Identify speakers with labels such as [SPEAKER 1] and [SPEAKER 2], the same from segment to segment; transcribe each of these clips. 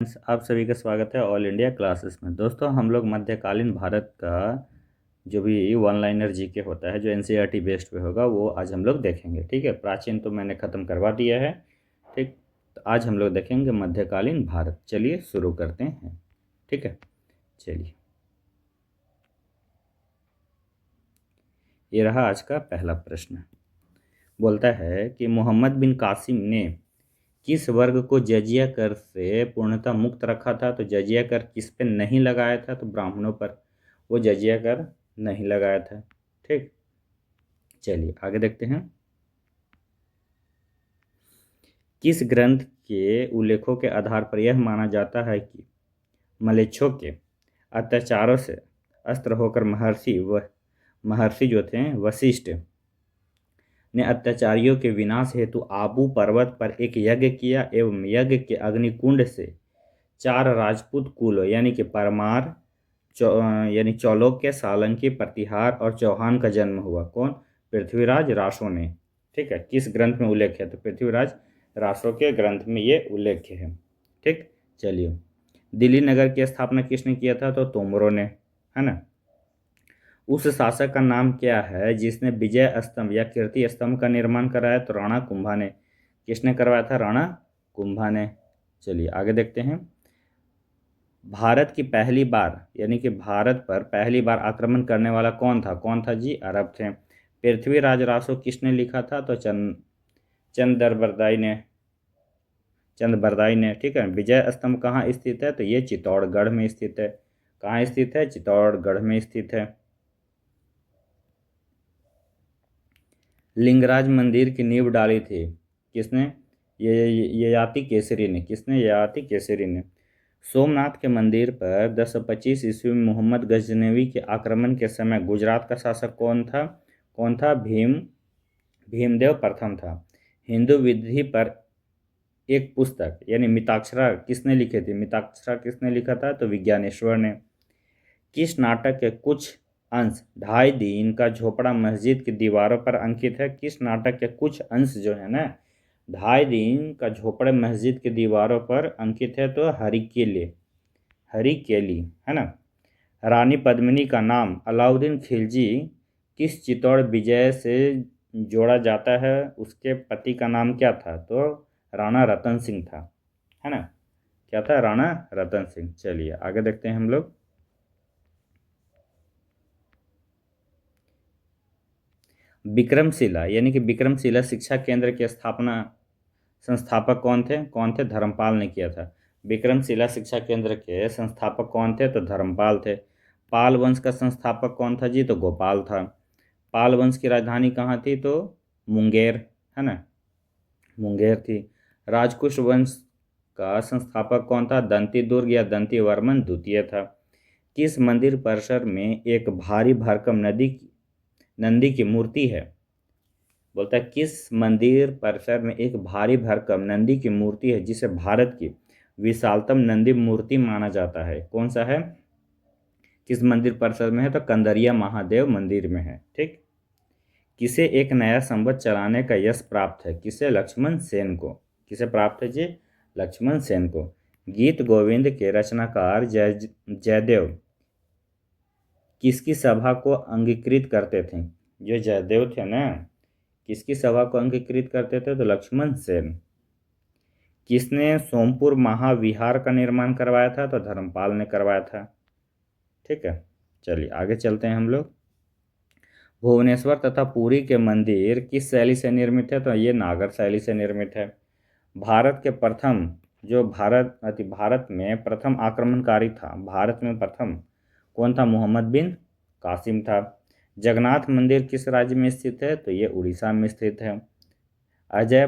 [SPEAKER 1] आप सभी का स्वागत है ऑल इंडिया क्लासेस में। दोस्तों, हम लोग मध्यकालीन भारत का जो भी वन लाइनर जीके होता है, जो एनसीईआरटी बेस्ड पे होगा, वो आज हम लोग देखेंगे। ठीक है, प्राचीन तो मैंने ख़त्म करवा दिया है। ठीक, तो आज हम लोग देखेंगे मध्यकालीन भारत। चलिए शुरू करते हैं। ठीक है, चलिए। ये रहा आज का पहला प्रश्न। बोलता है कि मोहम्मद बिन कासिम ने किस वर्ग को जजिया कर से पूर्णतः मुक्त रखा था? तो जजिया कर किस पे नहीं लगाया था? तो ब्राह्मणों पर वो जजिया कर नहीं लगाया था। ठीक, चलिए आगे देखते हैं। किस ग्रंथ के उल्लेखों के आधार पर यह माना जाता है कि मलेच्छों के अत्याचारों से अस्त्र होकर महर्षि जो थे वशिष्ठ ने अत्याचारियों के विनाश हेतु आबू पर्वत पर एक यज्ञ किया एवं यज्ञ के अग्निकुंड से 4 राजपूत कुलों यानी कि परमार, यानी चौलोक्य, सालंकी, प्रतिहार और चौहान का जन्म हुआ। कौन? पृथ्वीराज रासो ने। ठीक है, किस ग्रंथ में उल्लेख है? तो पृथ्वीराज रासो के ग्रंथ में ये उल्लेख है। ठीक, चलिए। दिल्ली नगर की स्थापना किसने किया था? तो तोमरों ने, है ना। उस शासक का नाम क्या है जिसने विजय स्तंभ या कीर्ति स्तंभ का निर्माण कराया? तो राणा कुंभा ने। किसने करवाया था? राणा कुंभा ने। चलिए आगे देखते हैं। भारत की पहली बार यानी कि भारत पर पहली बार आक्रमण करने वाला कौन था? कौन था जी? अरब थे। पृथ्वीराज रासो किसने लिखा था? तो चंद बरदाई ने। ठीक है। विजय स्तंभ कहाँ स्थित है? तो ये चित्तौड़गढ़ में स्थित है। कहाँ स्थित है? चित्तौड़गढ़ में स्थित है। लिंगराज मंदिर की नींव डाली थी किसने? ये ययाति केसरी ने। किसने? ययाति केसरी ने। सोमनाथ के मंदिर पर 1025 ईस्वी में मोहम्मद गजनवी के आक्रमण के समय गुजरात का शासक कौन था? कौन था? भीमदेव प्रथम था। हिंदू विधि पर एक पुस्तक यानी मिताक्षरा किसने लिखे थे? मिताक्षरा किसने लिखा था? तो विज्ञानेश्वर ने। किस नाटक के कुछ अंश 2.5 दिन का झोपड़ा मस्जिद की दीवारों पर अंकित है? किस नाटक के कुछ अंश जो है ना 2.5 दिन का झोपड़े मस्जिद की दीवारों पर अंकित है? तो हरी केली, है ना। रानी पद्मिनी का नाम अलाउद्दीन खिलजी किस चित्तौड़ विजय से जोड़ा जाता है? उसके पति का नाम क्या था? तो राणा रतन सिंह था, है ना। क्या था? राणा रतन सिंह। चलिए आगे देखते हैं हम लोग। विक्रमशिला यानी कि विक्रमशिला शिक्षा केंद्र के संस्थापक कौन थे? धर्मपाल ने किया था। विक्रमशिला शिक्षा केंद्र के संस्थापक कौन थे? तो धर्मपाल थे। पाल वंश का संस्थापक कौन था जी? तो गोपाल था। पाल वंश की राजधानी कहाँ थी? तो मुंगेर, है ना, मुंगेर थी। राजकुश वंश का संस्थापक कौन था? दंती दुर्ग या दंती वर्मन द्वितीय था। किस मंदिर परिसर में एक भारी भरकम नंदी की मूर्ति है? बोलता है किस मंदिर परिसर में एक भारी भरकम नंदी की मूर्ति है जिसे भारत की विशालतम नंदी मूर्ति माना जाता है? कौन सा है? किस मंदिर परिसर में है? तो कंदरिया महादेव मंदिर में है। ठीक। किसे एक नया संवत चलाने का यश प्राप्त है? किसे? लक्ष्मण सेन को। किसे प्राप्त है जी? लक्ष्मण सेन को। गीत गोविंद के रचनाकार जयदेव किसकी सभा को अंगीकृत करते थे? जो जयदेव थे ना, किसकी सभा को अंगीकृत करते थे? तो लक्ष्मण सेन। किसने सोमपुर महाविहार का निर्माण करवाया था? तो धर्मपाल ने करवाया था। ठीक है, चलिए आगे चलते हैं हम लोग। भुवनेश्वर तथा पुरी के मंदिर किस शैली से निर्मित है? तो ये नागर शैली से निर्मित है। भारत के प्रथम जो भारत में प्रथम आक्रमणकारी था, भारत में प्रथम कौन था? मोहम्मद बिन कासिम था। जगन्नाथ मंदिर किस राज्य में स्थित है? तो ये उड़ीसा में स्थित है। अजय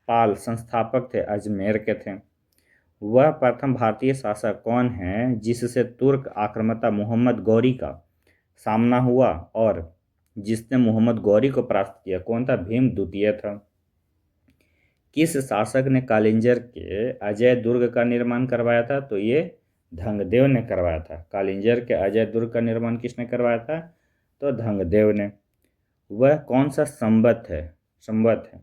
[SPEAKER 1] पाल संस्थापक थे, अजमेर के थे। वह प्रथम भारतीय शासक कौन है जिससे तुर्क आक्रामकता मोहम्मद गौरी का सामना हुआ और जिसने मोहम्मद गौरी को परास्त किया? कौन था? भीम द्वितीय था। किस शासक ने कालिंजर के अजय दुर्ग का निर्माण करवाया था? तो ये धंगदेव ने करवाया था। कालिंजर के अजय दुर्ग का निर्माण किसने करवाया था? तो धंगदेव ने। वह कौन सा संवत है?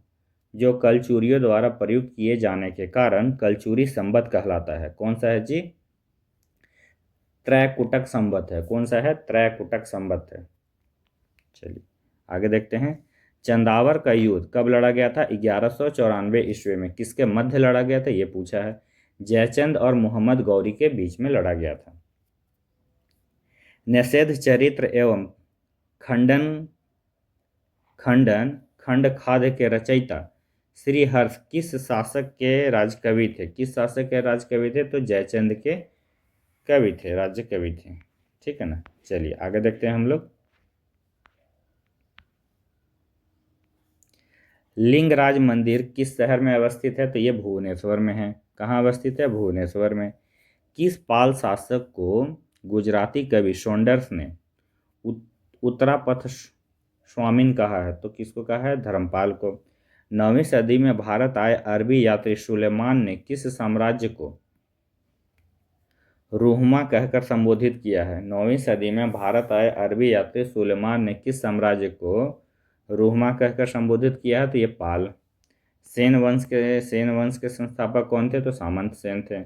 [SPEAKER 1] जो कलचुरियों द्वारा प्रयुक्त किए जाने के कारण कलचुरी संवत कहलाता है। कौन सा है जी? त्रैकुटक संवत है। कौन सा है? त्रैकुटक संवत है। चलिए आगे देखते हैं। चंदावर का युद्ध कब लड़ा गया था? 1194 ईस्वी में। किसके मध्य लड़ा गया था ये पूछा है। जयचंद और मोहम्मद गौरी के बीच में लड़ा गया था। निषेध चरित्र एवं खंडन खंडन खंड खाद्य के रचयिता श्री हर्ष किस शासक के राजकवि थे? किस शासक के राजकवि थे? तो जयचंद के कवि थे, राज्य कवि थे। ठीक है ना। चलिए आगे देखते हैं हम लोग। लिंगराज मंदिर किस शहर में अवस्थित है? तो ये भुवनेश्वर में है। कहाँ अवस्थित है? भुवनेश्वर में। किस पाल शासक को गुजराती कवि सौंडर्स ने उत्तरापथ स्वामिन कहा है? तो किसको कहा है? धर्मपाल को। 9वीं सदी में भारत आए अरबी यात्री सुलेमान ने किस साम्राज्य को रूहमा कहकर संबोधित किया है? 9वीं सदी में भारत आए अरबी यात्री सुलेमान ने किस साम्राज्य को रूहमा कहकर संबोधित किया है? तो ये पाल। सेन वंश के संस्थापक कौन थे? तो सामंत सेन थे।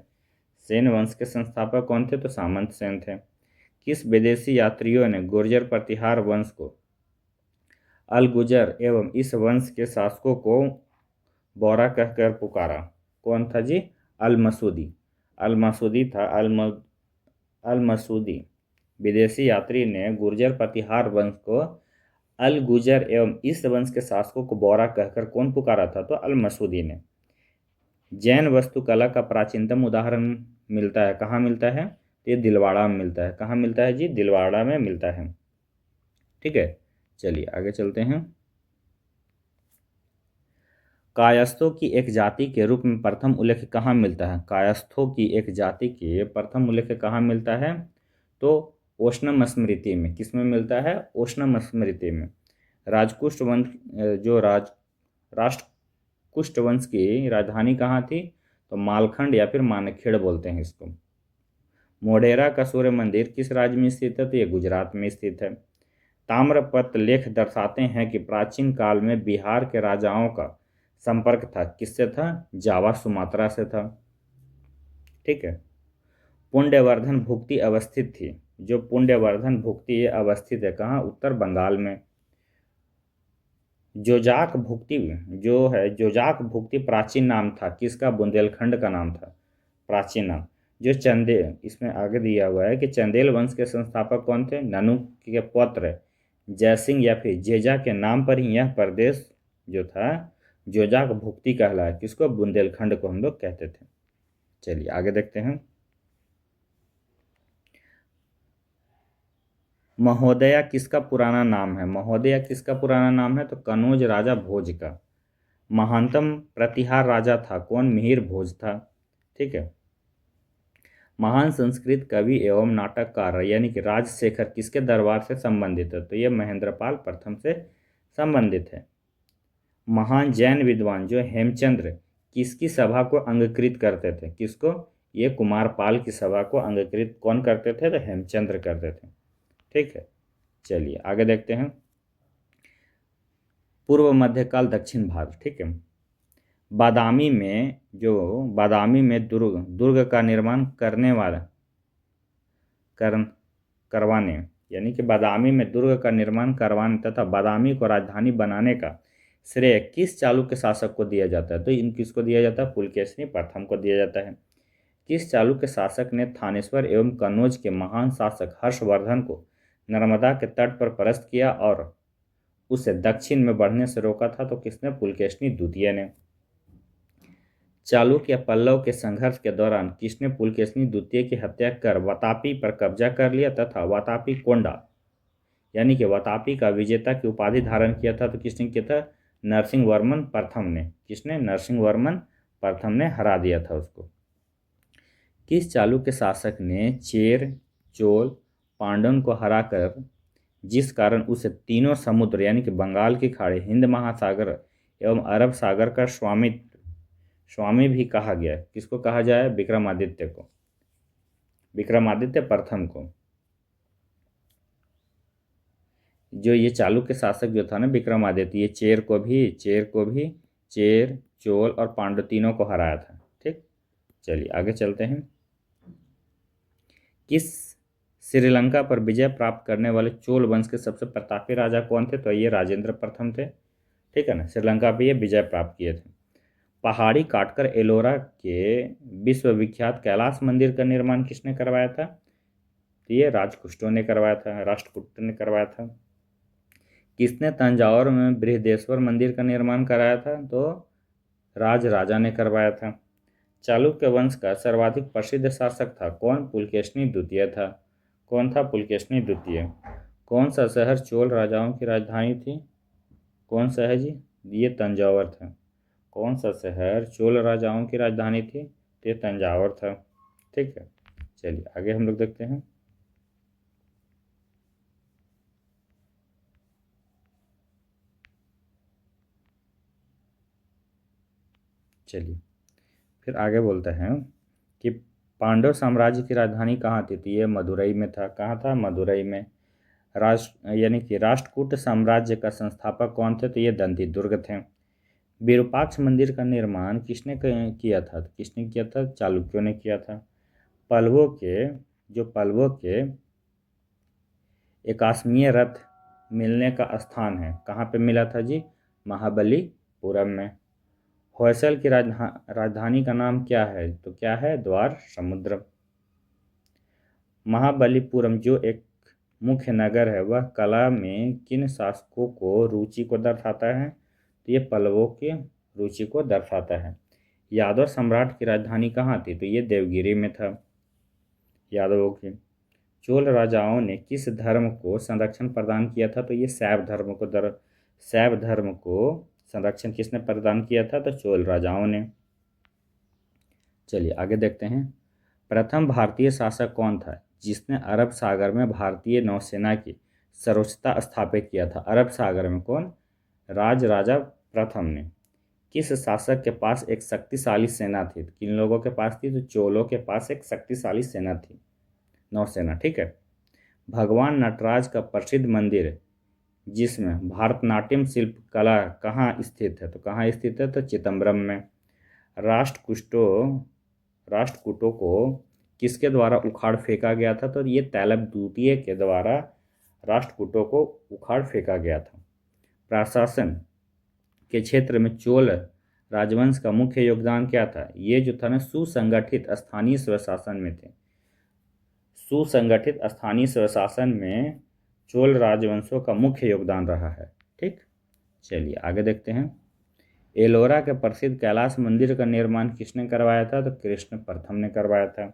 [SPEAKER 1] सेन वंश के संस्थापक कौन थे? तो सामंत सेन थे। किस विदेशी यात्रियों ने गुर्जर प्रतिहार वंश को अल गुजर एवं इस वंश के शासकों को बोरा कहकर पुकारा? कौन था जी? अल मसूदी। अल मसूदी था। अल मसूदी विदेशी यात्री ने गुर्जर प्रतिहार वंश को अल गुजर एवं इस वंश के शासकों को बोरा कहकर कौन पुकारा था? तो अल मसूदी ने। जैन वास्तुकला का प्राचीनतम उदाहरण मिलता है कहाँ मिलता है? तो ये दिलवाड़ा में मिलता है। कहाँ मिलता है जी? दिलवाड़ा में मिलता है। ठीक है। चलिए आगे चलते हैं। कायस्थों की एक जाति के रूप में प्रथम उल्लेख कहाँ मिलता है? कायस्थों की एक जाति के प्रथम उल्लेख कहाँ मिलता है? तो ओशनम स्मृति में। किसमें मिलता है? ओशनम स्मृति में। राजकुष्ट वंश जो राष्ट्रकुष्ट वंश की राजधानी कहाँ थी? तो मालखंड या फिर मानेखेड़ बोलते हैं इसको। मोढेरा का सूर्य मंदिर किस राज्य में स्थित है? तो ये गुजरात में स्थित है। ताम्रपत्र लेख दर्शाते हैं कि प्राचीन काल में बिहार के राजाओं का संपर्क था। किससे था? जावा सुमात्रा से था। ठीक है। पुण्यवर्धन भुक्ति अवस्थित थी। जो पुण्यवर्धन भुक्ति ये अवस्थित है कहाँ? उत्तर बंगाल में। जोजाक भुक्ति जो है, जोजाक भुक्ति प्राचीन नाम था किसका? बुंदेलखंड का नाम था, प्राचीन नाम। जो चंदेल, इसमें आगे दिया हुआ है कि चंदेल वंश के संस्थापक कौन थे? ननु के पुत्र जयसिंह या फिर जेजा के नाम पर ही यह प्रदेश जो था जोजाक भुक्ति कहलाया। किसको? बुंदेलखंड को हम लोग कहते थे। चलिए आगे देखते हैं। महोदया किसका पुराना नाम है? महोदया किसका पुराना नाम है? तो कनौज राजा भोज का। महानतम प्रतिहार राजा था कौन? मिहिर भोज था। ठीक है। महान संस्कृत कवि एवं नाटककार यानी कि राजशेखर किसके दरबार से संबंधित है? तो यह महेंद्रपाल प्रथम से संबंधित है। महान जैन विद्वान जो हेमचंद्र किसकी सभा को अंगीकृत करते थे? किसको? ये कुमारपाल की सभा को अंगीकृत कौन करते थे? तो हेमचंद्र करते थे। ठीक है। चलिए आगे देखते हैं। पूर्व मध्यकाल दक्षिण भाग। ठीक है। बादामी में दुर्ग का निर्माण करवाने यानी कि बादामी में दुर्ग का निर्माण करवाने तथा बादामी को राजधानी बनाने का श्रेय किस चालुक्य शासक को दिया जाता है? तो इन किसको दिया जाता है? पुलकेशिनी प्रथम को दिया जाता है। किस चालुक्य शासक ने थानेश्वर एवं कन्नौज के महान शासक हर्षवर्धन को नर्मदा के तट पर परास्त किया और उसे दक्षिण में बढ़ने से रोका था? तो किसने? पुलकेशिनी द्वितीय ने। चालुक्य या पल्लव के संघर्ष के दौरान किसने पुलकेशिनी द्वितीय की हत्या कर वातापी पर कब्जा कर लिया तथा वातापी कोंडा यानी कि वातापी का विजेता की उपाधि धारण किया था? तो किसने किया था? नरसिंह वर्मन प्रथम ने। किसने? नरसिंह वर्मन प्रथम ने हरा दिया था उसको। किस चालुक्य शासक ने चेर, चोल, पांडवन को हराकर जिस कारण उसे तीनों समुद्र यानी कि बंगाल की खाड़ी, हिंद महासागर एवं अरब सागर का स्वामी भी कहा गया? किसको कहा जाए? विक्रमादित्य को, विक्रमादित्य प्रथम को। जो ये चालुक्य शासक जो था ना विक्रमादित्य, ये चेर को भी चेर, चोल और पांड्य तीनों को हराया था। ठीक, चलिए आगे चलते हैं। किस श्रीलंका पर विजय प्राप्त करने वाले चोल वंश के सबसे प्रतापी राजा कौन थे? तो ये राजेंद्र प्रथम थे। ठीक है ना, श्रीलंका पे ये विजय प्राप्त किए थे। पहाड़ी काटकर एलोरा के विश्वविख्यात कैलाश मंदिर का निर्माण किसने करवाया था? तो ये राजकुष्टों ने करवाया था, राष्ट्रकूट ने करवाया था। किसने तंजावुर में बृहदेश्वर मंदिर का निर्माण कराया था? तो राज राजा ने करवाया था। चालुक्य वंश का सर्वाधिक प्रसिद्ध शासक था कौन? पुलकेशिनी द्वितीय था। कौन था? पुलकेशिनी द्वितीय। कौन सा शहर चोल राजाओं की राजधानी थी? कौन सा है जी? ये तंजावुर था। कौन सा शहर चोल राजाओं की राजधानी थी? तो ये तंजावुर था। ठीक है, चलिए आगे हम लोग देखते हैं। चलिए फिर आगे बोलते हैं कि पांडव साम्राज्य की राजधानी कहाँ थी? तो ये मदुरई में था। कहाँ था? मदुरई में। यानी कि राष्ट्रकूट साम्राज्य का संस्थापक कौन थे? तो ये दंतीदुर्ग थे। विरूपाक्ष मंदिर का निर्माण किसने किया था? किसने किया था? चालुक्यों ने किया था। पल्लवों के एकाश्मीय रथ मिलने का स्थान है, कहाँ पे मिला था जी? महाबलीपुरम में। होयसल की राजधानी का नाम क्या है? तो क्या है? द्वार समुद्र। महाबलीपुरम जो एक मुख्य नगर है, वह कला में किन शासकों को रुचि को दर्शाता है? तो ये पल्लवों की रुचि को दर्शाता है। यादव सम्राट की राजधानी कहाँ थी? तो ये देवगिरी में था, यादवों की। चोल राजाओं ने किस धर्म को संरक्षण प्रदान किया था? तो ये शैव धर्म को संरक्षण किसने प्रदान किया था? तो चोल राजाओं ने। चलिए आगे देखते हैं। प्रथम भारतीय शासक कौन था जिसने अरब सागर में भारतीय नौसेना की सर्वोच्चता स्थापित किया था? अरब सागर में कौन? राजा प्रथम ने। किस शासक के पास एक शक्तिशाली सेना थी? किन लोगों के पास थी? तो चोलों के पास एक शक्तिशाली सेना थी, नौसेना। ठीक है। भगवान नटराज का प्रसिद्ध मंदिर जिसमें भारतनाट्यम शिल्प कला कहाँ स्थित है? तो कहाँ स्थित है? तो चिदम्बरम में। राष्ट्रकूटों राष्ट्रकूटों को किसके द्वारा उखाड़ फेंका गया था? तो ये तैलब द्वितीय के द्वारा राष्ट्रकूटों को उखाड़ फेंका गया था। प्रशासन के क्षेत्र में चोल राजवंश का मुख्य योगदान क्या था? ये जो था ना, सुसंगठित स्थानीय स्वशासन में थे। सुसंगठित स्थानीय स्वशासन में चोल राजवंशों का मुख्य योगदान रहा है। ठीक, चलिए आगे देखते हैं। एलोरा के प्रसिद्ध कैलाश मंदिर का निर्माण किसने करवाया था? तो कृष्ण प्रथम ने करवाया था।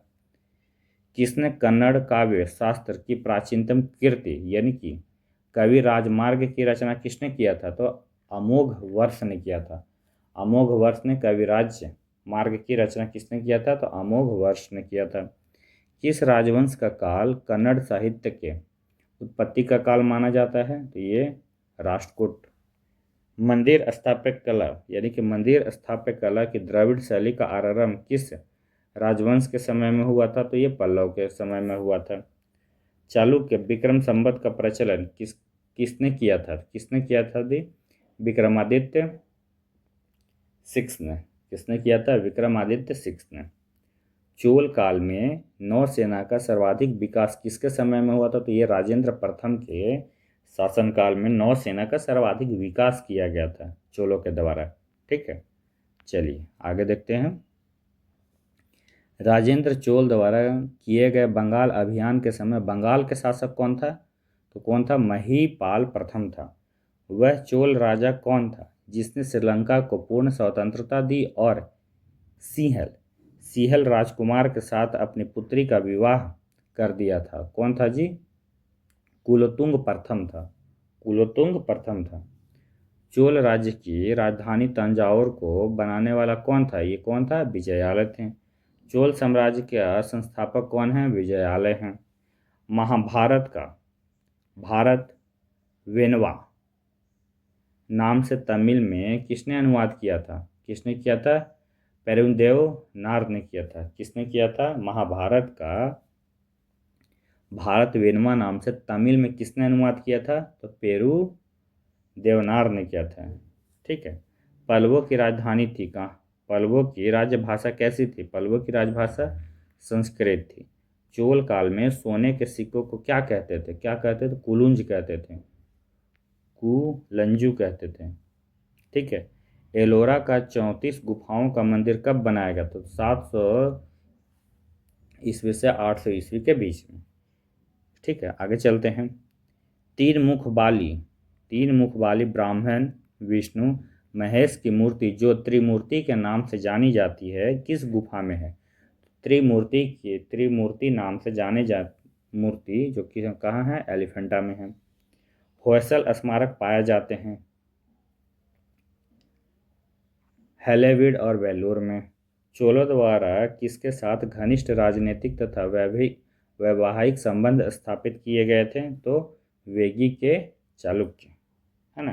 [SPEAKER 1] किसने कन्नड़ काव्य शास्त्र की प्राचीनतम कृति यानी कि कवि राजमार्ग की रचना किसने किया था? तो अमोघ वर्ष ने किया था। अमोघ वर्ष ने कविराज मार्ग की रचना किसने किया था? तो अमोघ वर्ष ने किया था। किस राजवंश का काल कन्नड़ साहित्य के उत्पत्ति का काल माना जाता है? तो ये राष्ट्रकूट। मंदिर स्थापत्य कला यानी कि मंदिर स्थापत्य कला की द्रविड़ शैली का आरंभ किस राजवंश के समय में हुआ था? तो ये पल्लव के समय में हुआ था। चालुक्य विक्रम संवत का प्रचलन किसने किया था? किसने किया था दी? विक्रमादित्य सिक्स ने। किसने किया था? विक्रमादित्य सिक्स ने। चोल काल में नौसेना का सर्वाधिक विकास किसके समय में हुआ था? तो ये राजेंद्र प्रथम के शासनकाल में नौसेना का सर्वाधिक विकास किया गया था चोलों के द्वारा। ठीक है, चलिए आगे देखते हैं। राजेंद्र चोल द्वारा किए गए बंगाल अभियान के समय बंगाल के शासक कौन था? तो कौन था? महीपाल प्रथम था। वह चोल राजा कौन था जिसने श्रीलंका को पूर्ण स्वतंत्रता दी और सिंहल राजकुमार के साथ अपनी पुत्री का विवाह कर दिया था? कौन था जी? कुलोतुंग प्रथम था। कुलोतुंग प्रथम था। चोल राज्य की राजधानी तंजावुर को बनाने वाला कौन था? ये कौन था? विजयालय थे। चोल साम्राज्य का संस्थापक कौन है? विजयालय हैं। महाभारत का भारत वेनवा नाम से तमिल में किसने अनुवाद किया था? किसने किया था? पेरुदेव नार ने किया था। किसने किया था? महाभारत का भारत वेनवा नाम से तमिल में किसने अनुवाद किया था? तो पेरू देवनार ने किया था। ठीक है। पल्लवों की राजधानी थी कहाँ? पल्लवों की राजभाषा कैसी थी? पल्लवों की राजभाषा संस्कृत थी। चोल काल में सोने के सिक्कों को क्या कहते थे? क्या कहते थे? कुलुंज कहते थे, कुलंजू कहते थे। ठीक है। एलोरा का 34 गुफाओं का मंदिर कब बनाया गया? तो 700 ईस्वी से 800 ईस्वी के बीच में। ठीक है, आगे चलते हैं। तीन मुख वाली ब्राह्मण विष्णु महेश की मूर्ति जो त्रिमूर्ति के नाम से जानी जाती है किस गुफा में है? त्रिमूर्ति नाम से जाने जा मूर्ति जो कि कहाँ है? एलिफेंटा में है। होयसल स्मारक पाए जाते हैं हैलेविड और वेल्लोर में। चोलों द्वारा किसके साथ घनिष्ठ राजनीतिक तथा वैवाहिक संबंध स्थापित किए गए थे? तो वेगी के चालुक्य, है ना,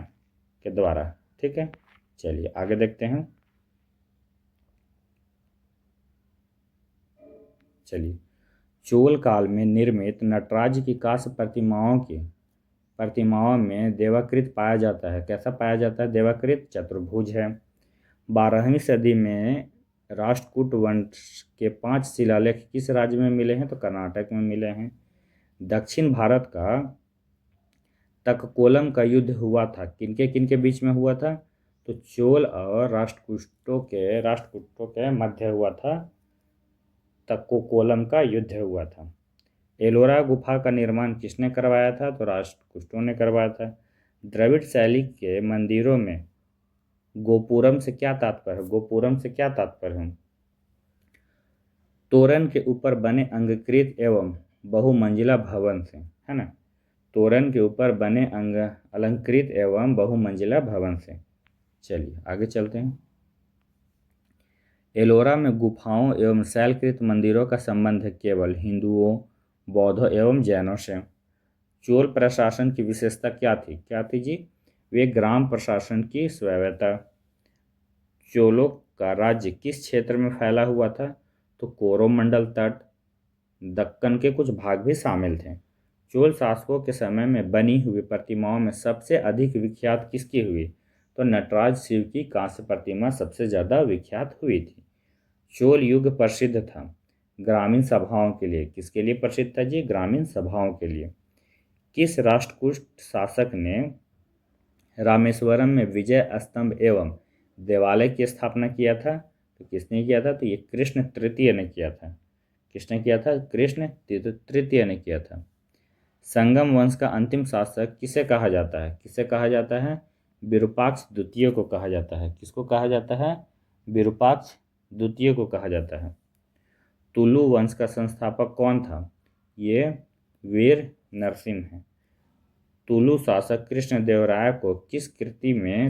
[SPEAKER 1] के द्वारा। ठीक है, चलिए आगे देखते हैं। चलिए, चोल काल में निर्मित नटराज की कांस्य प्रतिमाओं में देवाकृत पाया जाता है। कैसा पाया जाता है? देवाकृत चतुर्भुज है। 12वीं सदी में राष्ट्रकूट वंश के 5 शिलालेख किस राज्य में मिले हैं? तो कर्नाटक में मिले हैं। दक्षिण भारत का तक्षकोलम का युद्ध हुआ था किनके बीच में हुआ था? तो चोल और राष्ट्रकूटों के मध्य हुआ था। तक्षकोलम का युद्ध हुआ था। एलोरा गुफा का निर्माण किसने करवाया था? तो राष्ट्रकूटों ने करवाया था। द्रविड़ शैली के मंदिरों में गोपुरम से क्या तात्पर्य है? तोरण के ऊपर बने अंगीकृत एवं बहुमंजिला भवन से, है ना। तोरण के ऊपर बने अलंकृत एवं बहुमंजिला भवन से। चलिए आगे चलते हैं। एलोरा में गुफाओं एवं शैलकृत मंदिरों का संबंध है केवल हिंदुओं, बौद्धों एवं जैनों से। चोल प्रशासन की विशेषता क्या थी जी? वे ग्राम प्रशासन की स्वायत्तता। चोलों का राज्य किस क्षेत्र में फैला हुआ था? तो कोरोमंडल तट, दक्कन के कुछ भाग भी शामिल थे। चोल शासकों के समय में बनी हुई प्रतिमाओं में सबसे अधिक विख्यात किसकी हुई? तो नटराज शिव की कांस्य प्रतिमा सबसे ज़्यादा विख्यात हुई थी। चोल युग प्रसिद्ध था ग्रामीण सभाओं के लिए। किसके लिए प्रसिद्ध था जी? ग्रामीण सभाओं के लिए। किस राष्ट्रकूट शासक ने रामेश्वरम में विजय स्तंभ एवं देवालय की स्थापना किया था? तो किसने किया था? तो ये कृष्ण तृतीय ने किया था। किसने किया था? कृष्ण तृतीय ने किया था। संगम वंश का अंतिम शासक किसे कहा जाता है? विरूपाक्ष द्वितीय को कहा जाता है। किसको कहा जाता है? विरूपाक्ष द्वितीय को कहा जाता है। तुलु वंश का संस्थापक कौन था? ये वीर नरसिंह है। तुलु शासक कृष्णदेवराय को किस कृति में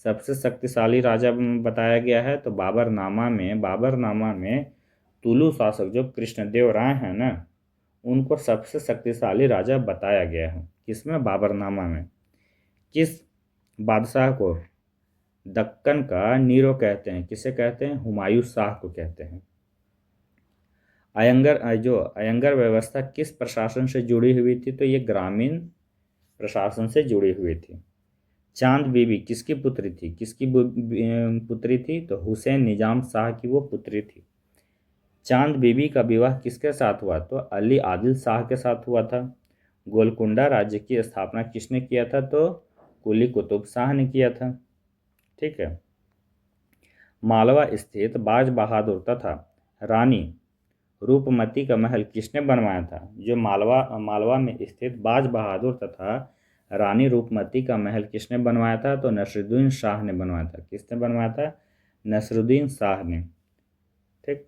[SPEAKER 1] सबसे शक्तिशाली राजा बताया गया है? तो बाबरनामा में तुलु शासक जो कृष्णदेवराय हैं ना, उनको सबसे शक्तिशाली राजा बताया गया है। किसमें? बाबरनामा में। किस बादशाह को दक्कन का नीरो कहते हैं? किसे कहते हैं? हुमायूं शाह को कहते हैं। अयंगर व्यवस्था किस प्रशासन से जुड़ी हुई थी? तो ये ग्रामीण प्रशासन से जुड़ी हुई थी। चांद बीबी किसकी पुत्री थी? तो हुसैन निजाम शाह की वो पुत्री थी। चांद बीबी का विवाह किसके साथ हुआ? तो अली आदिल शाह के साथ हुआ था। गोलकुंडा राज्य की स्थापना किसने किया था? तो कुली कुतुब शाह ने किया था। ठीक है। मालवा स्थित बाज बहादुर तथा रानी रूपमती का महल किसने बनवाया था? जो मालवा में स्थित बाज बहादुर तथा रानी रूपमती का महल किसने बनवाया था? तो नसरुद्दीन शाह ने बनवाया था। किसने बनवाया था? नसरुद्दीन शाह ने। ठीक।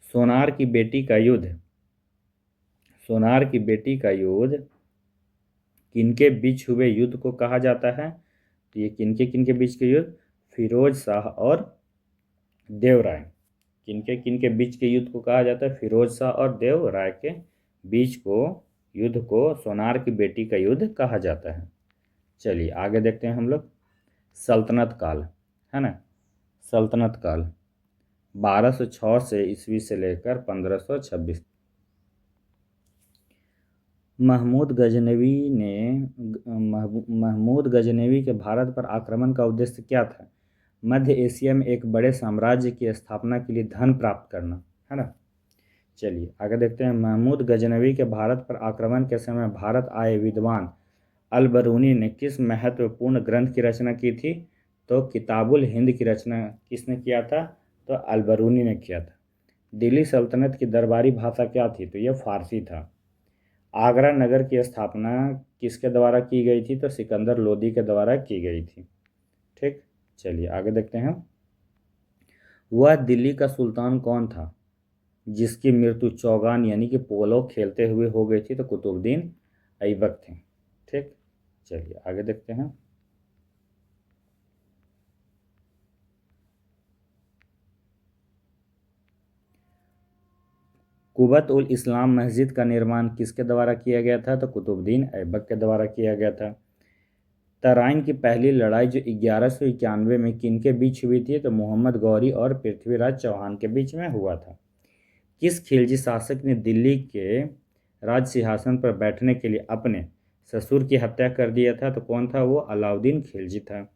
[SPEAKER 1] सोनार की बेटी का युद्ध किनके बीच हुए युद्ध को कहा जाता है? तो ये किनके बीच के युद्ध? फिरोज शाह और देवराय। किनके बीच के युद्ध को कहा जाता है? फिरोज शाह और देवराय के बीच को युद्ध को सोनार की बेटी का युद्ध कहा जाता है। चलिए आगे देखते हैं हम लोग। सल्तनत काल, है ना। सल्तनत काल 1206 से ईस्वी से लेकर 1526। महमूद गजनवी के भारत पर आक्रमण का उद्देश्य क्या था? मध्य एशिया में एक बड़े साम्राज्य की स्थापना के लिए धन प्राप्त करना, है ना। चलिए आगे देखते हैं। महमूद गजनवी के भारत पर आक्रमण के समय भारत आए विद्वान अल बरूनी ने किस महत्वपूर्ण ग्रंथ की रचना की थी? तो किताबुल हिंद की रचना किसने किया था? तो अल बरूनी ने किया था। दिल्ली सल्तनत की दरबारी भाषा क्या थी? तो यह फारसी था। आगरा नगर की स्थापना किसके द्वारा की गई थी? तो सिकंदर लोदी के द्वारा की गई थी। ठीक, चलिए आगे देखते हैं। वह दिल्ली का सुल्तान कौन था जिसकी मृत्यु चौगान यानी कि पोलो खेलते हुए हो गई थी? तो कुतुबुद्दीन ऐबक थे। ठीक, चलिए आगे देखते हैं। कुबत उल इस्लाम मस्जिद का निर्माण किसके द्वारा किया गया था? तो कुतुबुद्दीन ऐबक के द्वारा किया गया था। तराइन की पहली लड़ाई जो 1191 में किनके बीच हुई थी? तो मोहम्मद गौरी और पृथ्वीराज चौहान के बीच में हुआ था। किस खिलजी शासक ने दिल्ली के राज सिंहासन पर बैठने के लिए अपने ससुर की हत्या कर दिया था? तो कौन था वो? अलाउद्दीन खिलजी था।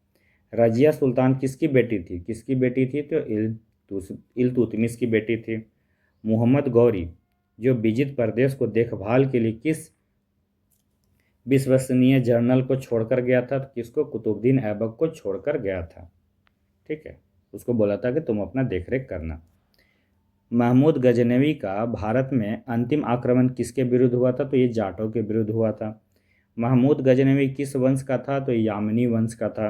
[SPEAKER 1] रजिया सुल्तान किसकी बेटी थी? किसकी बेटी थी? तो इल्तुतमिश की बेटी थी। मोहम्मद गौरी जो विजित प्रदेश को देखभाल के लिए किस विश्वसनीय जर्नल को छोड़कर गया था? तो किसको? कुतुबुद्दीन ऐबक को छोड़कर गया था। ठीक है, उसको बोला था कि तुम अपना देखरेख करना। महमूद गजनवी का भारत में अंतिम आक्रमण किसके विरुद्ध हुआ था? तो ये जाटों के विरुद्ध हुआ था। महमूद गजनवी किस वंश का था? तो यामनी वंश का था।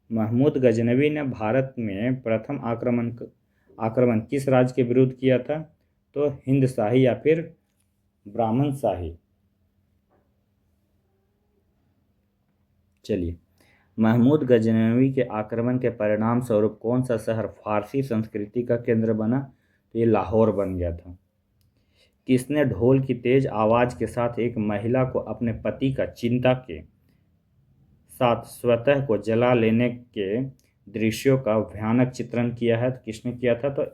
[SPEAKER 1] महमूद गजनवी ने भारत में प्रथम आक्रमण किस राज्य के विरुद्ध किया था? तो हिंद शाही या फिर ब्राह्मण शाही। चलिए, महमूद गजनवी के आक्रमण के परिणाम स्वरूप कौन सा शहर फारसी संस्कृति का केंद्र बना? तो ये लाहौर बन गया था। किसने ढोल की तेज आवाज के साथ एक महिला को अपने पति का चिंता के साथ स्वतः को जला लेने के दृश्यों का भयानक चित्रण किया है? तो किसने किया था? तो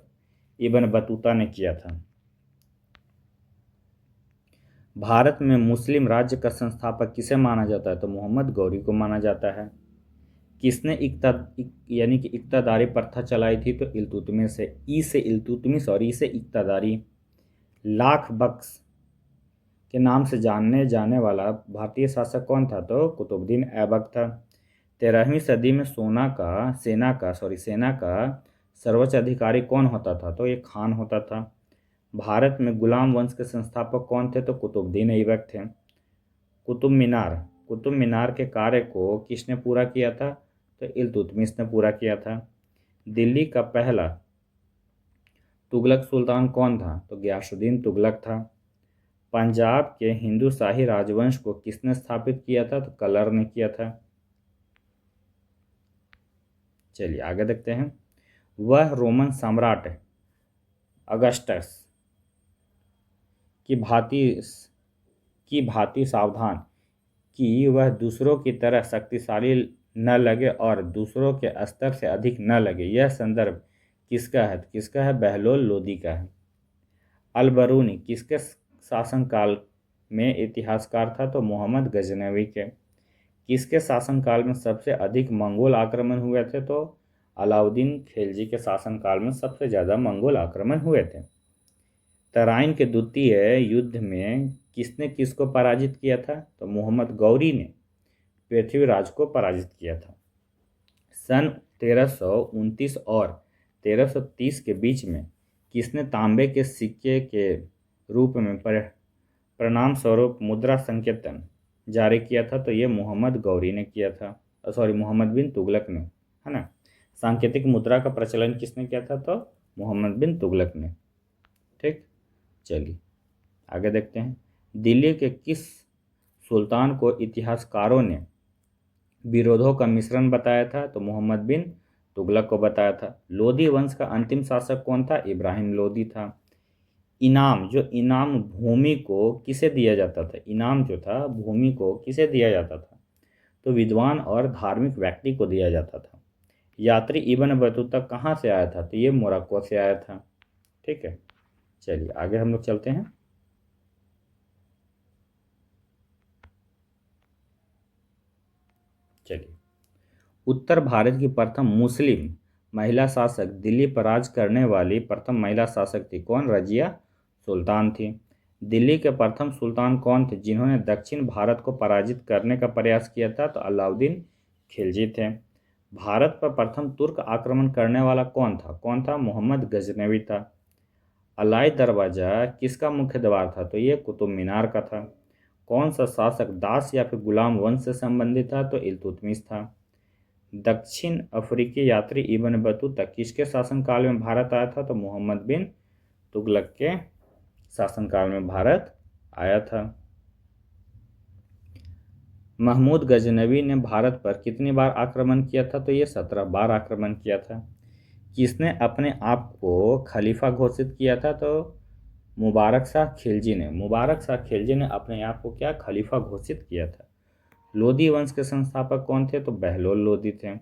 [SPEAKER 1] इब्न बतूता ने किया था। भारत में मुस्लिम राज्य का संस्थापक किसे माना जाता है? तो मोहम्मद गौरी को माना जाता है। किसने यानी कि इक्तादारी प्रथा चलाई थी? तो इल्तुतमिश से ई से इल्तुतमिश और ई से इक्तादारी। लाख बख्श के नाम से जाने जाने वाला भारतीय शासक कौन था? तो कुतुबुद्दीन ऐबक था। 13वीं सदी में सेना का सर्वोच्च अधिकारी कौन होता था? तो ये खान होता था। भारत में गुलाम वंश के संस्थापक कौन थे? तो कुतुबुद्दीन ऐबक थे। कुतुब मीनार के कार्य को किसने पूरा किया था? तो इल्तुतमिश ने पूरा किया था। दिल्ली का पहला तुगलक सुल्तान कौन था? तो गयासुद्दीन तुगलक था। पंजाब के हिंदू शाही राजवंश को किसने स्थापित किया था? तो कलर ने किया था। चलिए आगे देखते हैं। वह रोमन सम्राट अगस्टस की भांति सावधान कि वह दूसरों की तरह शक्तिशाली न लगे और दूसरों के स्तर से अधिक न लगे। यह संदर्भ किसका है? किसका है? बहलोल लोदी का है। अल बरूनी किसके शासनकाल में इतिहासकार था? तो मोहम्मद गजनवी के। किसके शासनकाल में सबसे अधिक मंगोल आक्रमण हुए थे? तो अलाउद्दीन खिलजी के शासनकाल में सबसे ज़्यादा मंगोल आक्रमण हुए थे। तराइन के द्वितीय युद्ध में किसने किसको पराजित किया था? तो मोहम्मद गौरी ने पृथ्वीराज को पराजित किया था। सन 1329 और 1330 के बीच में किसने तांबे के सिक्के के रूप में प्रणाम स्वरूप मुद्रा संकेतन जारी किया था? तो ये मोहम्मद गौरी ने किया था, मोहम्मद बिन तुगलक ने, है ना। सांकेतिक मुद्रा का प्रचलन किसने किया था? तो मोहम्मद बिन तुगलक ने। ठीक, चलिए आगे देखते हैं। दिल्ली के किस सुल्तान को इतिहासकारों ने विरोधों का मिश्रण बताया था? तो मोहम्मद बिन तुगलक को बताया था। लोदी वंश का अंतिम शासक कौन था? इब्राहिम लोदी था। इनाम भूमि को किसे दिया जाता था? इनाम जो था भूमि को किसे दिया जाता था? तो विद्वान और धार्मिक व्यक्ति को दिया जाता था। यात्री इब्न बतूता कहाँ से आया था? तो ये मोरक्को से आया था। ठीक है, चलिए आगे हम लोग चलते हैं। चलिए, उत्तर भारत की प्रथम मुस्लिम महिला शासक, दिल्ली पर राज करने वाली प्रथम महिला शासक थी कौन? रजिया सुल्तान थी। दिल्ली के प्रथम सुल्तान कौन थे जिन्होंने दक्षिण भारत को पराजित करने का प्रयास किया था? तो अलाउद्दीन खिलजी थे। भारत पर प्रथम तुर्क आक्रमण करने वाला कौन था? मोहम्मद गजनवी था। अलाई दरवाजा किसका मुख्य द्वार था? तो ये कुतुब मीनार का था। कौन सा शासक दास या फिर गुलाम वंश से संबंधित था? तो इल्तुतमिश था। दक्षिण अफ्रीकी यात्री इब्न बतूता किसके शासनकाल में भारत आया था? तो मोहम्मद बिन तुगलक के शासनकाल में भारत आया था। महमूद गजनवी ने भारत पर कितनी बार आक्रमण किया था? तो ये 17 बार आक्रमण किया था। किसने अपने आप को खलीफा घोषित किया था? तो मुबारक शाह खिलजी ने। मुबारक शाह खिलजी ने अपने आप को क्या? खलीफा घोषित किया था। लोधी वंश के संस्थापक कौन थे? तो बहलोल लोधी थे।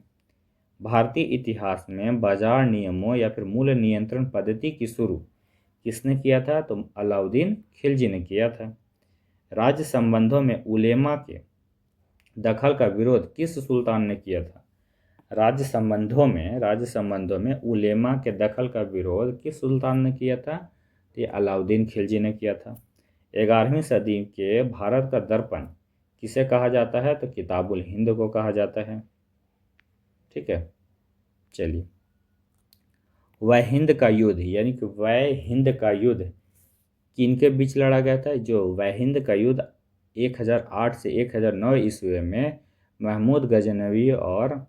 [SPEAKER 1] भारतीय इतिहास में बाजार नियमों या फिर मूल्य नियंत्रण पद्धति की शुरू किसने किया था? तो अलाउद्दीन खिलजी ने किया था। राज्य संबंधों में उलेमा के दखल का विरोध किस सुल्तान ने किया था? राज्य संबंधों में उलेमा के दखल का विरोध किस सुल्तान ने किया था? तो ये अलाउद्दीन खिलजी ने किया था। 11वीं सदी के भारत का दर्पण किसे कहा जाता है? तो किताबुल हिंद को कहा जाता है। ठीक है, चलिए, वह हिंद का युद्ध यानी कि वह हिंद का युद्ध किनके बीच लड़ा गया था? जो वह हिंद का युद्ध 1008 से 1009 ईस्वी में महमूद गजनवी और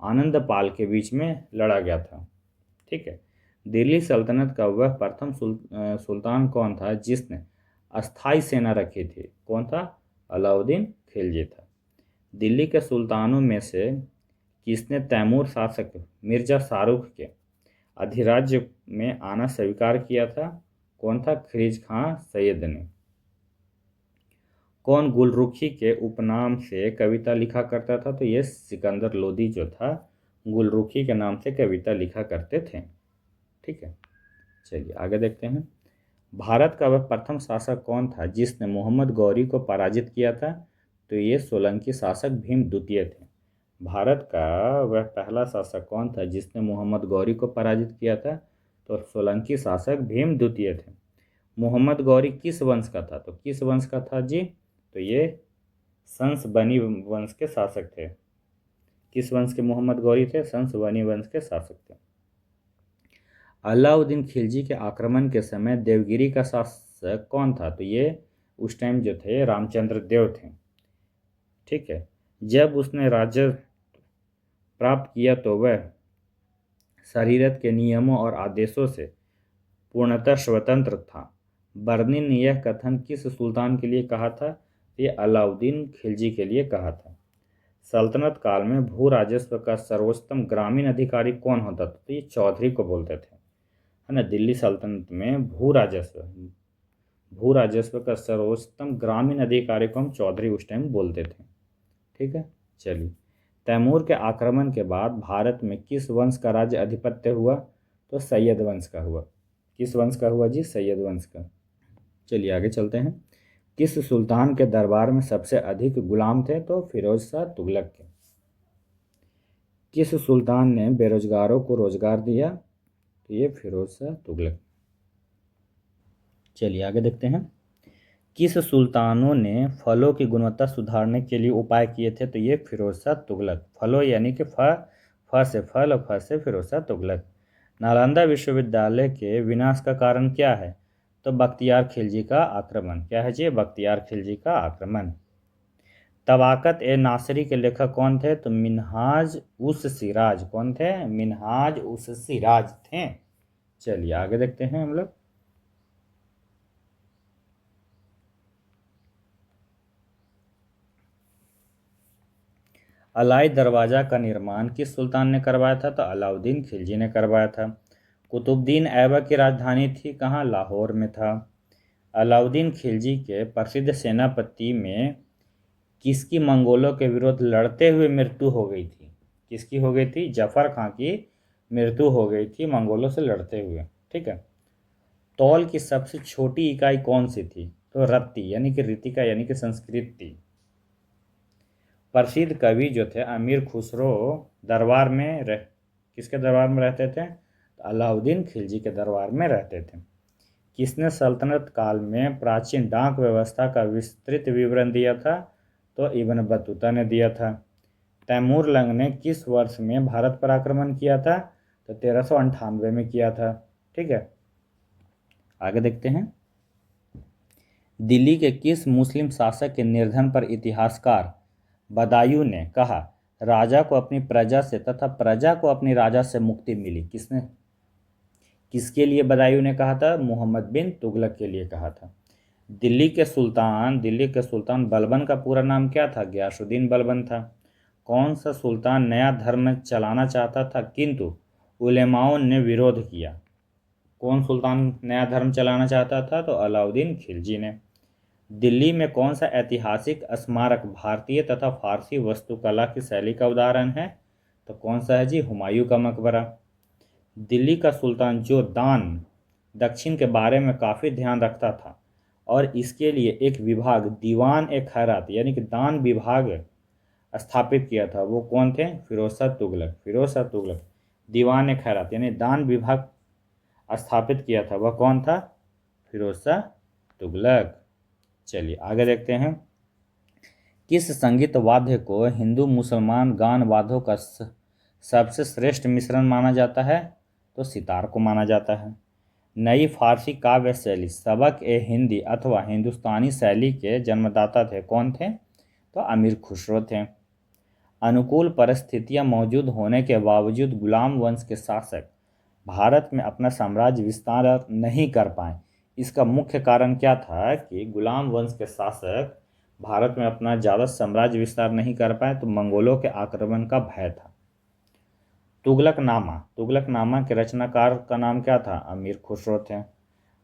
[SPEAKER 1] आनंद पाल के बीच में लड़ा गया था। ठीक है। दिल्ली सल्तनत का वह प्रथम सुल्तान कौन था जिसने अस्थाई सेना रखी थी? कौन था? अलाउद्दीन खिलजी था। दिल्ली के सुल्तानों में से किसने तैमूर शासक मिर्जा शाहरुख के अधिराज्य में आना स्वीकार किया था? कौन था? खिरीज खां सैयद ने। कौन गुलरुखी के उपनाम से कविता लिखा करता था? तो ये सिकंदर लोदी जो था गुलरुखी के नाम से कविता लिखा करते थे। ठीक है, चलिए आगे देखते हैं। भारत का वह प्रथम शासक कौन था जिसने मोहम्मद गौरी को पराजित किया था? तो ये सोलंकी शासक भीम द्वितीय थे। भारत का वह पहला शासक कौन था जिसने मोहम्मद गौरी को पराजित किया था? तो सोलंकी शासक भीम द्वितीय थे। मोहम्मद गौरी किस वंश का था? तो किस वंश का था जी? तो ये संसबनी वंश के शासक थे। किस वंश के मोहम्मद गौरी थे? संसबनी वंश के शासक थे। अलाउद्दीन खिलजी के आक्रमण के समय देवगिरी का शासक कौन था? तो ये उस टाइम जो थे रामचंद्र देव थे। ठीक है। जब उसने राज्य प्राप्त किया तो वह शरीयत के नियमों और आदेशों से पूर्णतः स्वतंत्र था। बर्नी ने यह कथन किस सुल्तान के लिए कहा था? ये अलाउद्दीन खिलजी के लिए कहा था। सल्तनत काल में भू राजस्व का सर्वोत्तम ग्रामीण अधिकारी कौन होता था? तो ये चौधरी को बोलते थे, है ना। दिल्ली सल्तनत में भू राजस्व का सर्वोत्तम ग्रामीण अधिकारी को हम चौधरी उस टाइम बोलते थे। ठीक है, चलिए। तैमूर के आक्रमण के बाद भारत में किस वंश का राज्य आधिपत्य हुआ? तो सैयद वंश का हुआ। किस वंश का हुआ जी? सैयद वंश का। चलिए आगे चलते हैं। किस सुल्तान के दरबार में सबसे अधिक गुलाम थे? तो फिरोज शाह तुगलक के। किस सुल्तान ने बेरोजगारों को रोजगार दिया? तो ये फिरोज शाह तुगलक। चलिए आगे देखते हैं। किस सुल्तानों ने फलों की गुणवत्ता सुधारने के लिए उपाय किए थे? तो ये फिरोज शाह तुगलक। फलों यानी कि फ से फल और फ से फिरोज शाह तुगलक। नालंदा विश्वविद्यालय के विनाश का कारण क्या है? तो बख्तियार खिलजी का आक्रमण। क्या है जी? बख्तियार खिलजी का आक्रमण। तबाकत ए नासरी के लेखक कौन थे? तो मिनहाज उस सिराज। कौन थे? मिनहाज उस सिराज थे। चलिए आगे देखते हैं हम लोग। अलाई दरवाजा का निर्माण किस सुल्तान ने करवाया था? तो अलाउद्दीन खिलजी ने करवाया था। कुतुबुद्दीन ऐबक की राजधानी थी कहाँ? लाहौर में था। अलाउद्दीन खिलजी के प्रसिद्ध सेनापति में किसकी मंगोलों के विरुद्ध लड़ते हुए मृत्यु हो गई थी? किसकी हो गई थी? जफर खां की मृत्यु हो गई थी मंगोलों से लड़ते हुए। ठीक है। तौल की सबसे छोटी इकाई कौन सी थी? तो रत्ती यानी कि रीतिका यानी कि संस्कृत थी। प्रसिद्ध कवि जो थे अमीर खुसरो दरबार में किसके दरबार में रहते थे? तो अलाउद्दीन खिलजी के दरबार में रहते थे। किसने सल्तनत काल में प्राचीन डाक व्यवस्था का विस्तृत विवरण दिया था? तो इब्न बतूता ने दिया था। तैमूर लंग ने किस वर्ष में भारत पर आक्रमण किया था? तो 1398 में किया था। ठीक है, आगे देखते हैं। दिल्ली के किस मुस्लिम शासक के निर्धन पर इतिहासकार बदायूं ने कहा, राजा को अपनी प्रजा से तथा प्रजा को अपनी राजा से मुक्ति मिली? किसने, किसके लिए बदायूं ने कहा था? मोहम्मद बिन तुगलक के लिए कहा था। दिल्ली के सुल्तान बलबन का पूरा नाम क्या था? गयासुद्दीन बलबन था। कौन सा सुल्तान नया धर्म चलाना चाहता था किंतु उलेमाओं ने विरोध किया? कौन सुल्तान नया धर्म चलाना चाहता था? तो अलाउद्दीन खिलजी ने। दिल्ली में कौन सा ऐतिहासिक स्मारक भारतीय तथा फारसी वास्तुकला की शैली का उदाहरण है? तो कौन सा है जी? हुमायूं का मकबरा। दिल्ली का सुल्तान जो दान दक्षिण के बारे में काफ़ी ध्यान रखता था और इसके लिए एक विभाग दीवान ए खैरात यानी कि दान विभाग स्थापित किया था, वो कौन थे? फिरोज शाह तुगलक। दीवान ए खैरात यानी दान विभाग स्थापित किया था, वह कौन था? फिरोज शाह तुगलक। चलिए आगे देखते हैं। किस संगीत वाद्य को हिंदू मुसलमान गान वाद्यों का सबसे श्रेष्ठ मिश्रण माना जाता है? तो सितार को माना जाता है। नई फारसी काव्य शैली सबक ए हिंदी अथवा हिंदुस्तानी शैली के जन्मदाता थे, कौन थे? तो अमीर खुसरो थे। अनुकूल परिस्थितियां मौजूद होने के बावजूद गुलाम वंश के शासक भारत में अपना साम्राज्य विस्तार नहीं कर पाए, इसका मुख्य कारण क्या था? कि गुलाम वंश के शासक भारत में अपना ज़्यादा साम्राज्य विस्तार नहीं कर पाए, तो मंगोलों के आक्रमण का भय था। तुगलकनामा के रचनाकार का नाम क्या था? अमीर खुसरो थे।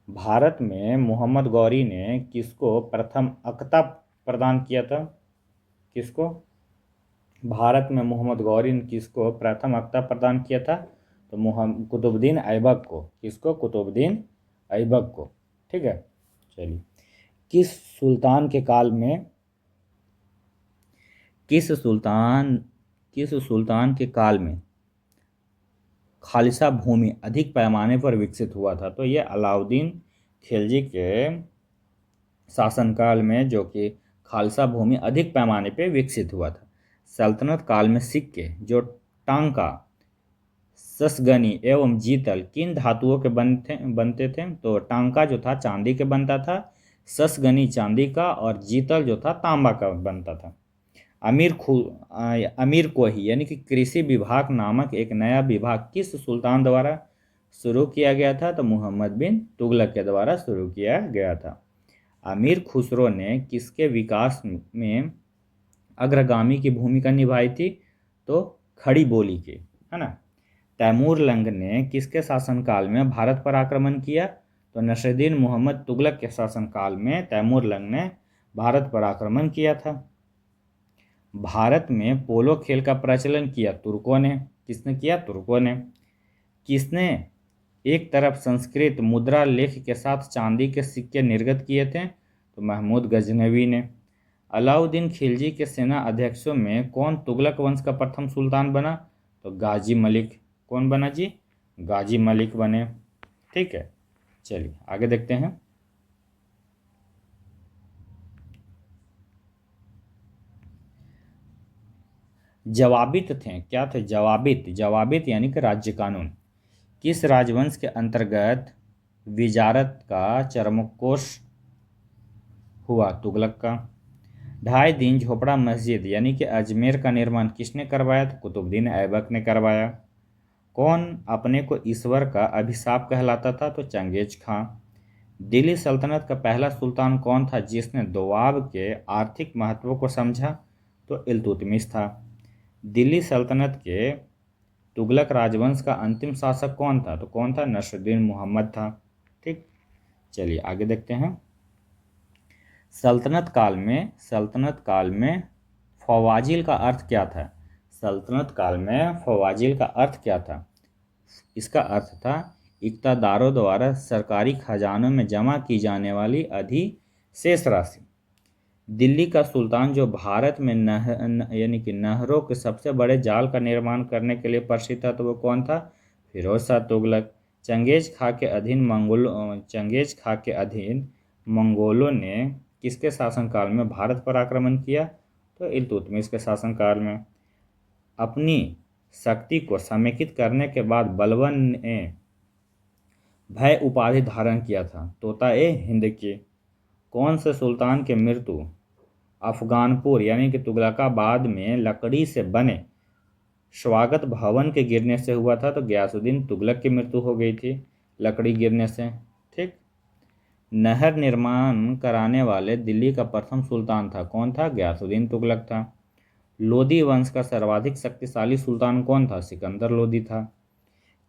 [SPEAKER 1] भारत में मोहम्मद गौरी ने किसको प्रथम अक्ता प्रदान किया था? किसको? भारत में मोहम्मद गौरी ने किसको प्रथम अक्ता प्रदान किया था? तो कुतुबुद्दीन ऐबक को। किसको? कुतुबुद्दीन ऐबक को। ठीक है, चलिए। किस सुल्तान के काल में खालसा भूमि अधिक पैमाने पर विकसित हुआ था? तो ये अलाउद्दीन खिलजी के शासनकाल में, जो कि खालसा भूमि अधिक पैमाने पर विकसित हुआ था। सल्तनत काल में सिक्के जो टांका, ससगनी एवं जीतल किन धातुओं के बनते थे? तो टांका जो था चांदी के बनता था, ससगनी चांदी का और जीतल जो था तांबा का बनता था। अमीर कोही यानी कि कृषि विभाग नामक एक नया विभाग किस सुल्तान द्वारा शुरू किया गया था? तो मोहम्मद बिन तुगलक के द्वारा शुरू किया गया था। अमीर खुसरो ने किसके विकास में अग्रगामी की भूमिका निभाई थी? तो खड़ी बोली की, है ना। तैमूर लंग ने किसके शासनकाल में भारत पर आक्रमण किया? तो नसीरुद्दीन मोहम्मद तुगलक के शासनकाल में तैमूर लंग ने भारत पर आक्रमण किया था। भारत में पोलो खेल का प्रचलन किया तुर्कों ने। किसने किया? तुर्कों ने। किसने एक तरफ संस्कृत मुद्रा लेख के साथ चांदी के सिक्के निर्गत किए थे? तो महमूद गजनवी ने। अलाउद्दीन खिलजी के सेना अध्यक्षों में कौन तुगलक वंश का प्रथम सुल्तान बना? तो गाजी मलिक। कौन बना जी? गाजी मलिक बने। ठीक है, चलिए आगे देखते हैं। जवाबित थे, क्या थे? जवाबित यानी कि राज्य कानून। किस राजवंश के अंतर्गत विजारत का चरमोत्कर्ष हुआ? तुगलक का। 2.5 दिन झोपड़ा मस्जिद यानी कि अजमेर का निर्माण किसने करवाया? तो कुतुबुद्दीन ऐबक ने करवाया। कौन अपने को ईश्वर का अभिशाप कहलाता था? तो चंगेज खां। दिल्ली सल्तनत का पहला सुल्तान कौन था जिसने दोआब के आर्थिक महत्व को समझा? तो इल्तुतमिश था। दिल्ली सल्तनत के तुगलक राजवंश का अंतिम शासक कौन था? तो कौन था? नसरुद्दीन मोहम्मद था। ठीक, चलिए आगे देखते हैं। सल्तनत काल में फवाजिल का अर्थ क्या था? सल्तनत काल में फवाजिल का अर्थ क्या था? इसका अर्थ था इक़्तिदारों द्वारा सरकारी खजानों में जमा की जाने वाली अधिशेष राशि। दिल्ली का सुल्तान जो भारत में यानी कि नहरों के सबसे बड़े जाल का निर्माण करने के लिए प्रसिद्ध था, तो वो कौन था? फिरोज शाह तुगलक। चंगेज खा के अधीन मंगोलों ने किसके शासनकाल में भारत पर आक्रमण किया? तो इल्तुतमिश के शासनकाल में। अपनी शक्ति को समेकित करने के बाद बलबन ने भय उपाधि धारण किया था, तोता ए हिंद की। कौन से सुल्तान की मृत्यु अफगानपुर यानी कि तुगलकाबाद में लकड़ी से बने स्वागत भवन के गिरने से हुआ था? तो गयासुद्दीन तुगलक की मृत्यु हो गई थी लकड़ी गिरने से। ठीक। नहर निर्माण कराने वाले दिल्ली का प्रथम सुल्तान था, कौन था? गयासुद्दीन तुगलक था। लोदी वंश का सर्वाधिक शक्तिशाली सुल्तान कौन था? सिकंदर लोदी था।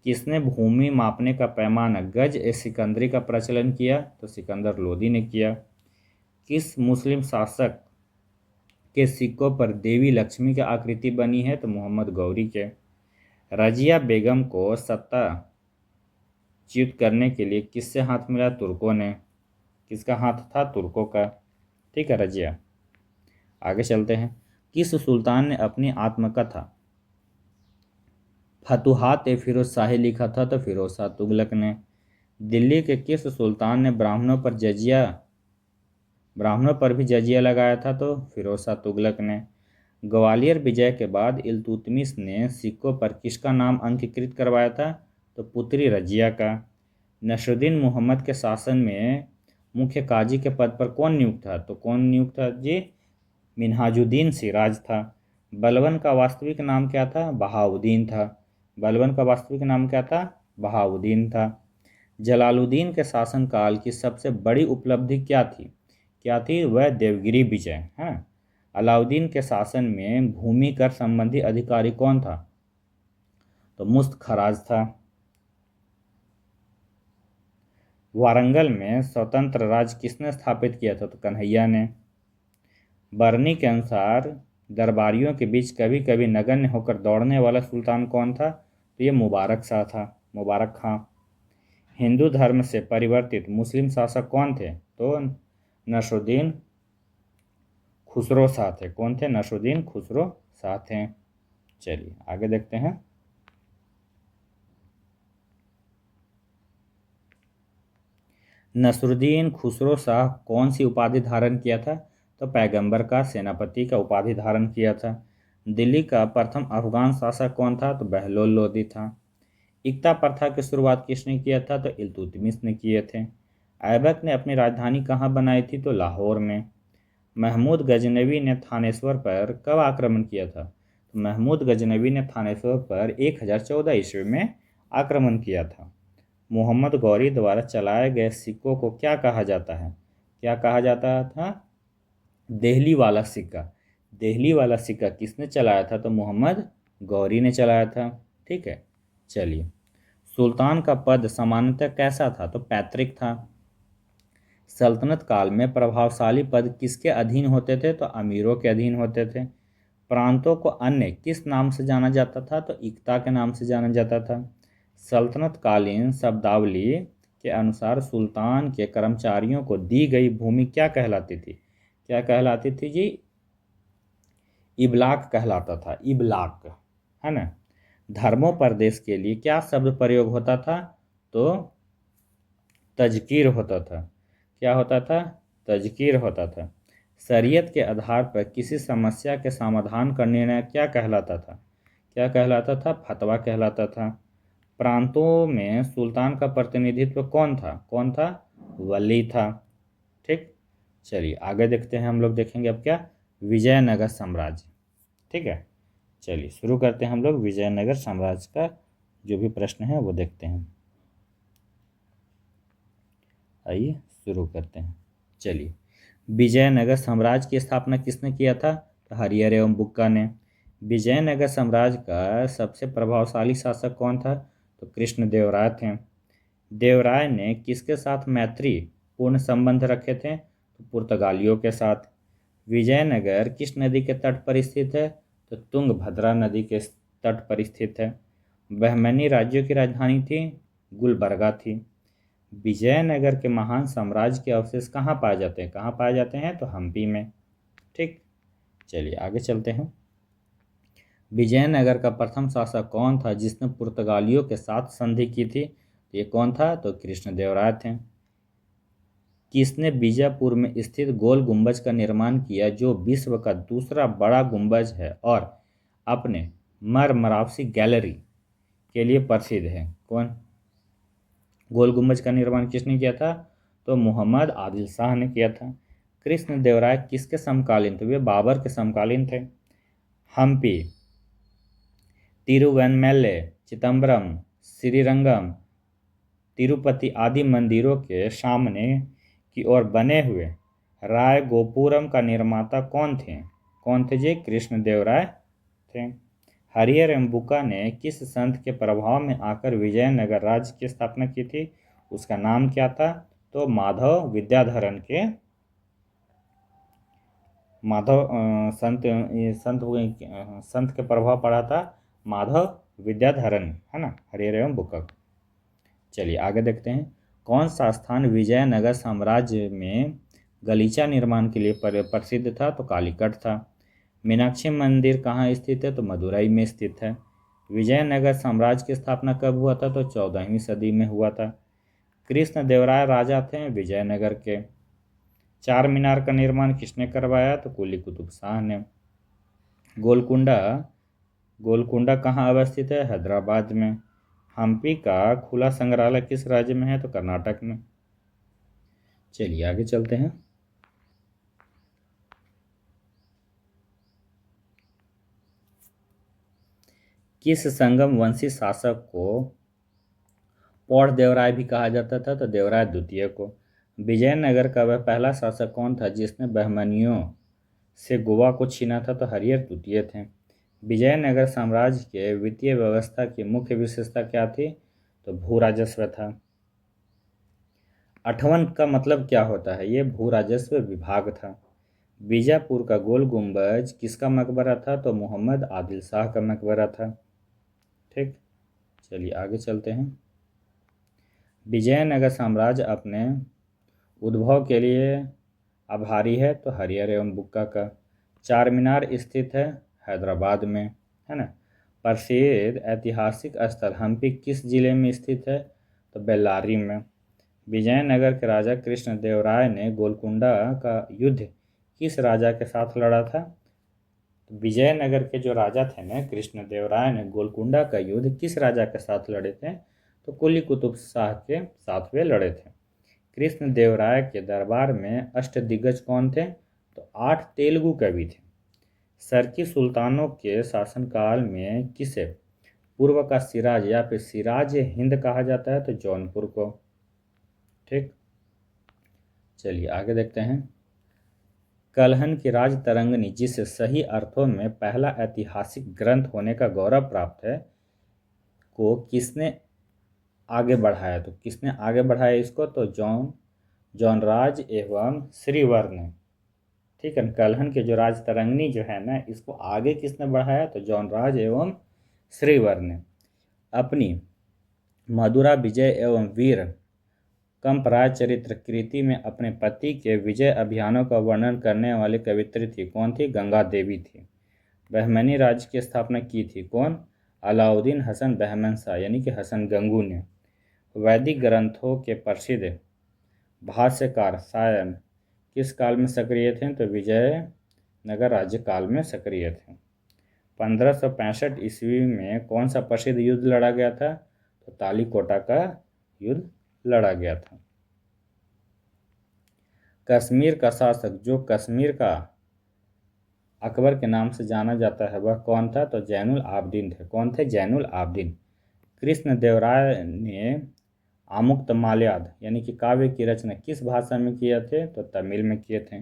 [SPEAKER 1] किसने भूमि मापने का पैमाना गज ए सिकंदरी का प्रचलन किया? तो सिकंदर लोदी ने किया। किस मुस्लिम शासक के सिक्कों पर देवी लक्ष्मी की आकृति बनी है? तो मोहम्मद गौरी के। रजिया बेगम को सत्ता च्युत करने के लिए किससे हाथ मिला? तुर्कों ने। किसका हाथ था? तुर्कों का। ठीक है रजिया। आगे चलते हैं। किस सुल्तान ने अपनी आत्मकथा फतुहात ए फिरोज शाही लिखा था? तो फिरोज शाह तुगलक ने। दिल्ली के किस सुल्तान ने ब्राह्मणों पर भी जजिया लगाया था? तो फिरोज शाह तुगलक ने। ग्वालियर विजय के बाद इल्तुतमिश ने सिक्कों पर किसका नाम अंकित करवाया था? तो पुत्री रजिया का। नसरुद्दीन मोहम्मद के शासन में मुख्य काजी के पद पर कौन नियुक्त था? तो कौन नियुक्त था जी? मिन्हाजुद्दीन सिराज था। बलबन का वास्तविक नाम क्या था? बहाउद्दीन था। बलबन का वास्तविक नाम क्या था? बहाउद्दीन था। जलालुद्दीन के शासनकाल की सबसे बड़ी उपलब्धि क्या थी? क्या थी? वह देवगिरी विजय है। अलाउद्दीन के शासन में भूमि कर संबंधी अधिकारी कौन था? तो मुस्तखराज था। वारंगल में स्वतंत्र राज्य किसने स्थापित किया था? तो कन्हैया ने। बरनी के अनुसार दरबारियों के बीच कभी कभी नगण्य होकर दौड़ने वाला सुल्तान कौन था? तो ये मुबारक शाह था, मुबारक खां। हिंदू धर्म से परिवर्तित मुस्लिम शासक कौन थे? तो नसरुद्दीन खुसरो शाह थे। कौन थे? नसरुद्दीन खुसरो शाह थे। चलिए आगे देखते हैं। नसरुद्दीन खुसरो शाह कौन सी उपाधि धारण किया था? तो पैगंबर का सेनापति का उपाधि धारण किया था। दिल्ली का प्रथम अफगान शासक कौन था? तो बहलोल लोदी था। इक्ता प्रथा की शुरुआत किसने किया था? तो इल्तुतमिश ने किए थे। ऐबक ने अपनी राजधानी कहाँ बनाई थी? तो लाहौर में। महमूद गजनवी ने थानेश्वर पर कब आक्रमण किया था? तो महमूद गजनवी ने थानेश्वर पर 1014 ईस्वी में आक्रमण किया था। मोहम्मद गौरी द्वारा चलाए गए सिक्कों को क्या कहा जाता है? क्या कहा जाता था? देहली वाला सिक्का। देहली वाला सिक्का किसने चलाया था? तो मोहम्मद गौरी ने चलाया था। ठीक है। चलिए, सुल्तान का पद सामान्यतः कैसा था? तो पैतृक था। सल्तनत काल में प्रभावशाली पद किसके अधीन होते थे? तो अमीरों के अधीन होते थे। प्रांतों को अन्य किस नाम से जाना जाता था? तो इक्ता के नाम से जाना जाता था। सल्तनत कालीन शब्दावली के अनुसार सुल्तान के कर्मचारियों को दी गई भूमि क्या कहलाती थी? क्या कहलाती थी जी? इबलाक कहलाता था, इबलाक, है ना। धर्मोपदेश के लिए क्या शब्द प्रयोग होता था? तो तजकीर होता था। क्या होता था? तजकीर होता था। शरीयत के आधार पर किसी समस्या के समाधान का निर्णय क्या कहलाता था? क्या कहलाता था? फतवा कहलाता था। प्रांतों में सुल्तान का प्रतिनिधित्व कौन था? कौन था? वली था। ठीक। चलिए आगे देखते हैं। हम लोग देखेंगे अब क्या? विजयनगर साम्राज्य। ठीक है। चलिए शुरू करते हैं हम लोग विजयनगर साम्राज्य का जो भी प्रश्न है वो देखते हैं। आइए शुरू करते हैं। चलिए, विजयनगर साम्राज्य की स्थापना किसने किया था? तो हरिहर एवं बुक्का ने। विजयनगर साम्राज्य का सबसे प्रभावशाली शासक कौन था? तो कृष्णदेवराय थे। देवराय ने किसके साथ मैत्री पूर्ण संबंध रखे थे? तो पुर्तगालियों के साथ। विजयनगर किस नदी के तट पर स्थित है? तो तुंगभद्रा नदी के तट पर स्थित है। बहमनी राज्यों की राजधानी थी? गुलबर्गा थी। विजयनगर के महान साम्राज्य के अवशेष कहाँ पाए जाते हैं? कहाँ पाए जाते हैं? तो हम्पी में। ठीक, चलिए आगे चलते हैं। विजयनगर का प्रथम शासक कौन था जिसने पुर्तगालियों के साथ संधि की थी? ये कौन था? तो कृष्णदेवराय थे। किसने बीजापुर में स्थित गोल गुंबज का निर्माण किया जो विश्व का दूसरा बड़ा गुंबज है और अपने मरमरावसी गैलरी के लिए प्रसिद्ध है? कौन? गोल गुंबज का निर्माण किसने किया था? तो मोहम्मद आदिल शाह ने किया था। कृष्णदेवराय किसके समकालीन थे? वे बाबर के समकालीन थे। हम्पी, तिरुवनमैले, चिदम्बरम, श्रीरंगम, तिरुपति आदि मंदिरों के सामने की ओर बने हुए राय गोपुरम का निर्माता कौन थे? कौन थे जी? कृष्णदेवराय थे। हरिहर एवं बुक्का ने किस संत के प्रभाव में आकर विजयनगर राज्य की स्थापना की थी? उसका नाम क्या था? तो माधव विद्याधरन के संत के प्रभाव पड़ा था माधव विद्याधरन, है ना, हरिहर एवं बुक्का। चलिए आगे देखते हैं। कौन सा स्थान विजयनगर साम्राज्य में गलीचा निर्माण के लिए प्रसिद्ध था? तो कालीकट था। मीनाक्षी मंदिर कहाँ स्थित है? तो मदुरई में स्थित है। विजयनगर साम्राज्य की स्थापना कब हुआ था? तो 14वीं सदी में हुआ था। कृष्णदेवराय राजा थे विजयनगर के। चार मीनार का निर्माण किसने करवाया? तो कुली कुतुब शाह ने। गोलकुंडा गोलकुंडा कहाँ अवस्थित है? हैदराबाद में। हम्पी का खुला संग्रहालय किस राज्य में है? तो कर्नाटक में। चलिए आगे चलते हैं। किस संगम वंशी शासक को पौड़ देवराय भी कहा जाता था? तो देवराय द्वितीय को। विजयनगर का वह पहला शासक कौन था जिसने बहमनियों से गोवा को छीना था? तो हरिहर द्वितीय थे। विजयनगर साम्राज्य के वित्तीय व्यवस्था की मुख्य विशेषता क्या थी? तो भू राजस्व था। अठवन का मतलब क्या होता है? ये भू राजस्व विभाग था। बीजापुर का गोल गुंबज किसका मकबरा था? तो मोहम्मद आदिल शाह का मकबरा था। ठीक, चलिए आगे चलते हैं। विजयनगर साम्राज्य अपने उद्भव के लिए आभारी है? तो हरिहर एवं बुक्का का। चार मीनार स्थित है हैदराबाद में, है ना। प्रसिद्ध ऐतिहासिक स्थल हम्पी किस जिले में स्थित है? तो बेल्लारी में। विजयनगर के राजा कृष्णदेवराय ने गोलकुंडा का युद्ध किस राजा के साथ लड़ा था? तो विजयनगर के जो राजा थे ना कृष्णदेवराय ने गोलकुंडा का युद्ध किस राजा के साथ लड़े थे? तो कुली कुतुब शाह के साथ वे लड़े थे। कृष्णदेवराय के दरबार में अष्टदिग्गज कौन थे? तो 8 तेलुगु कवि थे। सरकी सुल्तानों के शासनकाल में किसे पूर्व का सिराज या फिर सिराज हिंद कहा जाता है? तो जौनपुर को। ठीक, चलिए आगे देखते हैं। कलहन की राज तरंगिणी जिसे सही अर्थों में पहला ऐतिहासिक ग्रंथ होने का गौरव प्राप्त है को किसने आगे बढ़ाया? तो किसने आगे बढ़ाया इसको? तो जौनराज एवं श्रीवर ने। ठीक है, कलहन के जो राज तरंगिणी जो है ना इसको आगे किसने बढ़ाया? तो जौनराज एवं श्रीवर ने। अपनी मधुरा विजय एवं वीर कंपराज चरित्र कृति में अपने पति के विजय अभियानों का वर्णन करने वाली कवित्री थी। कौन थी? गंगा देवी थी। बहमनी राज्य की स्थापना की थी। कौन? अलाउद्दीन हसन बहमन शाह यानी कि हसन गंगू ने। वैदिक ग्रंथों के प्रसिद्ध भाष्यकार सायन किस काल में सक्रिय थे? तो विजयनगर राज्य काल में सक्रिय थे। 1565 ईस्वी में कौन सा प्रसिद्ध युद्ध लड़ा गया था? तो तालीकोटा का युद्ध लड़ा गया था। कश्मीर का शासक जो कश्मीर का अकबर के नाम से जाना जाता है वह कौन था? तो जैनुल आबदीन थे। कौन थे? जैनुल आबदीन। कृष्णदेवराय ने आमुक्तमाल्याद यानी कि काव्य की रचना किस भाषा में किए थे? तो तमिल में किए थे।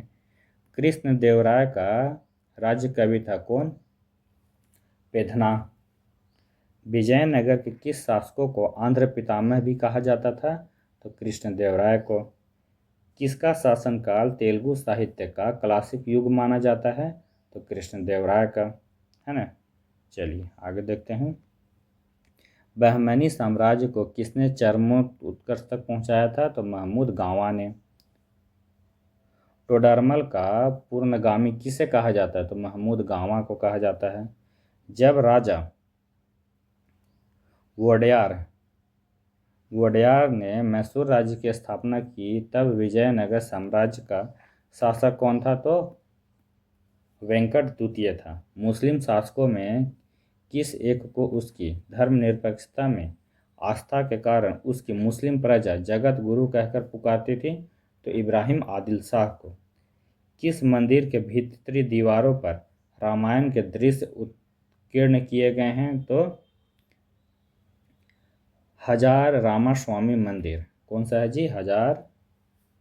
[SPEAKER 1] कृष्णदेवराय का राज्य कवि था कौन? पेधना। विजयनगर के किस शासकों को आंध्र पितामह भी कहा जाता था? तो कृष्णदेवराय को। किसका शासनकाल तेलुगु साहित्य का क्लासिक युग माना जाता है? तो कृष्णदेवराय का, है ना। चलिए आगे देखते हैं। बहमनी साम्राज्य को किसने चरमोत्कर्ष तक पहुंचाया था? तो महमूद गांवा ने। टोडरमल का पूर्णगामी किसे कहा जाता है? तो महमूद गांवा को कहा जाता है। जब राजा वोडेयार ने मैसूर राज्य की स्थापना की तब विजयनगर साम्राज्य का शासक कौन था? तो वेंकट द्वितीय था। मुस्लिम शासकों में किस एक को उसकी धर्मनिरपेक्षता में आस्था के कारण उसकी मुस्लिम प्रजा जगत गुरु कहकर पुकारती थी? तो इब्राहिम आदिल शाह को। किस मंदिर के भीतरी दीवारों पर रामायण के दृश्य उत्कीर्ण किए गए हैं? तो हजार रामास्वामी मंदिर। कौन सा है जी? हजार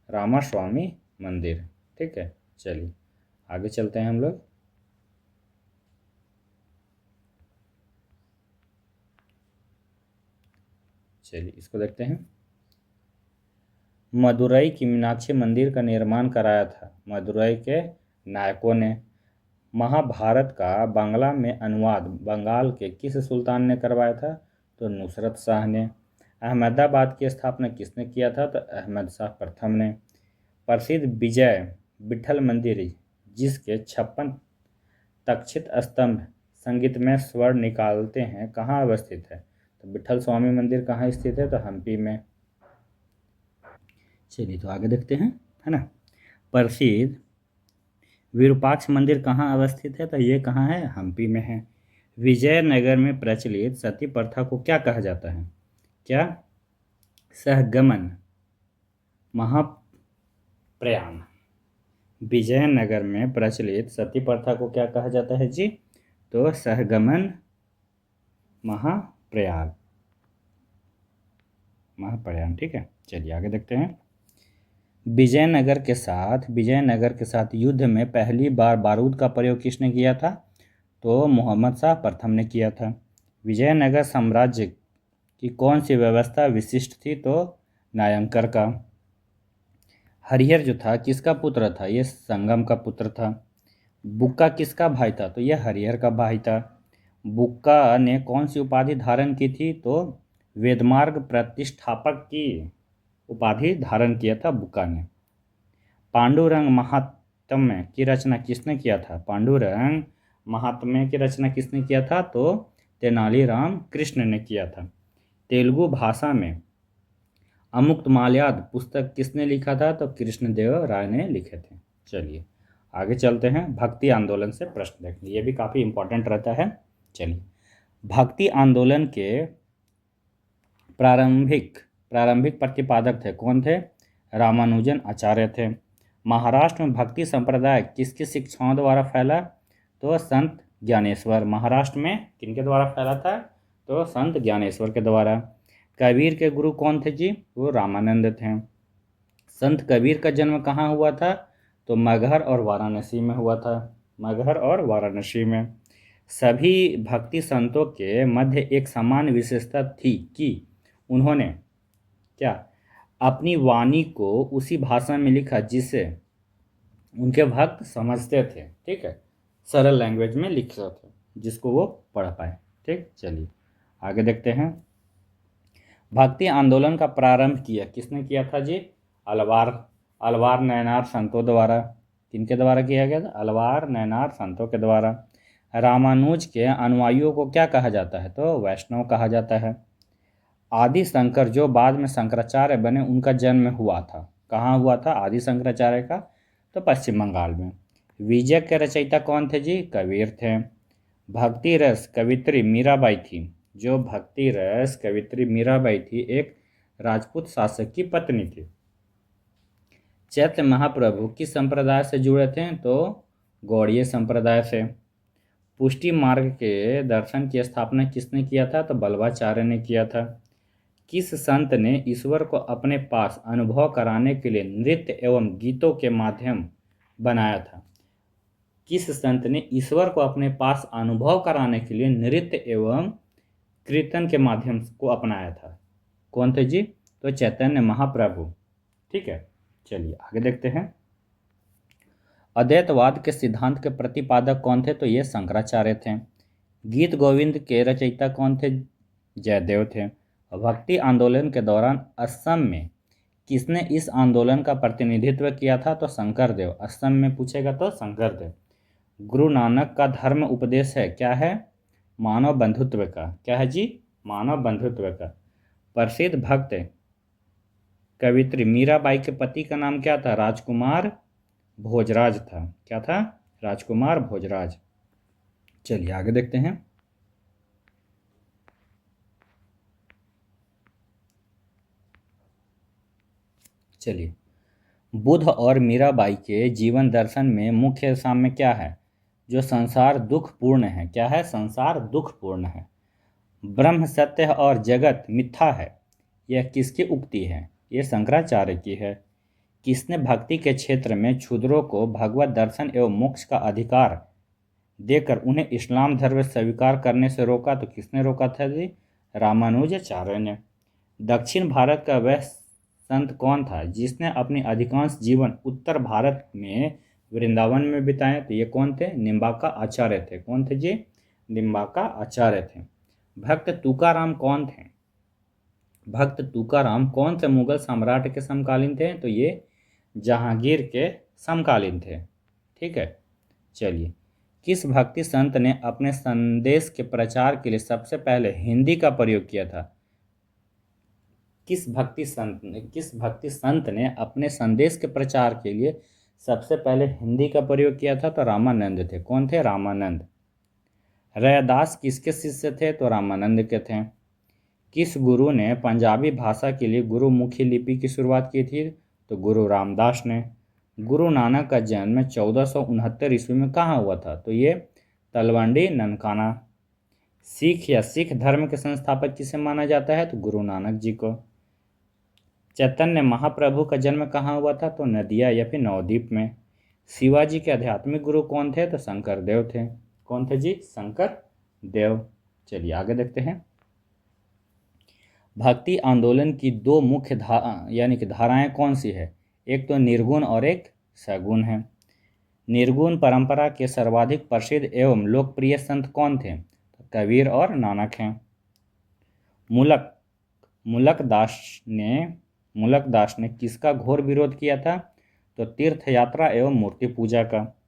[SPEAKER 1] रामास्वामी मंदिर। ठीक है, चलिए आगे चलते हैं हम लोग। चलिए इसको देखते हैं। मदुरई की मीनाक्षी मंदिर का निर्माण कराया था मदुरई के नायकों ने। महाभारत का बांग्ला में अनुवाद बंगाल के किस सुल्तान ने करवाया था? तो नुसरत शाह ने। अहमदाबाद की स्थापना किसने किया था? तो अहमद शाह प्रथम ने। प्रसिद्ध विजय विठल मंदिर जिसके 56 तक्षित स्तंभ संगीतमय स्वर निकालते हैं कहाँ अवस्थित है? तो विठल स्वामी मंदिर कहाँ स्थित है? तो हम्पी में। चलिए तो आगे देखते हैं, है ना। प्रसिद्ध विरूपाक्ष मंदिर कहाँ अवस्थित है? तो ये कहाँ है? हम्पी में है। विजयनगर में प्रचलित सती प्रथा को क्या कहा जाता है? क्या? सहगमन महाप्रयाण। विजयनगर में प्रचलित सती प्रथा को क्या कहा जाता है जी? तो सहगमन महाप्रयाण। ठीक है, चलिए आगे देखते हैं। विजयनगर के साथ युद्ध में पहली बार बारूद का प्रयोग किसने किया था? तो मोहम्मद शाह प्रथम ने किया था। विजयनगर साम्राज्य की कौन सी व्यवस्था विशिष्ट थी? तो नायंकर का। हरिहर जो था किसका पुत्र था? ये संगम का पुत्र था। बुक्का किसका भाई था? तो यह हरिहर का भाई था। बुक्का ने कौन सी उपाधि धारण की थी? तो वेदमार्ग प्रतिष्ठापक की उपाधि धारण किया था बुक्का ने। पांडुरंग महात्म्य की रचना किसने किया था? पांडुरंग महात्म्य की रचना किसने किया था? तो तेनालीराम कृष्ण ने किया था। तेलुगु भाषा में अमुक्तमाल्याद पुस्तक किसने लिखा था? तो कृष्णदेव राय ने लिखे थे। चलिए आगे चलते हैं। भक्ति आंदोलन से प्रश्न देखेंगे, ये भी काफ़ी इंपॉर्टेंट रहता है। चलिए, भक्ति आंदोलन के प्रारंभिक प्रतिपादक थे कौन थे? रामानुजन आचार्य थे। महाराष्ट्र में भक्ति संप्रदाय किसकी शिक्षाओं द्वारा फैला? तो संत ज्ञानेश्वर। महाराष्ट्र में किनके द्वारा फैला था? तो संत ज्ञानेश्वर के द्वारा। कबीर के गुरु कौन थे जी? वो रामानंद थे। संत कबीर का जन्म कहाँ हुआ था? तो मगहर और वाराणसी में हुआ था। मगहर और वाराणसी में। सभी भक्ति संतों के मध्य एक समान विशेषता थी कि उन्होंने क्या? अपनी वाणी को उसी भाषा में लिखा जिसे उनके भक्त समझते थे। ठीक है, सरल लैंग्वेज में लिखते थे जिसको वो पढ़ पाए। ठीक, चलिए आगे देखते हैं। भक्ति आंदोलन का प्रारंभ किसने किया था जी? अलवार नैनार संतों द्वारा। किनके द्वारा किया गया था? अलवार नैनार संतों के द्वारा। रामानुज के अनुयायियों को क्या कहा जाता है? तो वैष्णव कहा जाता है। आदि शंकर जो बाद में शंकराचार्य बने उनका जन्म हुआ था कहाँ हुआ था? आदि शंकराचार्य का तो पश्चिम बंगाल में। विजय के रचयिता कौन थे जी? कबीर थे। भक्ति रस कवित्री मीराबाई थी। जो भक्ति रस कवित्री मीराबाई थी एक राजपूत शासक की पत्नी थी। चैत्र महाप्रभु किस संप्रदाय से जुड़े थे? तो गौड़ीय संप्रदाय से। पुष्टि मार्ग के दर्शन की स्थापना किसने किया था? तो बल्लभाचार्य ने किया था। किस संत ने ईश्वर को अपने पास अनुभव कराने के लिए नृत्य एवं गीतों के माध्यम बनाया था? किस संत ने ईश्वर को अपने पास अनुभव कराने के लिए नृत्य एवं कीर्तन के माध्यम को अपनाया था? कौन थे जी? तो चैतन्य महाप्रभु। ठीक है, चलिए आगे देखते हैं। अद्वैतवाद के सिद्धांत के प्रतिपादक कौन थे? तो ये शंकराचार्य थे। गीत गोविंद के रचयिता कौन थे? जयदेव थे। भक्ति आंदोलन के दौरान असम में किसने इस आंदोलन का प्रतिनिधित्व किया था? तो शंकरदेव। असम में पूछेगा तो शंकरदेव। गुरु नानक का धर्म उपदेश है, क्या है? मानव बंधुत्व का। क्या है जी? मानव बंधुत्व का। प्रसिद्ध भक्त कवित्री मीराबाई के पति का नाम क्या था? राजकुमार भोजराज था। क्या था? राजकुमार भोजराज। चलिए आगे देखते हैं। चलिए, बुद्ध और मीराबाई के जीवन दर्शन में मुख्य साम्य क्या है? जो संसार दुखपूर्ण है। क्या है? संसार दुखपूर्ण है। ब्रह्म सत्य है और जगत मिथ्या है, यह किसकी उक्ति है? ये शंकराचार्य की है। किसने भक्ति के क्षेत्र में क्षुद्रों को भगवत दर्शन एवं मोक्ष का अधिकार देकर उन्हें इस्लाम धर्म स्वीकार करने से रोका? तो किसने रोका था जी? रामानुजाचार्य ने। दक्षिण भारत का वह संत कौन था जिसने अपनी अधिकांश जीवन उत्तर भारत में वृंदावन में बिताए? तो ये कौन थे? निम्बाका आचार्य थे। कौन थे जी? निम्बाका आचार्य थे। भक्त तुकाराम कौन थे? भक्त तुकाराम कौन से मुगल सम्राट के समकालीन थे? तो ये जहांगीर के समकालीन थे। ठीक है। चलिए, किस भक्ति संत ने अपने संदेश के प्रचार के लिए सबसे पहले हिंदी का प्रयोग किया था? किस भक्ति संत ने अपने संदेश के प्रचार के लिए सबसे पहले हिंदी का प्रयोग किया था? तो रामानंद थे। कौन थे? रामानंद। रैदास किसके शिष्य थे? तो रामानंद के थे। किस गुरु ने पंजाबी भाषा के लिए गुरुमुखी लिपि की शुरुआत की थी? तो गुरु रामदास ने। गुरु नानक का जन्म 1469 ईस्वी में कहाँ हुआ था? तो ये तलवंडी ननकाना। सिख या सिख धर्म के संस्थापक किसे माना जाता है? तो गुरु नानक जी को। चैतन्य महाप्रभु का जन्म कहाँ हुआ था? तो नदिया या फिर नवद्वीप में। शिवाजी के आध्यात्मिक गुरु कौन थे? तो शंकर देव थे। कौन थे जी? शंकर देव। चलिए आगे देखते हैं। भक्ति आंदोलन की दो मुख्य यानी कि धाराएं कौन सी है? एक तो निर्गुण और एक सगुण है। निर्गुण परंपरा के सर्वाधिक प्रसिद्ध एवं लोकप्रिय संत कौन थे? तो कबीर और नानक हैं। मुलक मुलक दास ने किसका घोर विरोध किया था? तो तीर्थ यात्रा एवं मूर्ति पूजा का।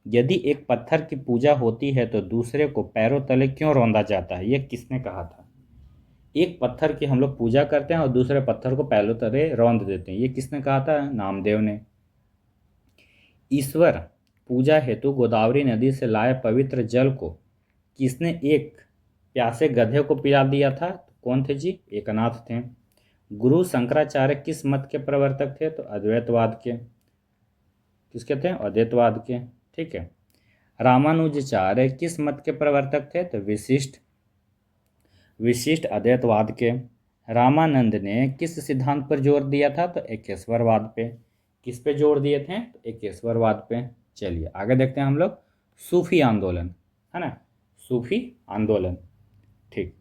[SPEAKER 1] यदि एक पत्थर की पूजा होती है तो दूसरे को पैरों तले क्यों रौंदा जाता है? यह किसने कहा था? एक पत्थर की हम लोग पूजा करते हैं और दूसरे पत्थर को पैरों तले रौंद देते हैं, ये किसने कहा था? नामदेव ने। ईश्वर पूजा हेतु गोदावरी नदी से लाए पवित्र जल को किसने एक प्यासे गधे को पिला दिया था? कौन थे जी? एकनाथ थे। गुरु शंकराचार्य किस मत के प्रवर्तक थे? तो अद्वैतवाद के। किसके थे? अद्वैतवाद के। ठीक है। रामानुजाचार्य किस मत के प्रवर्तक थे? तो विशिष्ट अद्वैतवाद के। रामानंद ने किस सिद्धांत पर जोर दिया था? तो एकेश्वरवाद पे। किस पे जोर दिए थे? तो एकेश्वरवाद पे। चलिए आगे देखते हैं हम लोग। सूफी आंदोलन, है ना? सूफी आंदोलन। ठीक।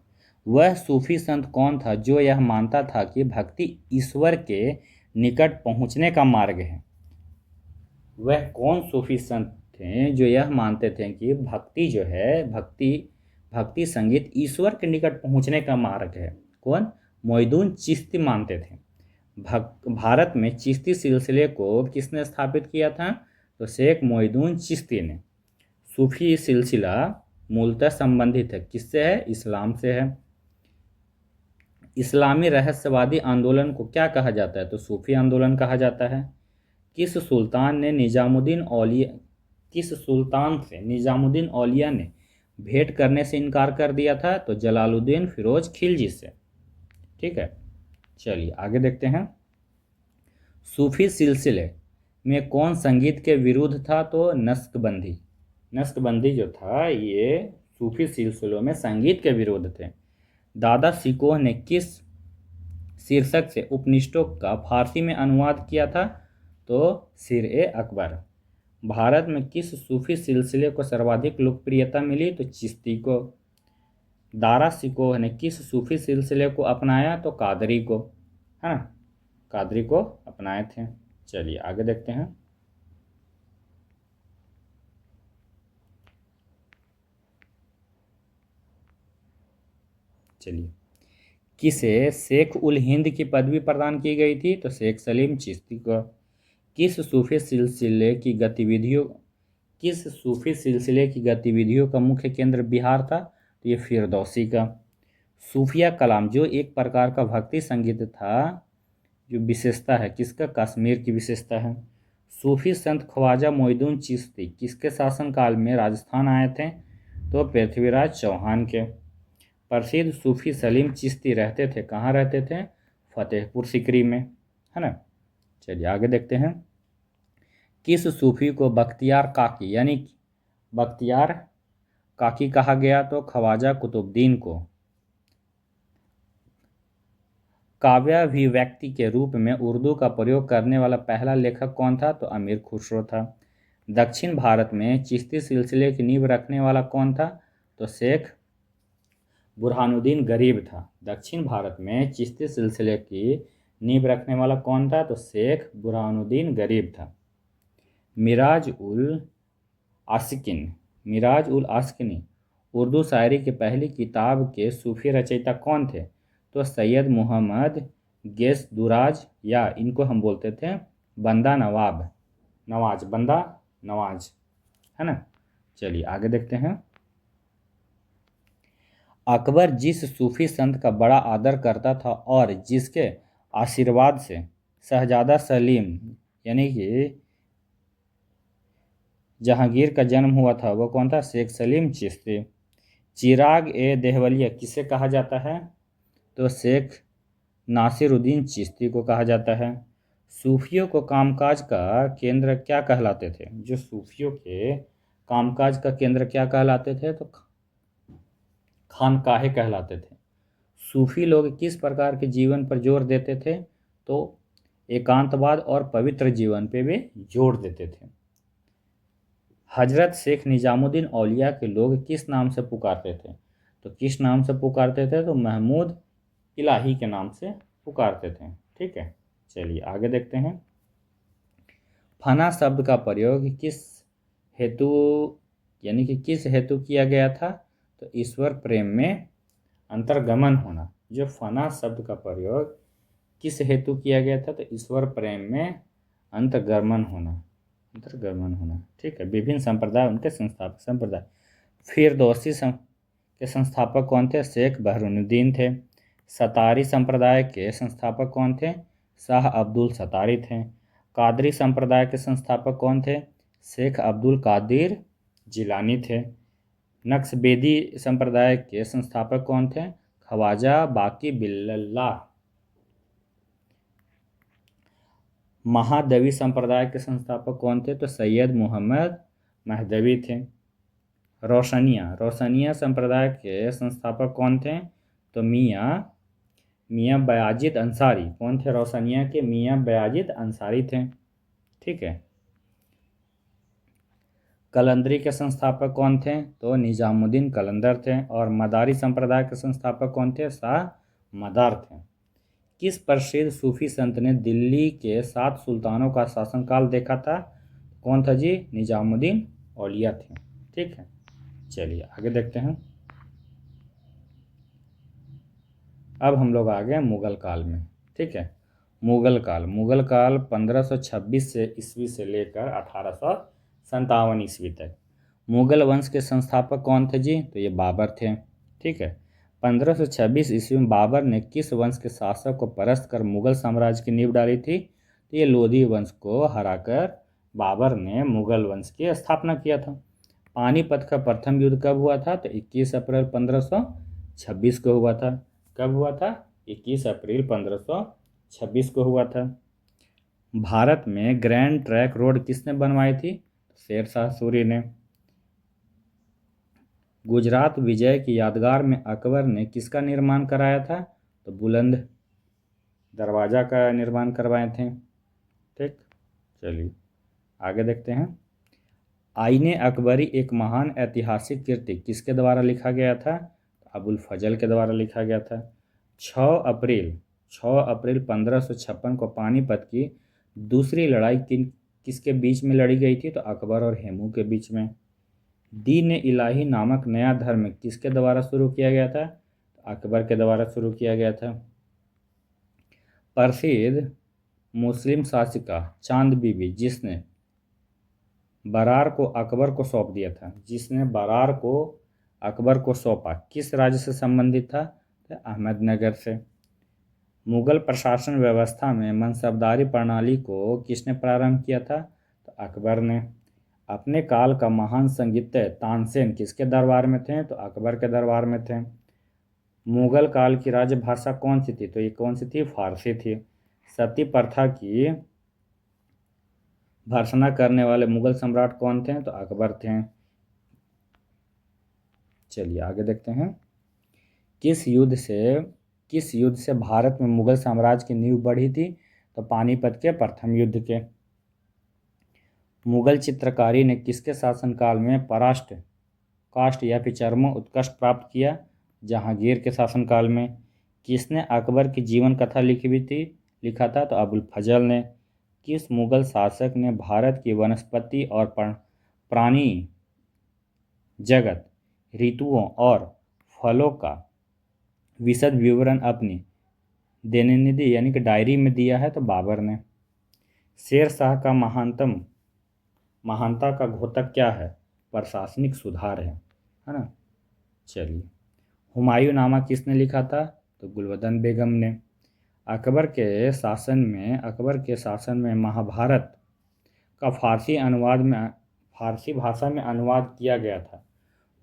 [SPEAKER 1] वह सूफी संत कौन था जो यह मानता था कि भक्ति ईश्वर के निकट पहुंचने का मार्ग है? वह कौन सूफी संत थे जो यह मानते थे कि भक्ति जो है, भक्ति संगीत ईश्वर के निकट पहुंचने का मार्ग है? कौन? मोइनुद्दीन चिश्ती मानते थे। भारत में चिश्ती सिलसिले को किसने स्थापित किया था? तो शेख मोइनुद्दीन चिश्ती ने। सूफी सिलसिला मूलतः संबंधित है किससे है? इस्लाम से है। इस्लामी रहस्यवादी आंदोलन को क्या कहा जाता है? तो सूफी आंदोलन कहा जाता है। किस सुल्तान से निजामुद्दीन औलिया ने भेंट करने से इनकार कर दिया था? तो जलालुद्दीन फिरोज खिलजी से। ठीक है। चलिए आगे देखते हैं। सूफी सिलसिले में कौन संगीत के विरुद्ध था? तो नक्शबंदी। नक्शबंदी जो था ये सूफी सिलसिलों में संगीत के विरुद्ध थे। दादा शिकोह ने किस शीर्षक से उपनिषदों का फारसी में अनुवाद किया था? तो सिर-ए-अकबर। भारत में किस सूफी सिलसिले को सर्वाधिक लोकप्रियता मिली? तो चिश्ती को। दारा शिकोह ने किस सूफी सिलसिले को अपनाया? तो कादरी को, है ना? कादरी को अपनाए थे। चलिए आगे देखते हैं। चलिए, किसे शेख उल हिंद की पदवी प्रदान की गई थी? तो शेख सलीम चिश्ती को। किस सूफी सिलसिले की गतिविधियों किस सूफी सिलसिले की गतिविधियों का मुख्य केंद्र बिहार था? तो ये फिरदौसी का। सूफिया कलाम जो एक प्रकार का भक्ति संगीत था, जो विशेषता है किसका? कश्मीर की विशेषता है। सूफी संत ख्वाजा मोइनुद्दीन चिश्ती किसके शासनकाल में राजस्थान आए थे? तो पृथ्वीराज चौहान के। प्रसिद्ध सूफी सलीम चिश्ती रहते थे, कहाँ रहते थे? फतेहपुर सीकरी में, है ना। चलिए आगे देखते हैं। किस सूफी को बख्तियार काकी यानी बख्तियार काकी कहा गया? तो ख्वाजा कुतुबुद्दीन को। काव्याभिव्यक्ति के रूप में उर्दू का प्रयोग करने वाला पहला लेखक कौन था? तो अमीर खुसरो था। दक्षिण भारत में चिश्ती सिलसिले की नींव रखने वाला कौन था? तो शेख बुरहानुद्दीन गरीब था। दक्षिण भारत में चिश्ती सिलसिले की नींव रखने वाला कौन था? तो शेख बुरहानुद्दीन गरीब था। मिराज उल आस्किनी उर्दू शायरी की पहली किताब के सूफी रचयिता कौन थे? तो सैयद मोहम्मद गेस दुराज, या इनको हम बोलते थे बंदा नवाज, है ना। चलिए आगे देखते हैं। अकबर जिस सूफी संत का बड़ा आदर करता था और जिसके आशीर्वाद से शहजादा सलीम यानी कि जहांगीर का जन्म हुआ था, वो कौन था? शेख सलीम चिश्ती। चिराग ए देहवलिया किसे कहा जाता है? तो शेख नासिरुद्दीन चिश्ती को कहा जाता है। सूफियों को कामकाज का केंद्र क्या कहलाते थे? जो सूफियों के कामकाज का केंद्र क्या कहलाते थे? तो खानकाहे कहलाते थे। सूफी लोग किस प्रकार के जीवन पर जोर देते थे? तो एकांतवाद और पवित्र जीवन पे वे जोर देते थे। हजरत शेख निजामुद्दीन औलिया के लोग किस नाम से पुकारते थे? तो किस नाम से पुकारते थे? तो महमूद इलाही के नाम से पुकारते थे। ठीक है, चलिए आगे देखते हैं। फना शब्द का प्रयोग किस हेतु यानी कि किस हेतु किया गया था? तो ईश्वर प्रेम में अंतर्गमन होना। जो फना शब्द का प्रयोग किस हेतु किया गया था? तो ईश्वर प्रेम में अंतर्गमन होना। ठीक है। विभिन्न संप्रदाय उनके संस्थापक संप्रदाय। फिरदौसी के संस्थापक कौन थे? शेख बहरुद्दीन थे। सतारी संप्रदाय के संस्थापक कौन थे? शाह अब्दुल सतारी थे। कादरी संप्रदाय के संस्थापक कौन थे? शेख अब्दुल कादिर जिलानी थे। नक्शबेदी संप्रदाय के संस्थापक कौन थे? ख्वाजा बाकी बिल्लाह। महादवी संप्रदाय के संस्थापक कौन थे? तो सैयद मोहम्मद महदवी थे। रोशनिया संप्रदाय के संस्थापक कौन थे? तो मियाँ बयाजिद अंसारी। कौन थे रोशनिया के? मियाँ बयाजिद अंसारी थे। ठीक है। कलंदरी के संस्थापक कौन थे? तो निजामुद्दीन कलंदर थे। और मदारी संप्रदाय के संस्थापक कौन थे? शाह मदार थे। किस प्रसिद्ध सूफी संत ने दिल्ली के 7 सुल्तानों का शासनकाल देखा था? कौन था जी? निजामुद्दीन औलिया थे। ठीक है, चलिए आगे देखते हैं। अब हम लोग आ गए मुगल काल में। ठीक है, मुगल काल 1526 से ईस्वी से लेकर 1857 ईस्वी तक। मुगल वंश के संस्थापक कौन थे जी? तो ये बाबर थे। ठीक है। 1526 ईस्वी में बाबर ने किस वंश के शासक को परास्त कर मुगल साम्राज्य की नींव डाली थी? तो ये लोधी वंश को हराकर बाबर ने मुगल वंश की स्थापना किया था। पानीपत का प्रथम युद्ध कब हुआ था? तो 21 अप्रैल 1526 को हुआ था। कब हुआ था? 21 अप्रैल 1526 को हुआ था। भारत में ग्रैंड ट्रैंक रोड किसने बनवाई थी? शेरशाह सूरी ने। गुजरात विजय की यादगार में अकबर ने किसका निर्माण कराया था? तो बुलंद दरवाजा का निर्माण करवाए थे। ठीक, चलिए आगे देखते हैं। आईने अकबरी एक महान ऐतिहासिक कृति किसके द्वारा लिखा गया था? अबुल फजल के द्वारा लिखा गया था। 6 अप्रैल 1556 को पानीपत की दूसरी लड़ाई किसके बीच में लड़ी गई थी? तो अकबर और हेमू के बीच में। दीन इलाही नामक नया धर्म किसके द्वारा शुरू किया गया था? अकबर के द्वारा शुरू किया गया था। प्रसिद्ध मुस्लिम शासिका चांद बीबी जिसने बरार को अकबर को सौंप दिया था, जिसने बरार को अकबर को सौंपा, किस राज्य से संबंधित था? तो अहमदनगर से। मुगल प्रशासन व्यवस्था में मनसबदारी प्रणाली को किसने प्रारंभ किया था? तो अकबर ने। अपने काल का महान संगीतज्ञ तानसेन किसके दरबार में थे? तो अकबर के दरबार में थे। मुगल काल की राजभाषा कौन सी थी? तो ये कौन सी थी? फारसी थी। सती प्रथा की भर्त्सना करने वाले मुगल सम्राट कौन थे? तो अकबर थे। चलिए आगे देखते हैं। किस युद्ध से भारत में मुगल साम्राज्य की नींव बढ़ी थी? तो पानीपत के प्रथम युद्ध के। मुगल चित्रकारी ने किसके शासनकाल में पराष्ट काष्ठ या फिर चर्म उत्कर्ष प्राप्त किया? जहांगीर के शासनकाल में। किसने अकबर की जीवन कथा लिखा था? तो अबुल फजल ने। किस मुगल शासक ने भारत की वनस्पति और प्राणी जगत, ऋतुओं और फलों का विशद विवरण अपनी दैनिक यानी कि डायरी में दिया है? तो बाबर ने। शेर शाह का महानता का घोतक क्या है? प्रशासनिक सुधार है ना। चलिए, हुमायूं नामा किसने लिखा था? तो गुलबदन बेगम ने। अकबर के शासन में महाभारत का फारसी भाषा में अनुवाद किया गया था,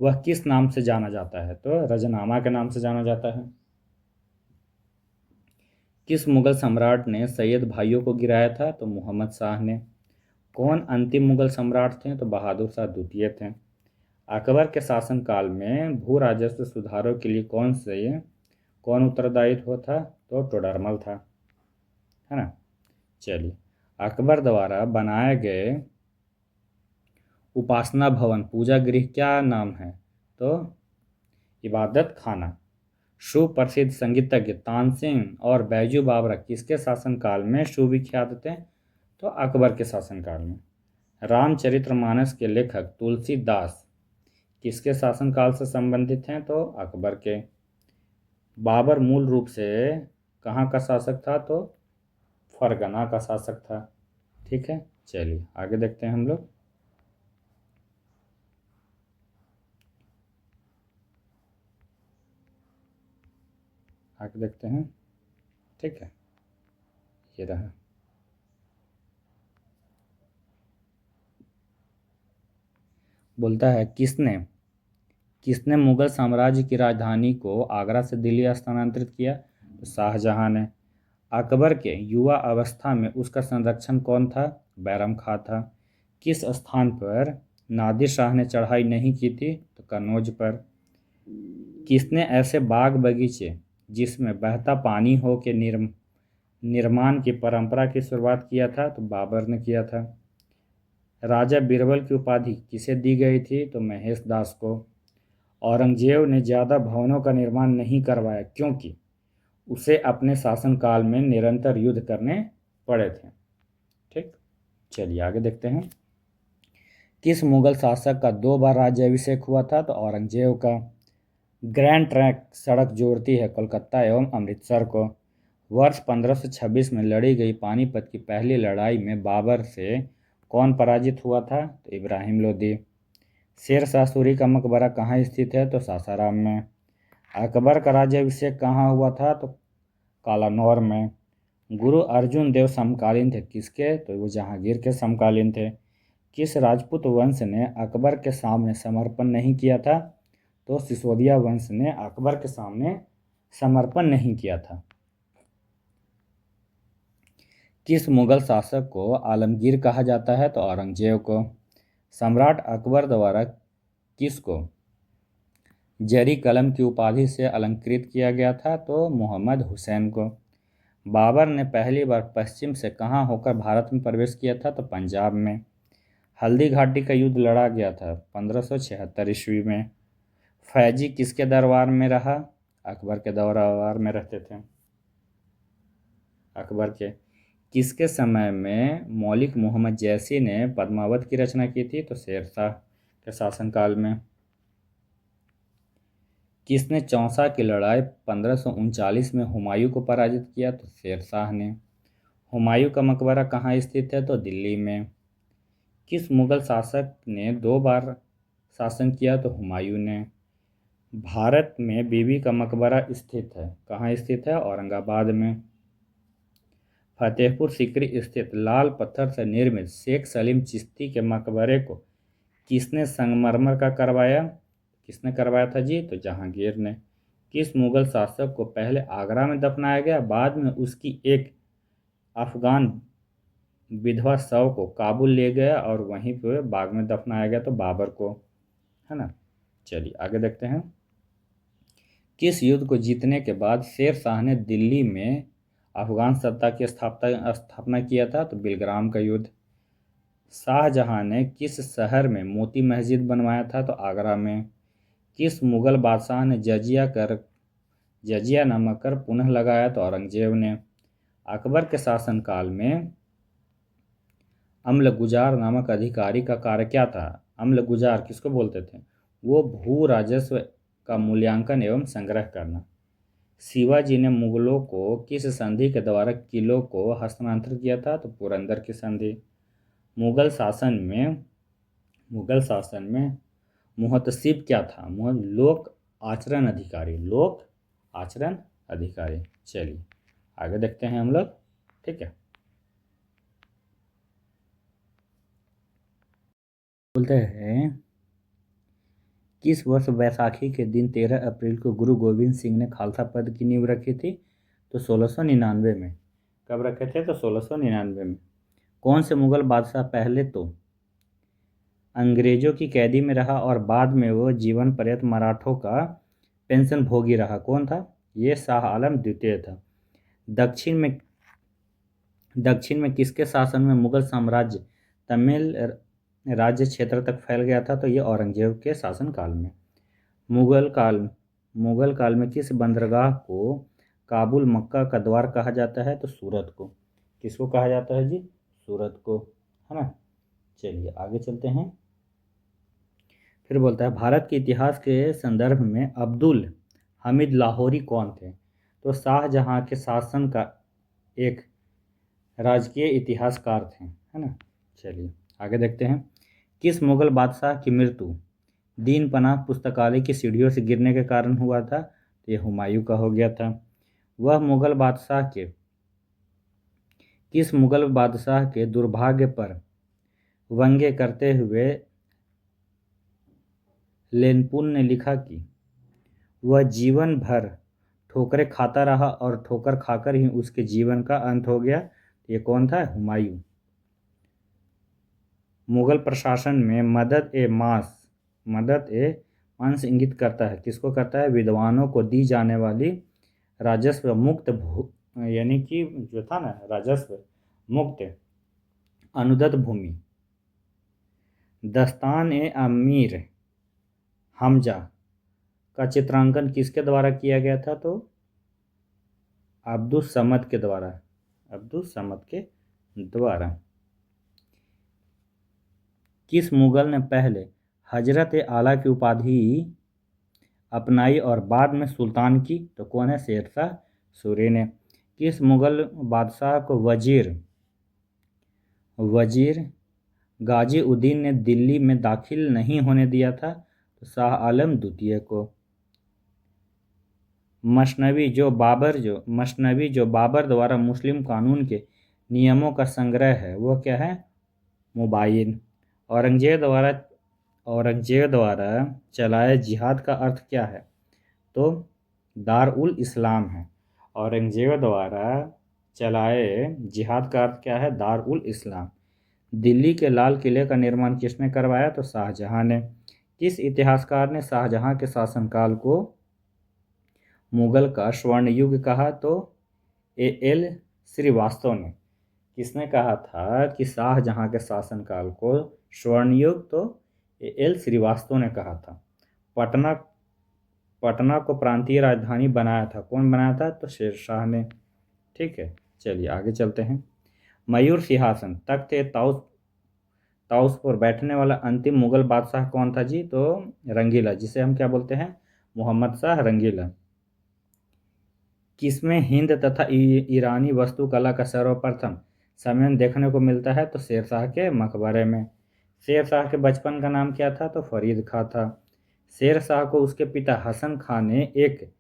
[SPEAKER 1] वह किस नाम से जाना जाता है? तो रजनामा के नाम से जाना जाता है। किस मुगल सम्राट ने सैयद भाइयों को गिराया था? तो मोहम्मद शाह ने। कौन अंतिम मुगल सम्राट थे? तो बहादुर शाह द्वितीय थे। अकबर के शासनकाल में भू राजस्व सुधारों के लिए कौन उत्तरदायी था? तो टोडरमल था, है ना। चलिए, अकबर द्वारा बनाए गए उपासना भवन पूजा गृह क्या नाम है? तो इबादत खाना। सुप्रसिद्ध संगीतज्ञ तानसेन और बैजू बावरा किसके शासनकाल में सुविख्यात थे? तो अकबर के शासनकाल में। रामचरितमानस के लेखक तुलसीदास किसके शासनकाल से संबंधित हैं? तो अकबर के। बाबर मूल रूप से कहाँ का शासक था? तो फरगना का शासक था। ठीक है, चलिए आगे देखते हैं हम लोग। आगे देखते हैं। ठीक है, ये रहा। बोलता है किसने मुगल साम्राज्य की राजधानी को आगरा से दिल्ली स्थानांतरित किया? तो शाहजहां ने। अकबर के युवा अवस्था में उसका संरक्षण कौन था? बैरम खां था। किस स्थान पर नादिर शाह ने चढ़ाई नहीं की थी? तो कन्नौज पर। किसने ऐसे बाग बगीचे जिसमें बहता पानी हो के निर्माण की परंपरा की शुरुआत किया था? तो बाबर ने किया था। राजा बीरबल की उपाधि किसे दी गई थी? तो महेश दास को। औरंगजेब ने ज़्यादा भवनों का निर्माण नहीं करवाया क्योंकि उसे अपने शासनकाल में निरंतर युद्ध करने पड़े थे। ठीक, चलिए आगे देखते हैं। किस मुगल शासक का 2 बार राज्याभिषेक हुआ था? तो औरंगजेब का। ग्रैंड ट्रैंक सड़क जोड़ती है कोलकाता एवं अमृतसर को। वर्ष 1526 में लड़ी गई पानीपत की पहली लड़ाई में बाबर से कौन पराजित हुआ था? तो इब्राहिम लोदी। शेर शाह सूरी का मकबरा कहाँ स्थित है? तो सासाराम में। अकबर का राज्याभिषेक कहाँ हुआ था? तो कालानौर में। गुरु अर्जुन देव समकालीन थे किसके? तो वो जहांगीर के समकालीन थे। किस राजपूत वंश ने अकबर के सामने समर्पण नहीं किया था? तो सिसोदिया वंश ने अकबर के सामने समर्पण नहीं किया था। किस मुगल शासक को आलमगीर कहा जाता है? तो औरंगजेब को। सम्राट अकबर द्वारा किसको जरी कलम की उपाधि से अलंकृत किया गया था? तो मोहम्मद हुसैन को। बाबर ने पहली बार पश्चिम से कहाँ होकर भारत में प्रवेश किया था? तो पंजाब में। हल्दी घाटी का युद्ध लड़ा गया था 1576 ईस्वी में। फैजी किसके दरबार में रहा? अकबर के दरबार में रहते थे। अकबर के। किसके समय में मौलिक मोहम्मद जैसी ने पद्मावत की रचना की थी? तो शेरशाह के शासनकाल में। किसने चौसा की लड़ाई 1539 में हुमायूं को पराजित किया? तो शेरशाह ने। हुमायूं का मकबरा कहाँ स्थित है? तो दिल्ली में। किस मुगल शासक ने 2 बार शासन किया? तो हुमायूं ने। भारत में बीबी का मकबरा स्थित है, कहाँ स्थित है? औरंगाबाद में। फतेहपुर सीकरी स्थित लाल पत्थर से निर्मित शेख सलीम चिश्ती के मकबरे को किसने संगमरमर का करवाया? किसने करवाया था जी? तो जहांगीर ने। किस मुगल शासक को पहले आगरा में दफनाया गया, बाद में उसकी एक अफगान विधवा शव को काबुल ले गया और वहीं पे बाग में दफनाया गया? तो बाबर को, है ना। चलिए आगे देखते हैं। किस युद्ध को जीतने के बाद शेर शाह ने दिल्ली में अफगान सत्ता की स्थापना किया था? तो बिलग्राम का युद्ध। शाहजहां ने किस शहर में मोती मस्जिद बनवाया था? तो आगरा में। किस मुगल बादशाह ने जजिया नमक कर पुनः लगाया? तो औरंगजेब ने। अकबर के शासनकाल में अम्लगुजार नामक अधिकारी का कार्य क्या था? अम्लगुजार किसको बोलते थे? वो भू राजस्व का मूल्यांकन एवं संग्रह करना। शिवाजी ने मुगलों को किस संधि के द्वारा किलों को हस्तांतरित किया था? तो पुरंदर की संधि। मुगल शासन में मुगल शासन में मुहतसिब क्या था? लोक आचरण अधिकारी। लोक आचरण अधिकारी। चलिए आगे देखते हैं हम लोग। ठीक है, बोलते हैं किस वर्ष बैसाखी के दिन 13 अप्रैल को गुरु गोविंद सिंह ने खालसा पद की नींव रखी थी? तो 1699 में। कब रखे थे? तो 1699 में। कौन से मुगल बादशाह पहले तो अंग्रेजों की कैदी में रहा और बाद में वो जीवन पर्यंत मराठों का पेंशन भोगी रहा? कौन था? ये शाह आलम द्वितीय था। दक्षिण में दक्षिण में किसके शासन में मुगल साम्राज्य तमिल राज्य क्षेत्र तक फैल गया था? तो ये औरंगजेब के शासनकाल में। मुगल काल मुगल काल में किस बंदरगाह को काबुल मक्का का द्वार कहा जाता है? तो सूरत को। किसको कहा जाता है जी? सूरत को, है ना। चलिए आगे चलते हैं। फिर बोलता है भारत के इतिहास के संदर्भ में अब्दुल हमीद लाहौरी कौन थे? तो शाहजहां के शासन का एक राजकीय इतिहासकार थे, है ना। चलिए आगे देखते हैं। किस मुगल बादशाह की मृत्यु दीन पनाह पुस्तकालय की सीढ़ियों से गिरने के कारण हुआ था? तो ये हुमायूं का हो गया था। वह किस मुगल बादशाह के दुर्भाग्य पर व्यंग्य करते हुए लेनपुन ने लिखा कि वह जीवन भर ठोकरें खाता रहा और ठोकर खाकर ही उसके जीवन का अंत हो गया? ये कौन था? हुमायूं। मुगल प्रशासन में मदद ए मांस इंगित करता है। किसको करता है? विद्वानों को दी जाने वाली राजस्व मुक्त यानी कि जो था ना राजस्व मुक्त अनुदत भूमि। दस्तान ए अमीर हमजा का चित्रांकन किसके द्वारा किया गया था? तो अब्दुस समद के द्वारा। किस मुगल ने पहले हजरत आला की उपाधि अपनाई और बाद में सुल्तान की? तो कौन है? शेरशाह सूरी ने। किस मुगल बादशाह को वजीर गाजी उद्दीन ने दिल्ली में दाखिल नहीं होने दिया था? तो शाह आलम द्वितीय को। मसनवी जो बाबर द्वारा मुस्लिम कानून के नियमों का संग्रह है वो क्या है? मुबायिन। औरंगजेब द्वारा चलाए जिहाद का अर्थ क्या है? तो दार उल इस्लाम है। औरंगजेब द्वारा चलाए जिहाद का अर्थ क्या है? दार उल इस्लाम। दिल्ली के लाल किले का निर्माण किसने करवाया? तो शाहजहां ने। किस इतिहासकार ने शाहजहां के शासनकाल को मुगल का स्वर्ण युग कहा? तो एल श्रीवास्तव ने। किसने कहा था कि शाहजहां के शासनकाल को स्वर्ण युग? तो एल श्रीवास्तव ने कहा था। पटना पटना को प्रांतीय राजधानी बनाया था, कौन बनाया था? तो शेरशाह ने। ठीक है, चलिए आगे चलते हैं। मयूर सिंहासन तख्त ए ताउस पर बैठने वाला अंतिम मुगल बादशाह कौन था जी? तो रंगीला, जिसे हम क्या बोलते हैं? मोहम्मद शाह रंगीला। किसमें हिंद तथा ईरानी वास्तुकला का सर्वप्रथम सम्मेलन देखने को मिलता है? तो शेरशाह के मकबरे में। शेरशाह के बचपन का नाम क्या था? तो फरीद खां था। शेरशाह को उसके पिता हसन खां ने एक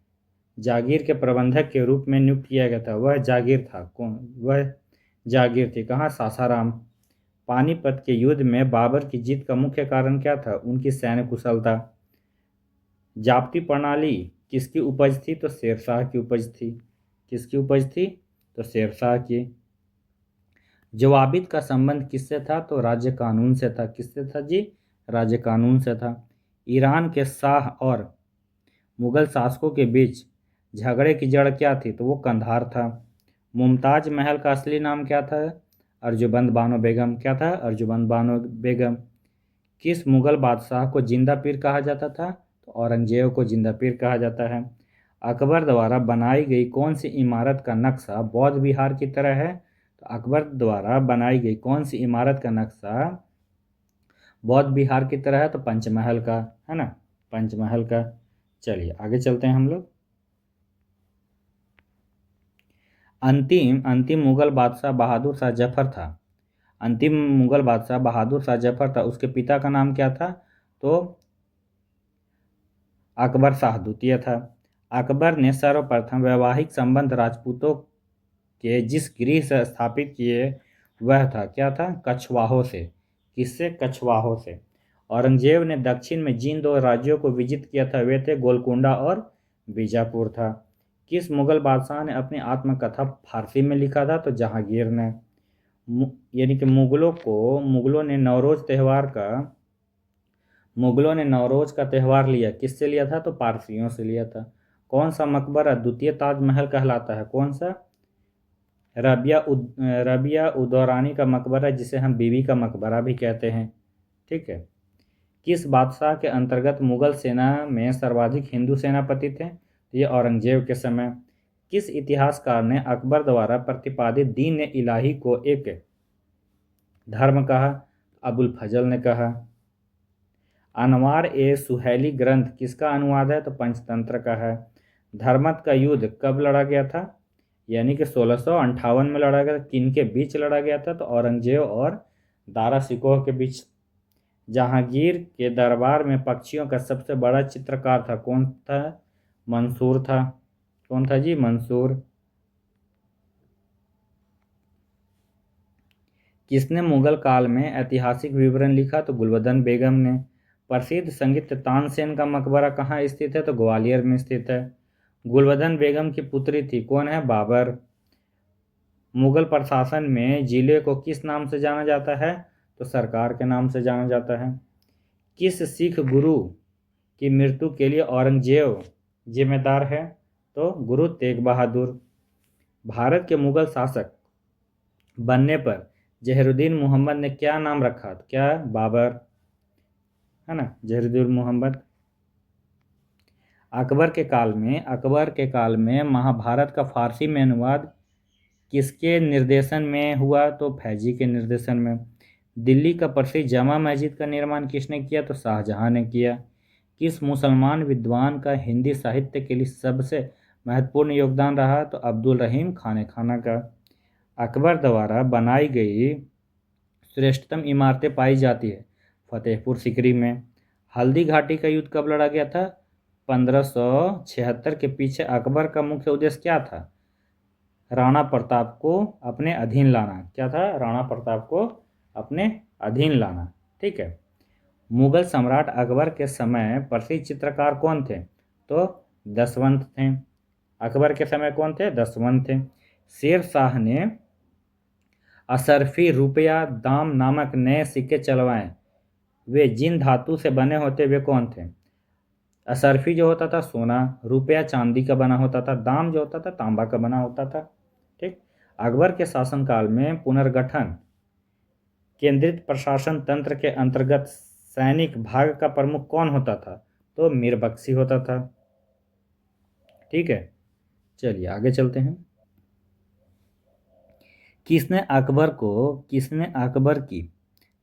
[SPEAKER 1] जागीर के प्रबंधक के रूप में नियुक्त किया गया था। वह जागीर था कौन? वह जागीर थी कहाँ? सासाराम। पानीपत के युद्ध में बाबर की जीत का मुख्य कारण क्या था? उनकी सैन्य कुशलता। जाप्ती प्रणाली किसकी उपज थी? तो शेरशाह की उपज थी। किसकी उपज थी? तो शेरशाह की। जवाबित का संबंध किससे था? तो राज्य कानून से था। किससे था जी? राज्य कानून से था। ईरान के शाह और मुगल शासकों के बीच झगड़े की जड़ क्या थी? तो वो कंधार था। मुमताज महल का असली नाम क्या था? अर्जुबंद बानो बेगम। क्या था? अर्जुबंद बानो बेगम। किस मुगल बादशाह को जिंदा पीर कहा जाता था? तो औरंगजेब को जिंदा पीर कहा जाता है। अकबर द्वारा बनाई गई कौन सी इमारत का नक्शा बौद्ध विहार की तरह है? तो अकबर द्वारा बनाई गई कौन सी इमारत का नक्शा बौद्ध विहार की तरह है? तो पंचमहल का, है ना, पंचमहल का। चलिए आगे चलते हैं हम लोग। अंतिम अंतिम मुगल बादशाह बहादुर शाह जफर था। अंतिम मुगल बादशाह बहादुर शाह जफर था। उसके पिता का नाम क्या था? तो अकबर शाह द्वितीय था। अकबर ने सर्वप्रथम वैवाहिक संबंध राजपूतों के जिस गृह से स्थापित किए वह था, क्या था? कछवाहों से। किससे? कछवाहों से। औरंगजेब ने दक्षिण में जिन दो राज्यों को विजित किया था वे थे गोलकुंडा और बीजापुर था। किस मुगल बादशाह ने अपनी आत्मकथा फारसी में लिखा था? तो जहांगीर ने। यानी कि मुगलों ने नवरोज का त्यौहार लिया। किससे लिया था? तो पारसियों से लिया था। कौन सा मकबरा द्वितीय ताजमहल कहलाता है? कौन सा? रबिया उदौरानी का मकबरा, जिसे हम बीबी का मकबरा भी कहते हैं। ठीक है। किस बादशाह के अंतर्गत मुगल सेना में सर्वाधिक हिंदू सेनापति थे? ये औरंगजेब के समय। किस इतिहासकार ने अकबर द्वारा प्रतिपादित दीन इलाही को एक धर्म कहा? अबुल फजल ने कहा। अनवार ए सुहैली ग्रंथ किसका अनुवाद है? तो पंचतंत्र का है। धर्मत का युद्ध कब लड़ा गया था? यानी कि 1658 में लड़ा गया था। किन के बीच लड़ा गया था? तो औरंगजेब और दारा शिकोह के बीच। जहांगीर के दरबार में पक्षियों का सबसे बड़ा चित्रकार था, कौन था? मंसूर था। कौन था जी? मंसूर। किसने मुगल काल में ऐतिहासिक विवरण लिखा? तो गुलबदन बेगम ने। प्रसिद्ध संगीत तानसेन का मकबरा कहाँ स्थित है? तो ग्वालियर में स्थित है। गुलबदन बेगम की पुत्री थी, कौन है? बाबर। मुगल प्रशासन में जिले को किस नाम से जाना जाता है? तो सरकार के नाम से जाना जाता है। किस सिख गुरु की मृत्यु के लिए औरंगजेब जिम्मेदार है? तो गुरु तेग बहादुर। भारत के मुगल शासक बनने पर जहरुद्दीन मोहम्मद ने क्या नाम रखा? क्या? बाबर, है ना, जहरुद्दीन मोहम्मद। अकबर के काल में महाभारत का फारसी में अनुवाद किसके निर्देशन में हुआ? तो फैजी के निर्देशन में। दिल्ली का प्रसिद्ध जामा मस्जिद का निर्माण किसने किया? तो शाहजहां ने किया। किस मुसलमान विद्वान का हिंदी साहित्य के लिए सबसे महत्वपूर्ण योगदान रहा? तो अब्दुल रहीम खाने खाना का। अकबर द्वारा बनाई गई श्रेष्ठतम इमारतें पाई जाती है फतेहपुर सिकरी में। हल्दी घाटी का युद्ध कब लड़ा गया था? 1576 के पीछे अकबर का मुख्य उद्देश्य क्या था? राणा प्रताप को अपने अधीन लाना। क्या था? राणा प्रताप को अपने अधीन लाना। ठीक है। मुगल सम्राट अकबर के समय प्रसिद्ध चित्रकार कौन थे? तो दसवंत थे। अकबर के समय कौन थे? दसवंत थे। शेर शाह ने असरफी रुपया दाम नामक नए सिक्के चलवाए, वे जिन धातु से बने होते वे कौन थे? असरफी जो होता था सोना, रुपया चांदी का बना होता था, दाम जो होता था तांबा का बना होता था। ठीक। अकबर के शासनकाल में पुनर्गठन केंद्रित प्रशासन तंत्र के अंतर्गत सैनिक भाग का प्रमुख कौन होता था? तो मीर बख्शी होता था। ठीक है। चलिए आगे चलते हैं। किसने अकबर की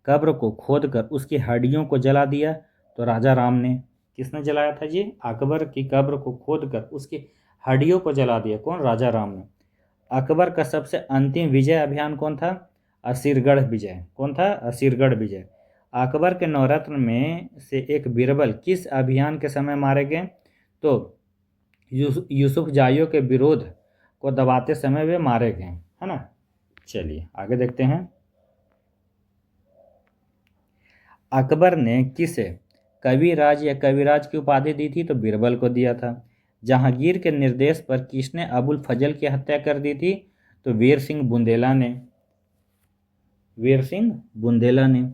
[SPEAKER 1] कब्र को खोदकर उसकी हड्डियों को जला दिया? तो राजा राम ने। किसने जलाया था जी? अकबर की कब्र को खोदकर उसकी हड्डियों को जला दिया। कौन? राजा राम ने। अकबर का सबसे अंतिम विजय अभियान कौन था? असीरगढ़ विजय। कौन था? असीरगढ़ विजय। अकबर के नवरत्न में से एक बीरबल किस अभियान के समय मारे गए? तो यूसुफ जाइयों के विरोध को दबाते समय वे मारे गए, है ना। चलिए आगे देखते हैं। अकबर ने किसे कविराज या कविराज की उपाधि दी थी? तो बीरबल को दिया था। जहांगीर के निर्देश पर किसने अबुल फजल की हत्या कर दी थी? तो वीर सिंह बुंदेला ने। वीर सिंह बुंदेला ने।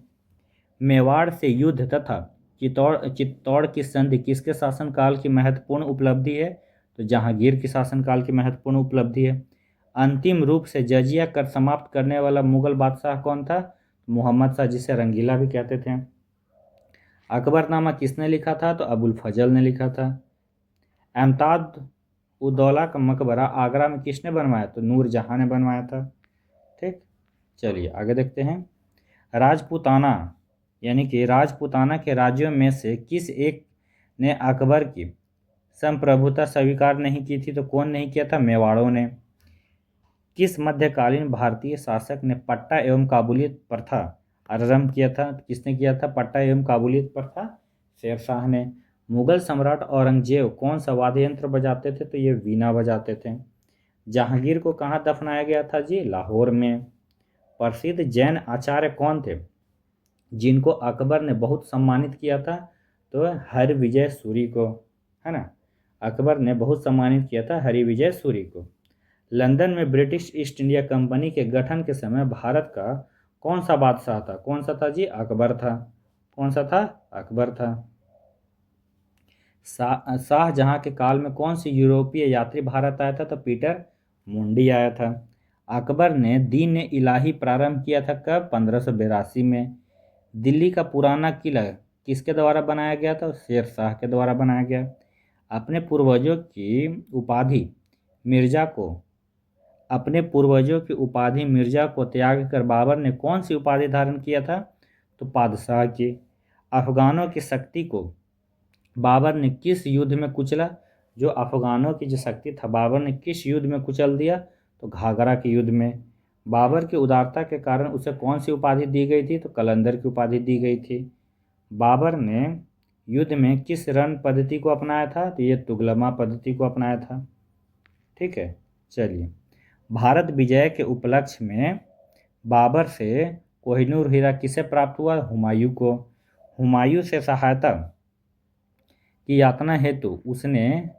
[SPEAKER 1] मेवाड़ से युद्ध तथा चित्तौड़ की संधि किसके शासनकाल की महत्वपूर्ण उपलब्धि है? तो जहांगीर की शासनकाल की महत्वपूर्ण उपलब्धि है। अंतिम रूप से जजिया कर समाप्त करने वाला मुगल बादशाह कौन था? मोहम्मद शाह, जिसे रंगीला भी कहते थे। अकबरनामा किसने लिखा था? तो अबुल फजल ने लिखा था। अहमदाद उद्दौला का मकबरा आगरा में किसने बनवाया? तो नूरजहां ने बनवाया था। ठीक, चलिए आगे देखते हैं। राजपूताना यानी कि राजपूताना के राज्यों में से किस एक ने अकबर की संप्रभुता स्वीकार नहीं की थी? तो कौन नहीं किया था? मेवाड़ों ने। किस मध्यकालीन भारतीय शासक ने पट्टा एवं काबुलियत प्रथा आरंभ किया था? किसने किया था पट्टा एवं काबुलियत प्रथा? शेरशाह ने। मुगल सम्राट औरंगजेब कौन सा वाद्य यंत्र बजाते थे? तो ये वीणा बजाते थे। जहांगीर को कहाँ दफनाया गया था जी? लाहौर में। प्रसिद्ध जैन आचार्य कौन थे जिनको अकबर ने बहुत सम्मानित किया था? तो हरिविजय सूरी को, है ना। अकबर ने बहुत सम्मानित किया था हरिविजय सूरी को। लंदन में ब्रिटिश ईस्ट इंडिया कंपनी के गठन के समय भारत का कौन सा बादशाह था? कौन सा था जी? अकबर था। कौन सा था? अकबर था। शाहजहां के काल में कौन सी यूरोपीय यात्री भारत आया था? तो पीटर मुंडी आया था। अकबर ने दीन इलाही प्रारंभ किया था कब? 1582 में। दिल्ली का पुराना किला किसके द्वारा बनाया गया था? शेर शाह के द्वारा बनाया गया। अपने पूर्वजों की उपाधि मिर्जा को त्याग कर बाबर ने कौन सी उपाधि धारण किया था? तो पादशाह की। अफगानों की शक्ति को बाबर ने किस युद्ध में कुचला? जो अफगानों की जो शक्ति था बाबर ने किस युद्ध में कुचल दिया? तो घाघरा के युद्ध में। बाबर की उदारता के कारण उसे कौन सी उपाधि दी गई थी? तो कलंदर की उपाधि दी गई थी। बाबर ने युद्ध में किस रण पद्धति को अपनाया था? तो ये तुगलमा पद्धति को अपनाया था। ठीक है, चलिए। भारत विजय के उपलक्ष्य में बाबर से कोहिनूर हीरा किसे प्राप्त हुआ? हुमायूं को। हुमायूं से सहायता की यातना हेतु उसने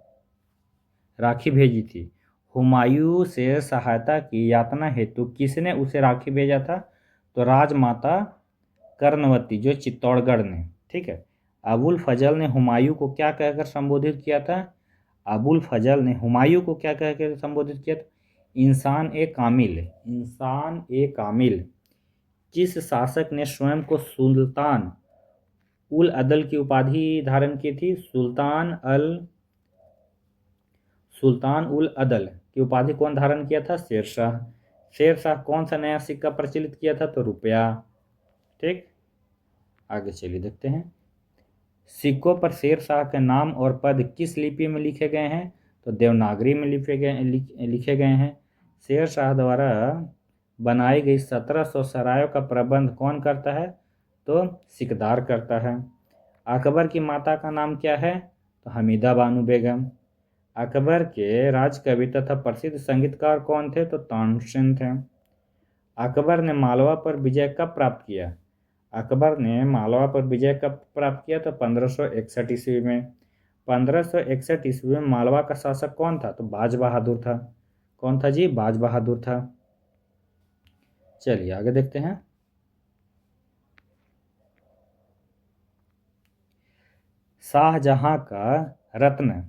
[SPEAKER 1] राखी भेजी थी। हुमायूं से सहायता की यातना हेतु किसने उसे राखी भेजा था? तो राजमाता कर्णवती, जो चित्तौड़गढ़ ने। ठीक है। अबुल फजल ने हुमायूं को क्या कहकर संबोधित किया था? अबुल फजल ने हुमायूं को क्या कहकर संबोधित किया था? इंसान ए कामिल। इंसान ए कामिल। किस शासक ने स्वयं को सुल्तान उल अदल की उपाधि धारण की थी? सुल्तान उल अदल की उपाधि कौन धारण किया था? शेरशाह। शेरशाह कौन सा नया सिक्का प्रचलित किया था? तो रुपया। ठीक, आगे चलिए देखते हैं। सिक्कों पर शेरशाह के नाम और पद किस लिपि में लिखे गए हैं? तो देवनागरी में लिखे गए हैं। शेरशाह द्वारा बनाई गई 1700 सरायों का प्रबंध कौन करता है? तो सिकदार करता है। अकबर की माता का नाम क्या है? तो हमीदा बानो बेगम। अकबर के राजकवि तथा प्रसिद्ध संगीतकार कौन थे? तो तानसेन थे। अकबर ने मालवा पर विजय कब प्राप्त किया? अकबर ने मालवा पर विजय कब प्राप्त किया? तो 1561 ईस्वी में। 1561 ईस्वी में मालवा का शासक कौन था? तो बाज बहादुर था। कौन था जी? बाज बहादुर था। चलिए आगे देखते हैं। शाहजहां का रत्न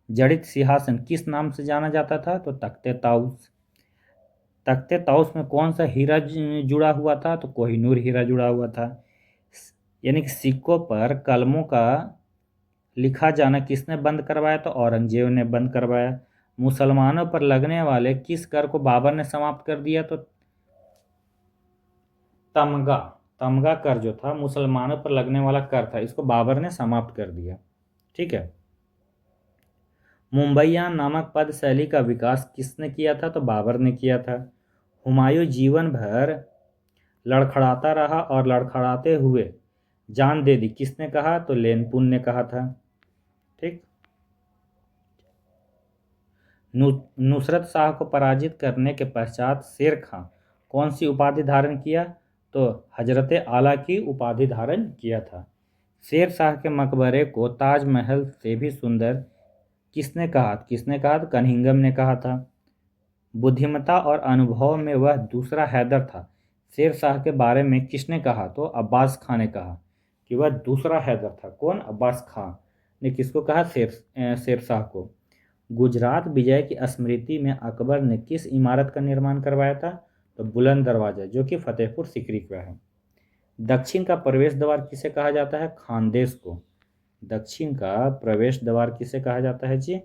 [SPEAKER 1] जड़ित सिंहासन किस नाम से जाना जाता था? तो तख्ते ताउस। तख्ते ताउस में कौन सा हीरा जुड़ा हुआ था? तो कोहिनूर हीरा जुड़ा हुआ था। यानी कि सिक्कों पर कलमों का लिखा जाना किसने बंद करवाया? तो औरंगजेब ने बंद करवाया। मुसलमानों पर लगने वाले किस कर को बाबर ने समाप्त कर दिया? तो तमगा। तमगा कर जो था मुसलमानों पर लगने वाला कर था, इसको बाबर ने समाप्त कर दिया। ठीक है। मुंबईयान नामक पद शैली का विकास किसने किया था? तो बाबर ने किया था। हुमायूं जीवन भर लड़खड़ाता रहा और लड़खड़ाते हुए जान दे दी, किसने कहा? तो लेनपुन ने कहा था। ठीक। नुसरत शाह को पराजित करने के पश्चात शेर खां कौन सी उपाधि धारण किया? तो हजरत आला की उपाधि धारण किया था। शेर शाह के मकबरे को ताजमहल से भी सुंदर किसने कहा? तो कनिंघम ने कहा था। बुद्धिमत्ता और अनुभव में वह दूसरा हैदर था, शेर शाह के बारे में किसने कहा? तो अब्बास खां ने कहा कि वह दूसरा हैदर था। कौन? अब्बास खां ने किसको कहा? शेर शाह को। गुजरात विजय की स्मृति में अकबर ने किस इमारत का निर्माण करवाया था? तो बुलंद दरवाजा, जो कि फतेहपुर सीकरी का है। दक्षिण का प्रवेश द्वार किसे कहा जाता है? खानदेश को। दक्षिण का प्रवेश द्वार किसे कहा जाता है जी?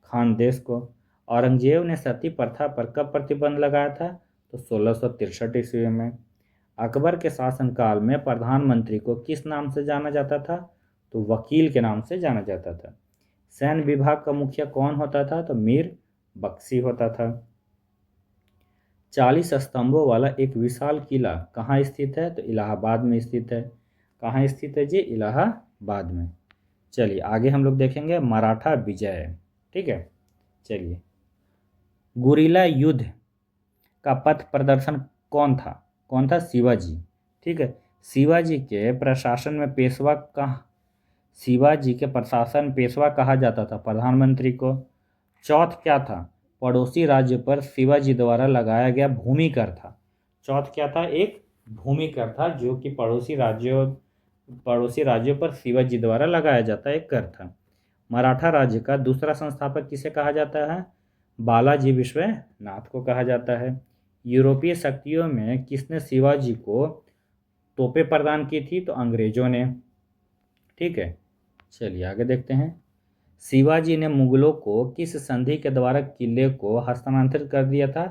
[SPEAKER 1] खानदेश को। औरंगजेब ने सती प्रथा पर कब प्रतिबंध लगाया था? तो 1663 ईस्वी में। अकबर के शासनकाल में प्रधानमंत्री को किस नाम से जाना जाता था? तो वकील के नाम से जाना जाता था। सैन्य विभाग का मुखिया कौन होता था? तो मीर बख्शी होता था। 40 स्तंभों वाला एक विशाल किला कहाँ स्थित है? तो इलाहाबाद में स्थित है। कहाँ स्थित है जी? इलाहाबाद में। चलिए आगे हम लोग देखेंगे मराठा विजय। ठीक है। चलिए, गुरिल्ला युद्ध का पथ प्रदर्शन कौन था? कौन था? शिवाजी। ठीक है। शिवाजी के प्रशासन में पेशवा कहा जाता था प्रधानमंत्री को। चौथ क्या था? पड़ोसी राज्य पर शिवाजी द्वारा लगाया गया भूमि कर था। चौथ क्या था? एक भूमि कर था, जो कि पड़ोसी राज्यों पर शिवाजी द्वारा लगाया जाता एक कर था। मराठा राज्य का दूसरा संस्थापक किसे कहा जाता है? बालाजी विश्वनाथ को कहा जाता है। यूरोपीय शक्तियों में किसने शिवाजी को तोपें प्रदान की थी? तो अंग्रेजों ने। ठीक है। चलिए आगे देखते हैं। शिवाजी ने मुगलों को किस संधि के द्वारा किले को हस्तांतरित कर दिया था?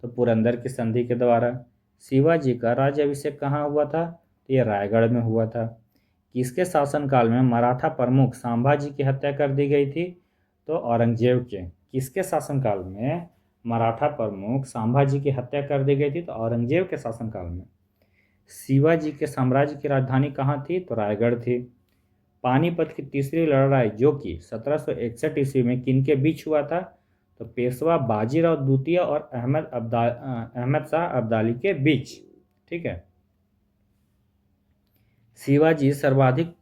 [SPEAKER 1] तो पुरंदर की संधि के द्वारा। शिवाजी का राज्याभिषेक कहाँ हुआ था? तो ये रायगढ़ में हुआ था। किसके शासनकाल में मराठा प्रमुख संभाजी की हत्या कर दी गई थी? तो औरंगजेब के। किसके शासनकाल में मराठा प्रमुख संभाजी की हत्या कर दी गई थी? तो औरंगजेब के शासनकाल में। शिवाजी के साम्राज्य की राजधानी कहाँ थी? तो रायगढ़ थी। पानीपत की तीसरी लड़ाई, जो कि 1761 ईस्वी में किनके बीच हुआ था? तो पेशवा बाजीराव द्वितीय और अहमद शाह अब्दाली के बीच। ठीक है। शिवाजी सर्वाधिक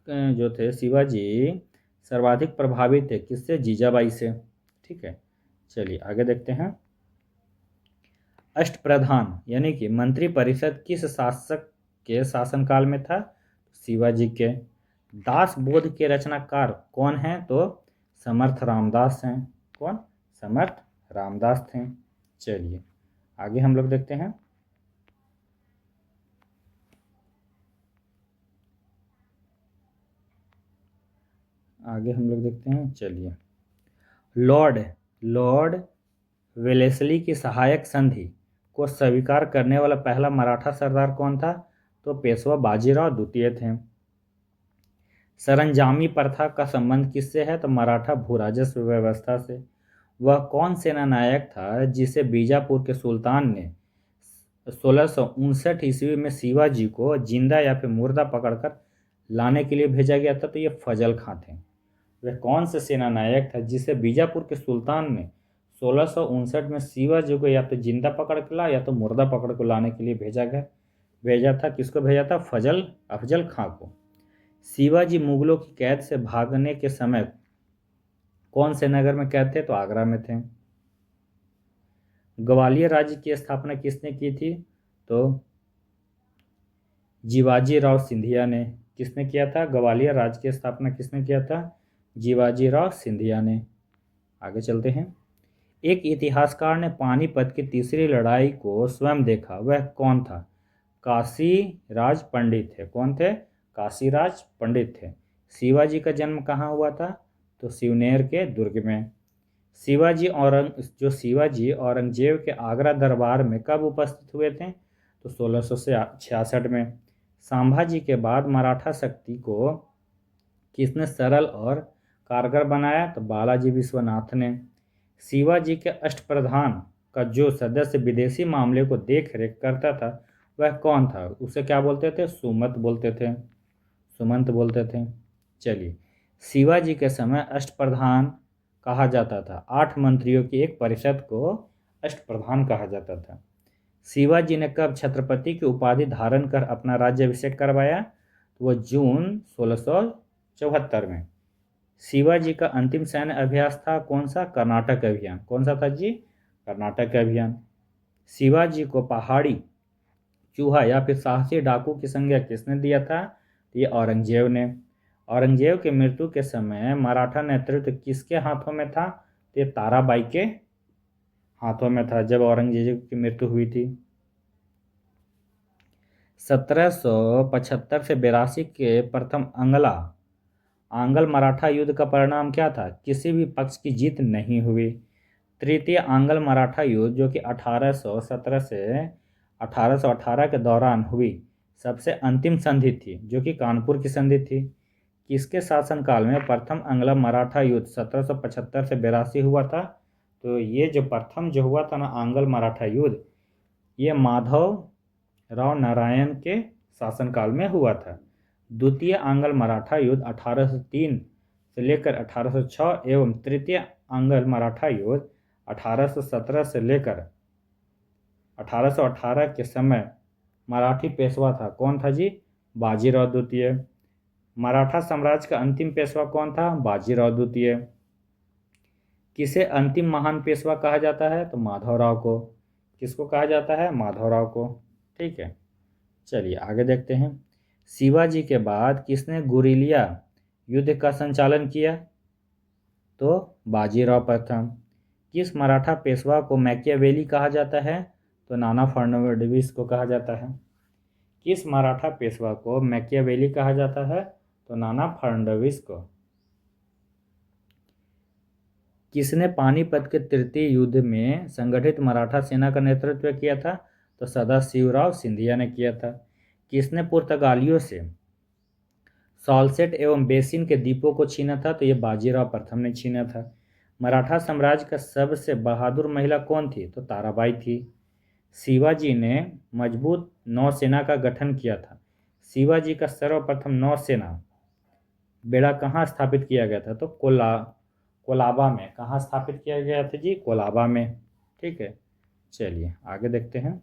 [SPEAKER 1] प्रभावित थे किससे? जीजाबाई से। ठीक है। चलिए आगे देखते हैं। अष्टप्रधान यानी कि मंत्री परिषद किस शासक के शासनकाल में था? शिवाजी के। दास बोध के रचनाकार कौन हैं? तो समर्थ रामदास हैं। कौन? समर्थ रामदास थे। चलिए आगे हम लोग देखते हैं। चलिए, लॉर्ड वेलेस्ली की सहायक संधि को स्वीकार करने वाला पहला मराठा सरदार कौन था? तो पेशवा बाजीराव द्वितीय थे। सरंजामी प्रथा का संबंध किससे है? तो मराठा भूराजस्व व्यवस्था से। वह कौन सेना नायक था जिसे बीजापुर के सुल्तान ने 1659 ईस्वी में शिवाजी को जिंदा या फिर मुर्दा पकड़कर लाने के लिए भेजा गया था? तो ये फजल खां थे। वह कौन से सेना नायक था जिसे बीजापुर के सुल्तान ने 1659 में शिवाजी को या तो जिंदा पकड़ के ला या तो मुर्दा पकड़ को लाने के लिए भेजा था? किसको भेजा था? अफजल खां को। शिवाजी मुगलों की कैद से भागने के समय कौन से नगर में कैद थे? तो आगरा में थे। ग्वालियर राज्य की स्थापना किसने की थी? तो जीवाजी राव सिंधिया ने। किसने किया था? ग्वालियर राज्य की स्थापना किसने किया था? जीवाजी राव सिंधिया ने। आगे चलते हैं। एक इतिहासकार ने पानीपत की तीसरी लड़ाई को स्वयं देखा, वह कौन था? काशीराज पंडित थे। कौन थे? काशीराज पंडित थे। शिवाजी का जन्म कहाँ हुआ था? तो सिवनेर के दुर्ग में। शिवाजी औरंगजेब के आगरा दरबार में कब उपस्थित हुए थे? तो 1666 में। संभाजी के बाद मराठा शक्ति को किसने सरल और कारगर बनाया? तो बालाजी विश्वनाथ ने। शिवाजी के अष्टप्रधान का जो सदस्य विदेशी मामले को देख रेख करता था वह कौन था? उसे क्या बोलते थे? सुमंत बोलते थे, सुमंत बोलते थे। चलिए, शिवाजी के समय अष्टप्रधान कहा जाता था। 8 मंत्रियों की एक परिषद को अष्टप्रधान कहा जाता था। शिवाजी ने कब छत्रपति की उपाधि धारण कर अपना राज्याभिषेक करवाया? तो वह जून 1674 में। शिवाजी का अंतिम सैन्य अभ्यास था कौन सा? कर्नाटक अभियान। कौन सा था जी? कर्नाटक अभियान। शिवाजी को पहाड़ी चूहा या फिर साहसी डाकू की संज्ञा किसने दिया था? ये औरंगजेब ने। औरंगजेब की मृत्यु के समय मराठा नेतृत्व किसके हाथों में था? तो ये ताराबाई के हाथों में था जब औरंगजेब की मृत्यु हुई थी। 1775 से 82 के प्रथम आंग्ल मराठा युद्ध का परिणाम क्या था? किसी भी पक्ष की जीत नहीं हुई। तृतीय आंग्ल मराठा युद्ध जो कि 1817 से 1818 के दौरान हुई सबसे अंतिम संधि थी, जो कि कानपुर की संधि थी। किसके शासनकाल में प्रथम आंग्ल मराठा युद्ध 1775 से 82 हुआ था? तो ये जो प्रथम जो हुआ था ना आंग्ल मराठा युद्ध, ये माधव राव नारायण के शासनकाल में हुआ था। द्वितीय आंग्ल मराठा युद्ध 1803 से लेकर 1806 एवं तृतीय आंग्ल मराठा युद्ध 1817 से लेकर 1818 के समय मराठी पेशवा था कौन था जी? बाजीराव द्वितीय। मराठा साम्राज्य का अंतिम पेशवा कौन था? बाजीराव द्वितीय। किसे अंतिम महान पेशवा कहा जाता है? तो माधवराव को। किसको कहा जाता है? माधवराव को। ठीक है, चलिए आगे देखते हैं। शिवाजी के बाद किसने गुरिल्ला युद्ध का संचालन किया? तो बाजीराव प्रथम। किस मराठा पेशवा को मैकियावेली कहा जाता है? तो नाना फडणवीस को कहा जाता है। किस मराठा पेशवा को मैकियावेली कहा जाता है? तो नाना फडणवीस को। किसने पानीपत के तृतीय युद्ध में संगठित मराठा सेना का नेतृत्व किया था? तो सदाशिवराव सिंधिया ने किया था। किसने पुर्तगालियों से सॉल्सेट एवं बेसिन के द्वीपों को छीना था? तो ये बाजीराव प्रथम ने छीना था। मराठा साम्राज्य का सबसे बहादुर महिला कौन थी? तो ताराबाई थी। शिवाजी ने मजबूत नौसेना का गठन किया था। शिवाजी का सर्वप्रथम नौसेना बेड़ा कहाँ स्थापित किया गया था? तो कोलाबा में। कहाँ स्थापित किया गया था जी? कोलाबा में। ठीक है, चलिए आगे देखते हैं।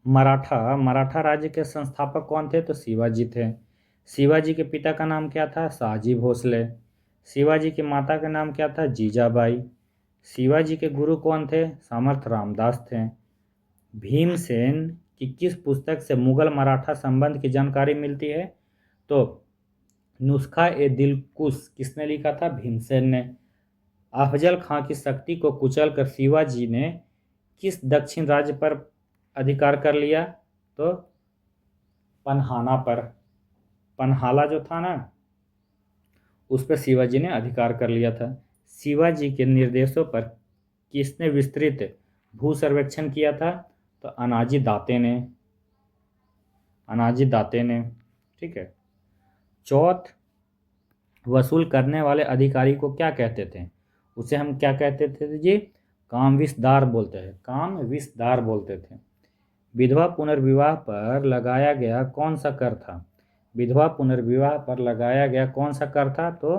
[SPEAKER 1] मराठा राज्य के संस्थापक कौन थे? तो शिवाजी थे। शिवाजी के पिता का नाम क्या था? शाहजी भोसले। शिवाजी की माता का नाम क्या था? जीजाबाई। शिवाजी के गुरु कौन थे? सामर्थ रामदास थे। भीमसेन की किस पुस्तक से मुगल मराठा संबंध की जानकारी मिलती है? तो नुस्खा ए दिलकुश किसने लिखा था? भीमसेन ने। अफजल खां की शक्ति को कुचलकर शिवाजी ने किस दक्षिण राज्य पर अधिकार कर लिया? तो पन्हाना पर। पन्हाला जो था ना उस पर शिवाजी ने अधिकार कर लिया था। शिवाजी के निर्देशों पर किसने विस्तृत भू सर्वेक्षण किया था? तो अनाजी दाते ने। ठीक है, चौथ वसूल करने वाले अधिकारी को क्या कहते थे? उसे हम क्या कहते थे जी? कामविसदार बोलते थे। विधवा पुनर्विवाह पर लगाया गया कौन सा कर था? विधवा पुनर्विवाह पर लगाया गया कौन सा कर था? तो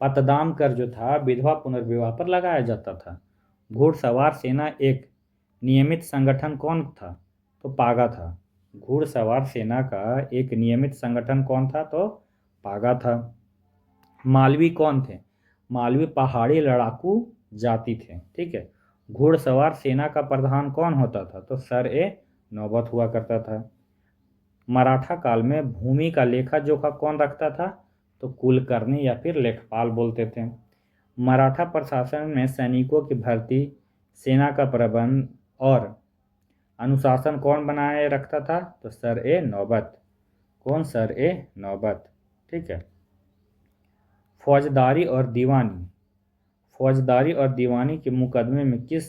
[SPEAKER 1] पतदाम कर जो था विधवा पुनर्विवाह पर लगाया जाता था। घुड़सवार सेना एक नियमित संगठन कौन था? तो पागा था। घुड़सवार सेना का एक नियमित संगठन कौन था? तो पागा था। मालवी कौन थे? मालवी पहाड़ी लड़ाकू जाति थे। ठीक है, घुड़सवार सेना का प्रधान कौन होता था? तो सर ए नौबत हुआ करता था। मराठा काल में भूमि का लेखा जोखा कौन रखता था? तो कुलकर्णी या फिर लेखपाल बोलते थे। मराठा प्रशासन में सैनिकों की भर्ती, सेना का प्रबंध और अनुशासन कौन बनाए रखता था? तो सर ए नौबत। कौन? सर ए नौबत। ठीक है, फौजदारी और दीवानी के मुकदमे में किस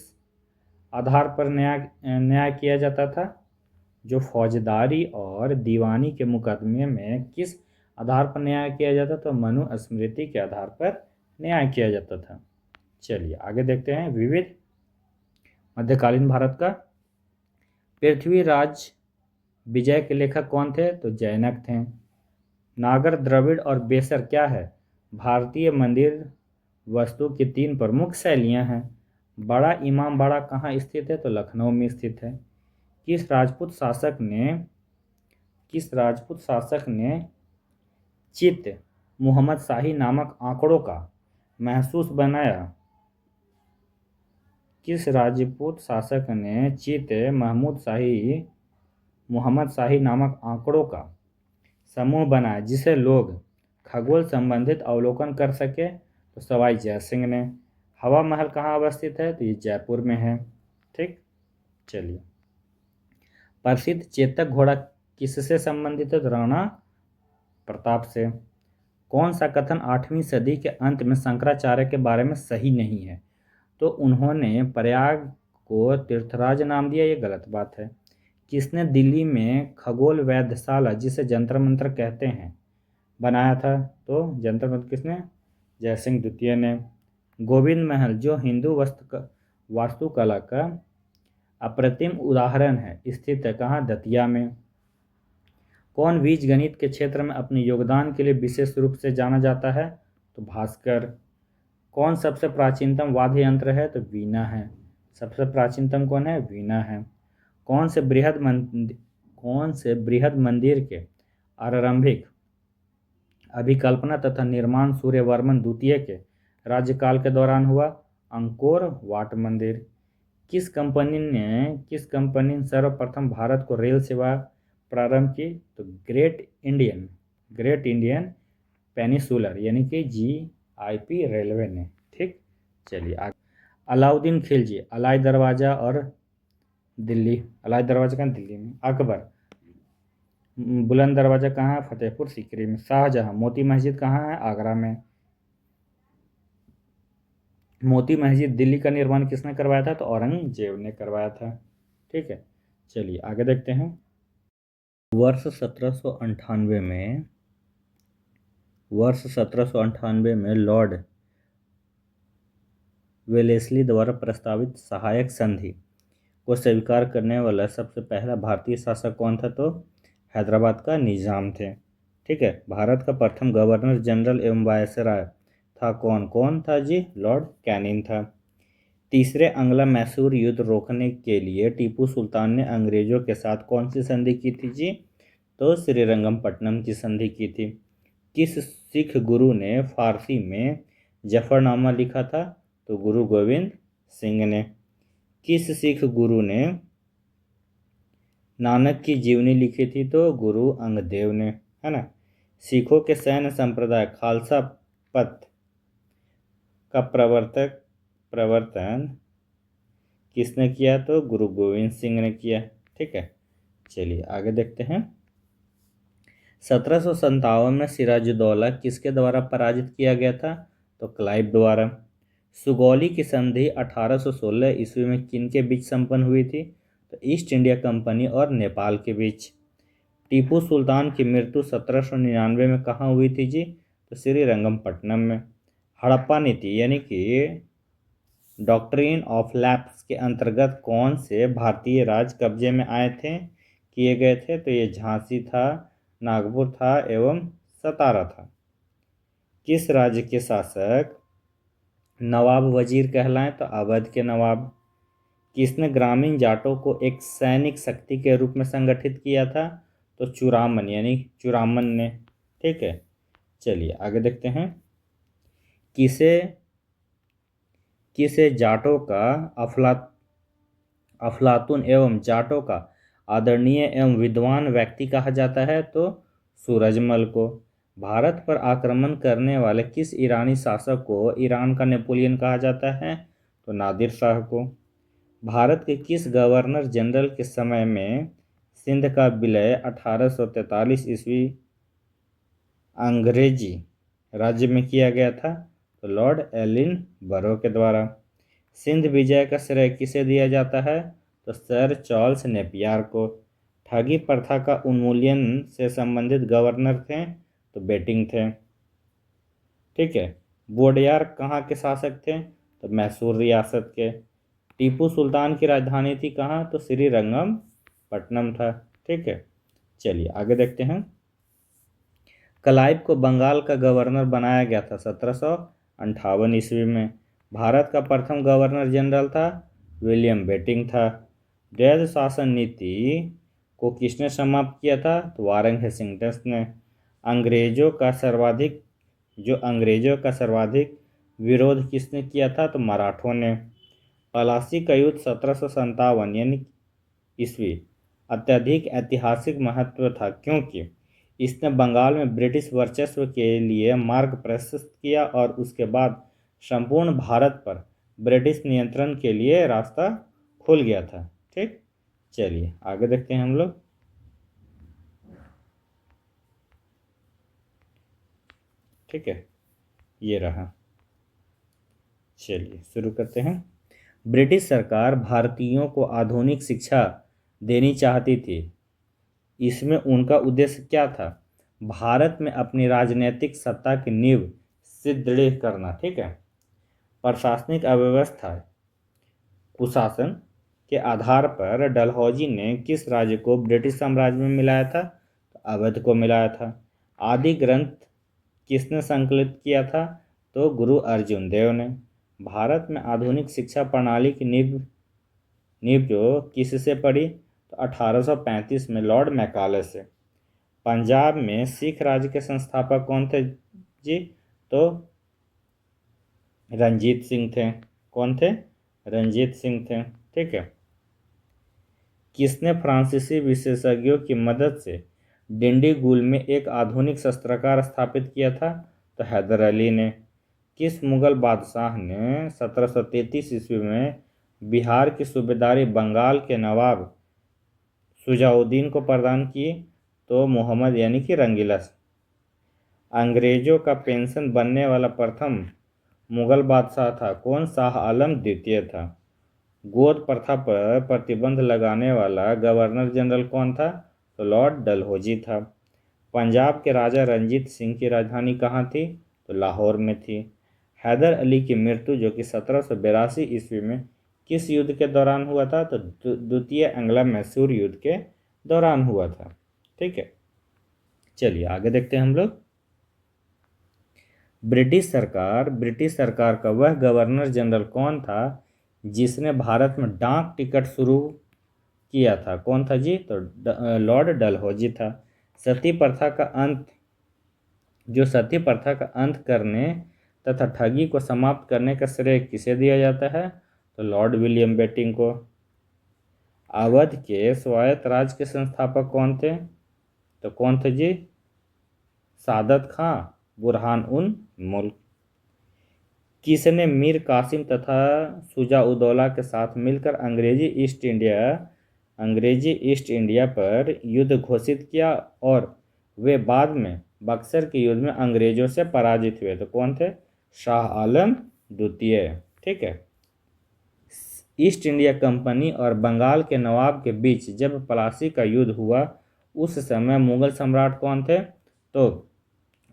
[SPEAKER 1] आधार पर न्याय किया जाता था? जो फौजदारी और दीवानी के मुकदमे में किस आधार पर न्याय किया जाता था? मनुस्मृति के आधार पर न्याय किया जाता था। चलिए आगे देखते हैं। विविध मध्यकालीन भारत का पृथ्वीराज विजय के लेखक कौन थे? तो जैनक थे। नागर, द्रविड़ और बेसर क्या है? भारतीय मंदिर वास्तु की 3 प्रमुख शैलियां हैं। बड़ा इमाम बाड़ा कहाँ स्थित है? तो लखनऊ में स्थित है। किस राजपूत शासक ने चित्त मुहम्मद शाही नामक आंकड़ों का महसूस बनाया? किस राजपूत शासक ने चित्त मुहम्मद शाही नामक आंकड़ों का समूह बनाया जिसे लोग खगोल संबंधित अवलोकन कर सके? तो सवाई जय सिंह ने। हवा महल कहाँ अवस्थित है? तो ये जयपुर में है। ठीक, चलिए। प्रसिद्ध चेतक घोड़ा किससे संबंधित है? तो राणा प्रताप से। कौन सा कथन 8वीं सदी के अंत में शंकराचार्य के बारे में सही नहीं है? तो उन्होंने प्रयाग को तीर्थराज नाम दिया, ये गलत बात है। किसने दिल्ली में खगोल वेधशाला, जिसे जंतर मंतर कहते हैं, बनाया था? तो जंतर मंतर किसने? जयसिंह द्वितीय ने। गोविंद महल जो हिंदू वास्तुकला का अप्रतिम उदाहरण है, स्थित है कहाँ? दतिया में। कौन बीज गणित के क्षेत्र में अपने योगदान के लिए विशेष रूप से जाना जाता है? तो भास्कर। कौन सबसे प्राचीनतम वाद्य यंत्र है? तो वीणा है। सबसे प्राचीनतम कौन है? वीणा है। कौन से बृहद मंदिर के आरंभिक अभिकल्पना तथा निर्माण सूर्यवर्मन द्वितीय के राज्यकाल के दौरान हुआ? अंकोर वाट मंदिर। किस कंपनी ने सर्वप्रथम भारत को रेल सेवा प्रारंभ की? तो ग्रेट इंडियन पेनिसुलर यानी कि GIP रेलवे ने। ठीक, चलिए आगे। अलाउद्दीन खिलजी, अलाई दरवाजा और दिल्ली, अलाई दरवाजा कहाँ? दिल्ली में। अकबर, बुलंद दरवाजा कहाँ है? फतेहपुर सीकरी में। शाहजहां, मोती मस्जिद कहाँ है? आगरा में। मोती मस्जिद दिल्ली का निर्माण किसने करवाया था? तो औरंगजेब ने करवाया था। ठीक है, चलिए आगे देखते हैं। वर्ष 1798 में लॉर्ड वेलेस्ली द्वारा प्रस्तावित सहायक संधि को स्वीकार करने वाला सबसे पहला भारतीय शासक कौन था? तो हैदराबाद का निजाम थे। ठीक है, भारत का प्रथम गवर्नर जनरल एवं वायसराय था कौन था जी? लॉर्ड कैनिंग था। तीसरे आंग्ल मैसूर युद्ध रोकने के लिए टीपू सुल्तान ने अंग्रेजों के साथ कौन सी संधि की थी जी? तो श्रीरंगपट्टनम की संधि की थी। किस सिख गुरु ने फारसी में जफरनामा लिखा था? तो गुरु गोविंद सिंह ने। किस सिख गुरु ने नानक की जीवनी लिखी थी? तो गुरु अंगदेव ने, है ना। सिखों के सैन्य संप्रदाय खालसा पंथ का प्रवर्तन किसने किया? तो गुरु गोविंद सिंह ने किया। ठीक है, चलिए आगे देखते हैं। 1757 में सिराजुद्दौला किसके द्वारा पराजित किया गया था? तो क्लाइव द्वारा। सुगौली की संधि 1816 ईस्वी में किनके बीच संपन्न हुई थी? तो ईस्ट इंडिया कंपनी और नेपाल के बीच। टीपू सुल्तान की मृत्यु 1799 में कहाँ हुई थी जी? तो श्रीरंगपट्टनम में। हड़प्पा नीति यानी कि डॉक्ट्रिन ऑफ लैप्स के अंतर्गत कौन से भारतीय राज कब्जे में किए गए थे? तो ये झांसी था, नागपुर था एवं सतारा था। किस राज्य के शासक नवाब वजीर कहलाएं? तो अवध के नवाब। किसने ग्रामीण जाटों को एक सैनिक शक्ति के रूप में संगठित किया था? तो चुरामन ने। ठीक है, चलिए आगे देखते हैं। किसे जाटों का अफलातून एवं जाटों का आदरणीय एवं विद्वान व्यक्ति कहा जाता है? तो सूरजमल को। भारत पर आक्रमण करने वाले किस ईरानी शासक को ईरान का नेपोलियन कहा जाता है? तो नादिर शाह को। भारत के किस गवर्नर जनरल के समय में सिंध का विलय 1843 ईस्वी अंग्रेजी राज्य में किया गया था? तो लॉर्ड एलिनबरो के द्वारा। सिंध विजय का श्रेय किसे दिया जाता है? तो सर चार्ल्स नेपियर को। ठगी प्रथा का उन्मूलन से संबंधित गवर्नर थे तो बेटिंग थे। ठीक है। वोडेयार कहाँ के शासक थे तो मैसूर रियासत के। टीपू सुल्तान की राजधानी थी कहाँ तो श्रीरंगम पट्टनम था। ठीक है। चलिए आगे देखते हैं। क्लाइव को बंगाल का गवर्नर बनाया गया था 1758 ईस्वी में। भारत का प्रथम गवर्नर जनरल था विलियम बेटिंग था। द्वैध शासन नीति को किसने समाप्त किया था तो वारेन हेस्टिंग्स ने। अंग्रेजों का सर्वाधिक विरोध किसने किया था तो मराठों ने। प्लासी का युद्ध 1757 यानी ईस्वी अत्यधिक ऐतिहासिक महत्व था क्योंकि इसने बंगाल में ब्रिटिश वर्चस्व के लिए मार्ग प्रशस्त किया और उसके बाद संपूर्ण भारत पर ब्रिटिश नियंत्रण के लिए रास्ता खुल गया था। ठीक। चलिए आगे देखते हैं हम लोग। ठीक है, ये रहा। चलिए शुरू करते हैं। ब्रिटिश सरकार भारतीयों को आधुनिक शिक्षा देनी चाहती थी। इसमें उनका उद्देश्य क्या था? भारत में अपनी राजनीतिक सत्ता की नींव सुदृढ़ करना। ठीक है। प्रशासनिक अव्यवस्था कुशासन के आधार पर डलहौजी ने किस राज्य को ब्रिटिश साम्राज्य में मिलाया था तो अवध को मिलाया था। आदि ग्रंथ किसने संकलित किया था तो गुरु अर्जुन देव ने। भारत में आधुनिक शिक्षा प्रणाली की नींव जो किससे पड़ी तो 1835 में लॉर्ड मैकाले से। पंजाब में सिख राज्य के संस्थापक कौन थे जी तो रंजीत सिंह थे। कौन थे? रंजीत सिंह थे। ठीक है। किसने फ्रांसीसी विशेषज्ञों की मदद से डिंडीगुल में एक आधुनिक शस्त्रागार स्थापित किया था तो हैदर अली ने। किस मुगल बादशाह ने 1733 ईस्वी में बिहार की सूबेदारी बंगाल के नवाब शुजाउद्दीन को प्रदान की तो मोहम्मद यानी कि रंगीला। अंग्रेजों का पेंशन बनने वाला प्रथम मुगल बादशाह था कौन? शाह आलम द्वितीय था। गोद प्रथा पर प्रतिबंध लगाने वाला गवर्नर जनरल कौन था तो लॉर्ड डलहौजी था। पंजाब के राजा रंजीत सिंह की राजधानी कहाँ थी तो लाहौर में थी। हैदर अली की मृत्यु जो कि 1782 ईस्वी में किस युद्ध के दौरान हुआ था तो द्वितीय एंग्लो मैसूर युद्ध के दौरान हुआ था। ठीक है। चलिए आगे देखते हैं हम लोग। ब्रिटिश सरकार का वह गवर्नर जनरल कौन था जिसने भारत में डाक टिकट शुरू किया था? कौन था जी तो लॉर्ड डलहौजी था। सती प्रथा का अंत करने तथा ठगी को समाप्त करने का श्रेय किसे दिया जाता है तो लॉर्ड विलियम बेटिंग को। अवध के स्वायत्त राज्य के संस्थापक कौन थे तो कौन थे जी? सादत खां बुरहान उन मुल्क। किसने मीर कासिम तथा शुजा-उद-दौला के साथ मिलकर अंग्रेजी ईस्ट इंडिया पर युद्ध घोषित किया और वे बाद में बक्सर के युद्ध में अंग्रेजों से पराजित हुए तो कौन थे? शाह आलम द्वितीय। ठीक है। ईस्ट इंडिया कंपनी और बंगाल के नवाब के बीच जब प्लासी का युद्ध हुआ उस समय मुगल सम्राट कौन थे तो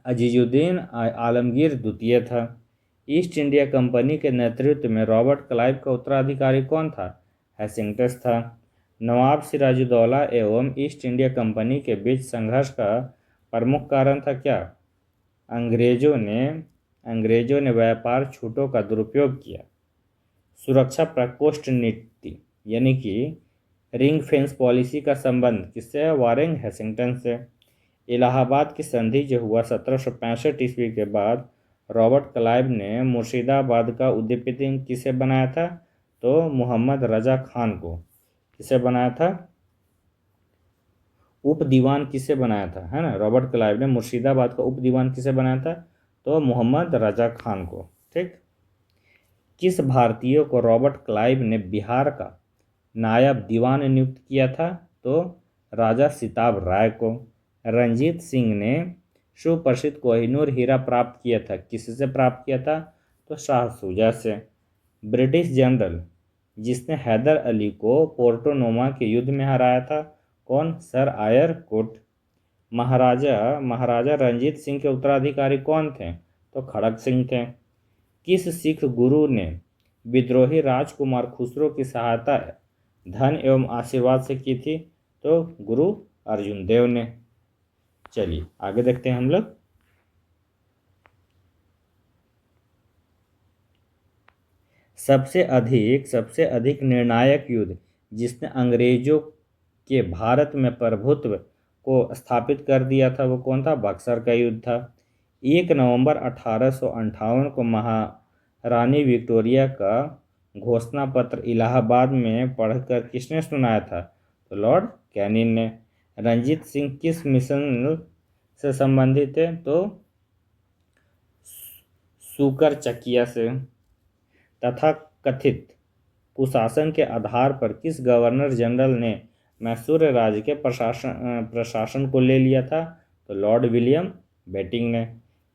[SPEAKER 1] अजीजुद्दीन आलमगीर द्वितीय था। ईस्ट इंडिया कंपनी के नेतृत्व में रॉबर्ट क्लाइव का उत्तराधिकारी कौन था? हेस्टिंग्स था। नवाब सिराजुद्दौला एवं ईस्ट इंडिया कंपनी के बीच संघर्ष का प्रमुख कारण था क्या? अंग्रेजों ने व्यापार छूटों का दुरुपयोग किया। सुरक्षा प्रकोष्ठ नीति यानी कि रिंग फेंस पॉलिसी का संबंध किससे है? वारेन हेस्टिंग्स से। इलाहाबाद की संधि जो हुआ 1765 ईस्वी के बाद रॉबर्ट क्लाइव ने मुर्शिदाबाद का उद्यपति किसे बनाया था तो मोहम्मद रजा खान को। किसे बनाया था? उप दीवान किसे बनाया था, है ना? रॉबर्ट क्लाइव ने मुर्शिदाबाद का उप दीवान किसे बनाया था तो मोहम्मद रजा खान को। ठीक। किस भारतीय को रॉबर्ट क्लाइव ने बिहार का नायब दीवान नियुक्त किया था तो राजा सिताब राय को। रंजीत सिंह ने सुप्रसिद्ध कोहिनूर हीरा प्राप्त किया था। किससे प्राप्त किया था तो शाह शुजा से। ब्रिटिश जनरल जिसने हैदर अली को पोर्टो नोमा के युद्ध में हराया था कौन? सर आयर कोट। महाराजा रंजीत सिंह के उत्तराधिकारी कौन थे? तो खड़क सिंह थे। किस सिख गुरु ने विद्रोही राजकुमार खुसरो की सहायता धन एवं आशीर्वाद से की थी? तो गुरु अर्जुन देव ने। चलिए आगे देखते हैं हम लोग। सबसे अधिक निर्णायक युद्ध जिसने अंग्रेजों के भारत में प्रभुत्व को स्थापित कर दिया था वो कौन था? बक्सर का युद्ध था। 1 नवंबर 1858 को महारानी विक्टोरिया का घोषणा पत्र इलाहाबाद में पढ़कर किसने सुनाया था? तो लॉर्ड कैनिंग ने। रंजीत सिंह किस मिशन से संबंधित थे? तो सुकर चकिया से। तथा कथित कुशासन के आधार पर किस गवर्नर जनरल ने मैसूर राज्य के प्रशासन को ले लिया था? तो लॉर्ड विलियम बेटिंग ने।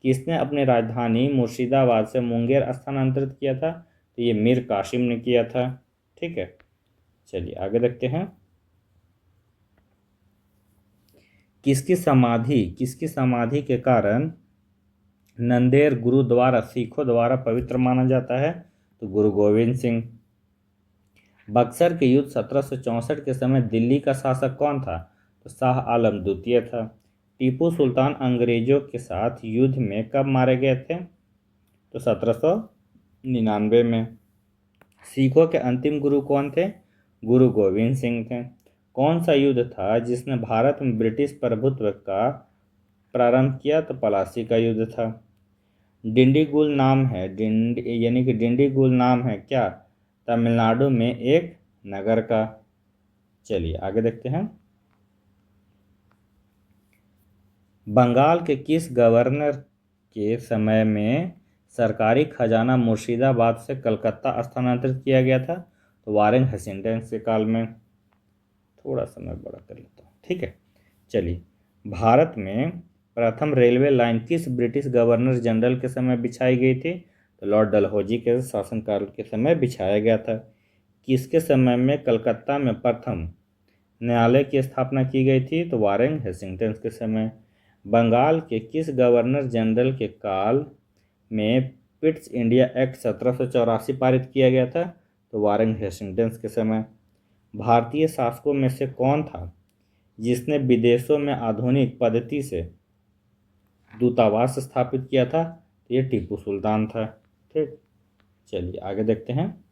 [SPEAKER 1] किसने अपनी राजधानी मुर्शिदाबाद से मुंगेर स्थानांतरित किया था? तो ये मीर कासिम ने किया था। ठीक है, चलिए आगे देखते हैं। किसकी समाधि के कारण नंदेड़ गुरुद्वारा सिखों द्वारा पवित्र माना जाता है? तो गुरु गोविंद सिंह। बक्सर के युद्ध 1764 के समय दिल्ली का शासक कौन था? तो शाह आलम द्वितीय था। टीपू सुल्तान अंग्रेजों के साथ युद्ध में कब मारे गए थे? तो 1799 में। सिखों के अंतिम गुरु कौन थे? गुरु गोविंद सिंह थे। कौन सा युद्ध था जिसने भारत में ब्रिटिश प्रभुत्व का प्रारंभ किया? तो पलासी का युद्ध था। डिंडीगुल नाम है यानी कि डिंडीगुल नाम है क्या? तमिलनाडु में एक नगर का। चलिए आगे देखते हैं। बंगाल के किस गवर्नर के समय में सरकारी खजाना मुर्शिदाबाद से कलकत्ता स्थानांतरित किया गया था? तो वारेन हेस्टिंग्स के काल में। थोड़ा समय बड़ा कर लेता हूँ, ठीक है। चलिए, भारत में प्रथम रेलवे लाइन किस ब्रिटिश गवर्नर जनरल के समय बिछाई गई थी? तो लॉर्ड डलहौजी के शासनकाल के समय बिछाया गया था। किसके समय में कलकत्ता में प्रथम न्यायालय की स्थापना की गई थी? तो वारेन हेस्टिंग्स के समय। बंगाल के किस गवर्नर जनरल के काल में पिट्स इंडिया एक्ट 1784 पारित किया गया था? तो वारेन हेस्टिंग्स के समय। भारतीय शासकों में से कौन था जिसने विदेशों में आधुनिक पद्धति से दूतावास स्थापित किया था? ये टीपू सुल्तान था। ठीक, चलिए आगे देखते हैं।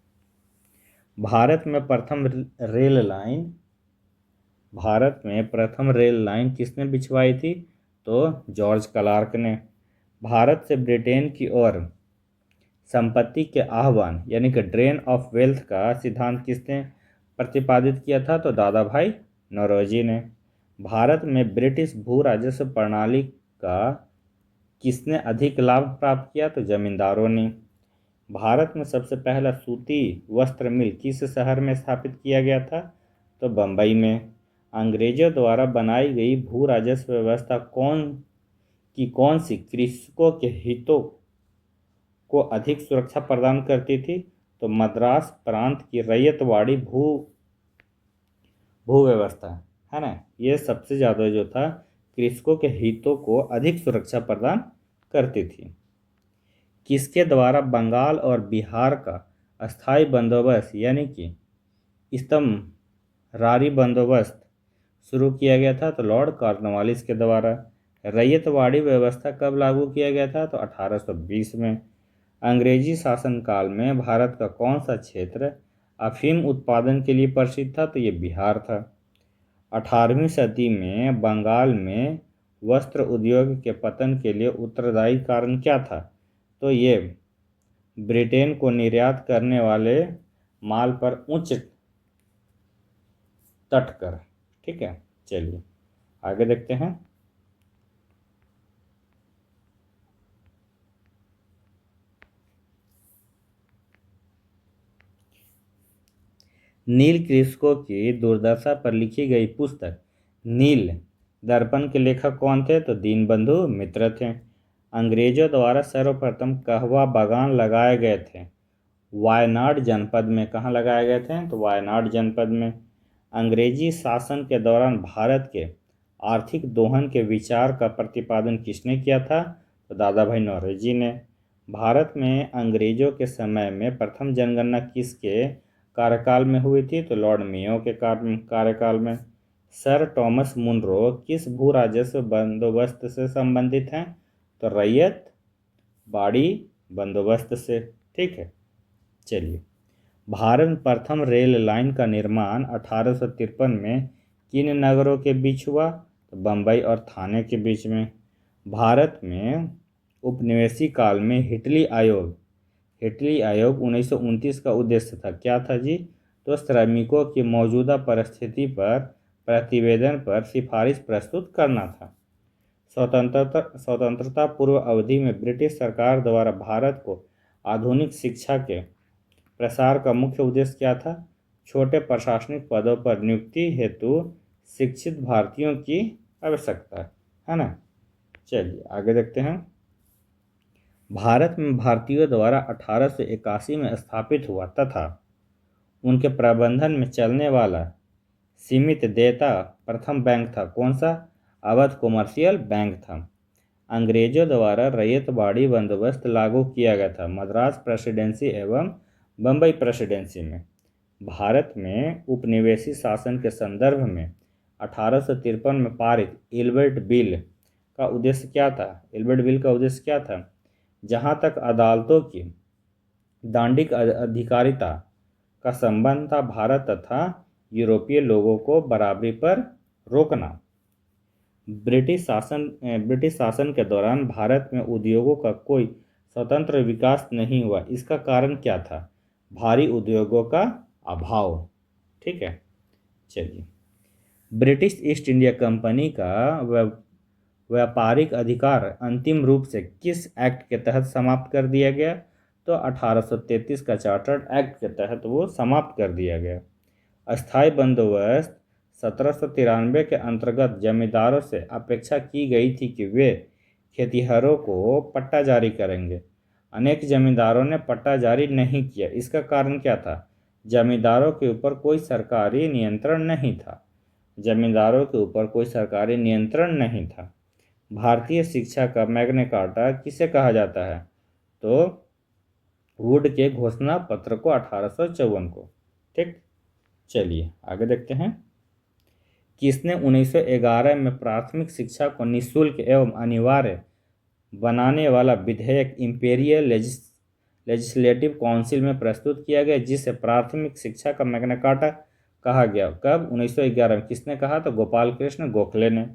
[SPEAKER 1] भारत में प्रथम रेल लाइन किसने बिछवाई थी? तो जॉर्ज क्लार्क ने। भारत से ब्रिटेन की ओर संपत्ति के आह्वान यानी कि ड्रेन ऑफ वेल्थ का सिद्धांत किसने प्रतिपादित किया था? तो दादा भाई नौरोजी ने। भारत में ब्रिटिश भू राजस्व प्रणाली का किसने अधिक लाभ प्राप्त किया? तो जमींदारों ने। भारत में सबसे पहला सूती वस्त्र मिल किस शहर में स्थापित किया गया था? तो बंबई में। अंग्रेजों द्वारा बनाई गई भू राजस्व व्यवस्था कौन सी कृषकों के हितों को अधिक सुरक्षा प्रदान करती थी? तो मद्रास प्रांत की रैयतवाड़ी भू व्यवस्था है ना, ये सबसे ज़्यादा जो था कृषकों के हितों को अधिक सुरक्षा प्रदान करती थी। किसके द्वारा बंगाल और बिहार का अस्थायी बंदोबस्त यानी कि स्तंभरारी बंदोबस्त शुरू किया गया था? तो लॉर्ड कॉर्नवालिस के द्वारा। रैयतवाड़ी व्यवस्था कब लागू किया गया था? तो 1820 में। अंग्रेजी शासनकाल में भारत का कौन सा क्षेत्र अफीम उत्पादन के लिए प्रसिद्ध था? तो ये बिहार था। 18वीं सदी में बंगाल में वस्त्र उद्योग के पतन के लिए उत्तरदायी कारण क्या था? तो ये ब्रिटेन को निर्यात करने वाले माल पर उच्च तट कर। ठीक है, चलिए आगे देखते हैं। नील कृषकों की दुर्दशा पर लिखी गई पुस्तक नील दर्पण के लेखक कौन थे? तो दीनबंधु मित्र थे। अंग्रेजों द्वारा सर्वप्रथम कहवा बागान लगाए गए थे वायनाड जनपद में। कहाँ लगाए गए थे? तो वायनाड जनपद में। अंग्रेजी शासन के दौरान भारत के आर्थिक दोहन के विचार का प्रतिपादन किसने किया था? तो दादा भाई नौरोजी ने। भारत में अंग्रेजों के समय में प्रथम जनगणना किसके कार्यकाल में हुई थी? तो लॉर्ड मेयो के कार्यकाल में। सर टॉमस मुनरो किस भू राजस्व बंदोबस्त से संबंधित हैं? तो रैयत बाड़ी बंदोबस्त से। ठीक है, चलिए। भारत में प्रथम रेल लाइन का निर्माण 1853 में किन नगरों के बीच हुआ? तो बम्बई और थाने के बीच में। भारत में उपनिवेशी काल में हिटली आयोग 1929 का उद्देश्य था, क्या था जी? तो श्रमिकों की मौजूदा परिस्थिति पर प्रतिवेदन पर सिफारिश प्रस्तुत करना था। स्वतंत्रता पूर्व अवधि में ब्रिटिश सरकार द्वारा भारत को आधुनिक शिक्षा के प्रसार का मुख्य उद्देश्य क्या था? छोटे प्रशासनिक पदों पर नियुक्ति हेतु शिक्षित भारतीयों की आवश्यकता है ना। चलिए आगे देखते हैं। भारत में भारतीयों द्वारा 1881 में स्थापित हुआ तथा उनके प्रबंधन में चलने वाला सीमित देयता प्रथम बैंक था, कौन सा? अवध कॉमर्शियल बैंक था। अंग्रेजों द्वारा रैयत बाड़ी बंदोबस्त लागू किया गया था मद्रास प्रेसिडेंसी एवं बम्बई प्रेसिडेंसी में। भारत में उपनिवेशी शासन के संदर्भ में 1853 में पारित इल्बर्ट बिल का उद्देश्य क्या था? इल्बर्ट बिल का उद्देश्य क्या था? जहां तक अदालतों की दांडिक अधिकारिता का संबंध था, भारत तथा यूरोपीय लोगों को बराबरी पर रोकना। ब्रिटिश शासन के दौरान भारत में उद्योगों का कोई स्वतंत्र विकास नहीं हुआ, इसका कारण क्या था? भारी उद्योगों का अभाव। ठीक है, चलिए। ब्रिटिश ईस्ट इंडिया कंपनी का व्यापारिक अधिकार अंतिम रूप से किस एक्ट के तहत समाप्त कर दिया गया? तो 1833 का चार्टर्ड एक्ट के तहत वो समाप्त कर दिया गया। अस्थायी बंदोबस्त 1793 के अंतर्गत जमींदारों से अपेक्षा की गई थी कि वे खेतिहरों को पट्टा जारी करेंगे। अनेक जमींदारों ने पट्टा जारी नहीं किया, इसका कारण क्या था? जमींदारों के ऊपर कोई सरकारी नियंत्रण नहीं था। जमींदारों के ऊपर कोई सरकारी नियंत्रण नहीं था। भारतीय शिक्षा का मैग्ना कार्टा किसे कहा जाता है? तो वुड के घोषणा पत्र को 1854 को। ठीक, चलिए आगे देखते हैं। किसने 1911 में प्राथमिक शिक्षा को निःशुल्क एवं अनिवार्य बनाने वाला विधेयक इंपीरियल लेजिस्लेटिव काउंसिल में प्रस्तुत किया गया, जिसे प्राथमिक शिक्षा का मैग्ना कार्टा कहा गया? कब? 1911 में। किसने कहा? तो गोपाल कृष्ण गोखले ने।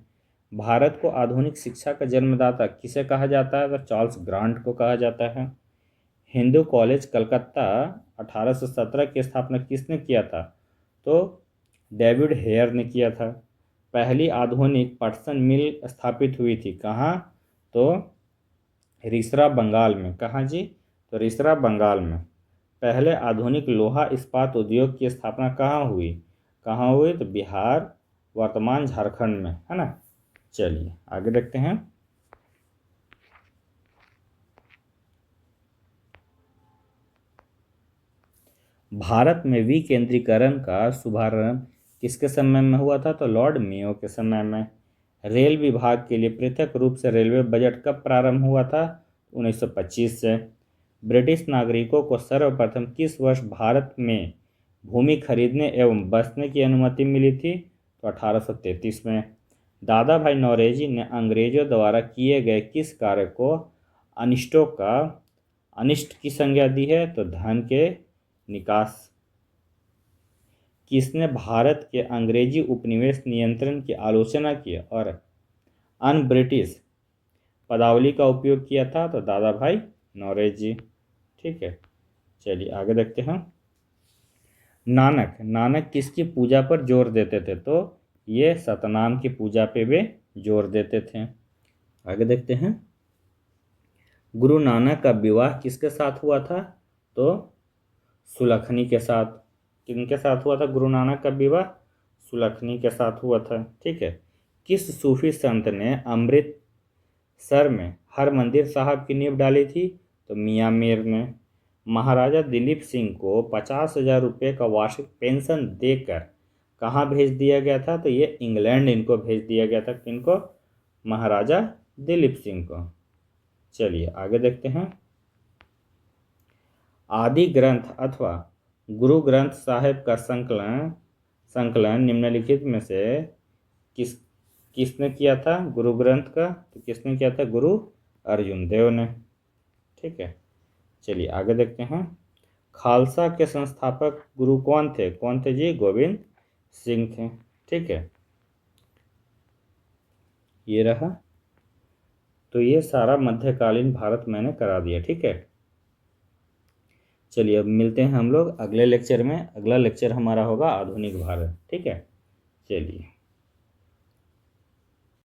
[SPEAKER 1] भारत को आधुनिक शिक्षा का जन्मदाता किसे कहा जाता है? तो चार्ल्स ग्रांट को कहा जाता है। हिंदू कॉलेज कलकत्ता 1817 की स्थापना किसने किया था? तो डेविड हेयर ने किया था। पहली आधुनिक पटसन मिल स्थापित हुई थी कहाँ? तो रिसरा बंगाल में। कहाँ जी? तो रिसरा बंगाल में। पहले आधुनिक लोहा इस्पात उद्योग की स्थापना कहाँ हुई? तो बिहार, वर्तमान झारखंड में, है ना। चलिए आगे देखते हैं। भारत में विकेंद्रीकरण का शुभारंभ किसके समय में हुआ था? तो लॉर्ड मेयो के समय में। रेल विभाग के लिए पृथक रूप से रेलवे बजट कब प्रारंभ हुआ था? 1925 से। ब्रिटिश नागरिकों को सर्वप्रथम किस वर्ष भारत में भूमि खरीदने एवं बसने की अनुमति मिली थी? तो 1833 में। दादा भाई नौरोजी ने अंग्रेजों द्वारा किए गए किस कार्य को अनिष्ट की संज्ञा दी है? तो धन के निकास। किसने भारत के अंग्रेजी उपनिवेश नियंत्रण की आलोचना की और अन ब्रिटिश पदावली का उपयोग किया था? तो दादा भाई नौरोजी। ठीक है, चलिए आगे देखते हैं। नानक किसकी पूजा पर जोर देते थे? तो ये सतनाम की पूजा पे वे जोर देते थे। आगे देखते हैं। गुरु नानक का विवाह किसके साथ हुआ था? तो सुलखनी के साथ। किनके साथ हुआ था गुरु नानक का विवाह? सुलखनी के साथ हुआ था। ठीक है। किस सूफी संत ने अमृतसर में हरमंदिर साहब की नींव डाली थी? तो मियाँ मीर ने। महाराजा दिलीप सिंह को 50,000 रुपये का वार्षिक पेंशन देकर कहाँ भेज दिया गया था? तो ये इंग्लैंड इनको भेज दिया गया था। किनको? महाराजा दिलीप सिंह को। चलिए आगे देखते हैं। आदि ग्रंथ अथवा गुरु ग्रंथ साहिब का संकलन निम्नलिखित में से किसने किया था? गुरु ग्रंथ का तो किसने किया था? गुरु अर्जुन देव ने। ठीक है, चलिए आगे देखते हैं। खालसा के संस्थापक गुरु कौन थे? कौन थे जी? गोविंद सिंह थे। ठीक है, ये रहा। तो ये सारा मध्यकालीन भारत मैंने करा दिया। ठीक है, चलिए अब मिलते हैं हम लोग अगले लेक्चर में। अगला लेक्चर हमारा होगा आधुनिक भारत। ठीक है, चलिए।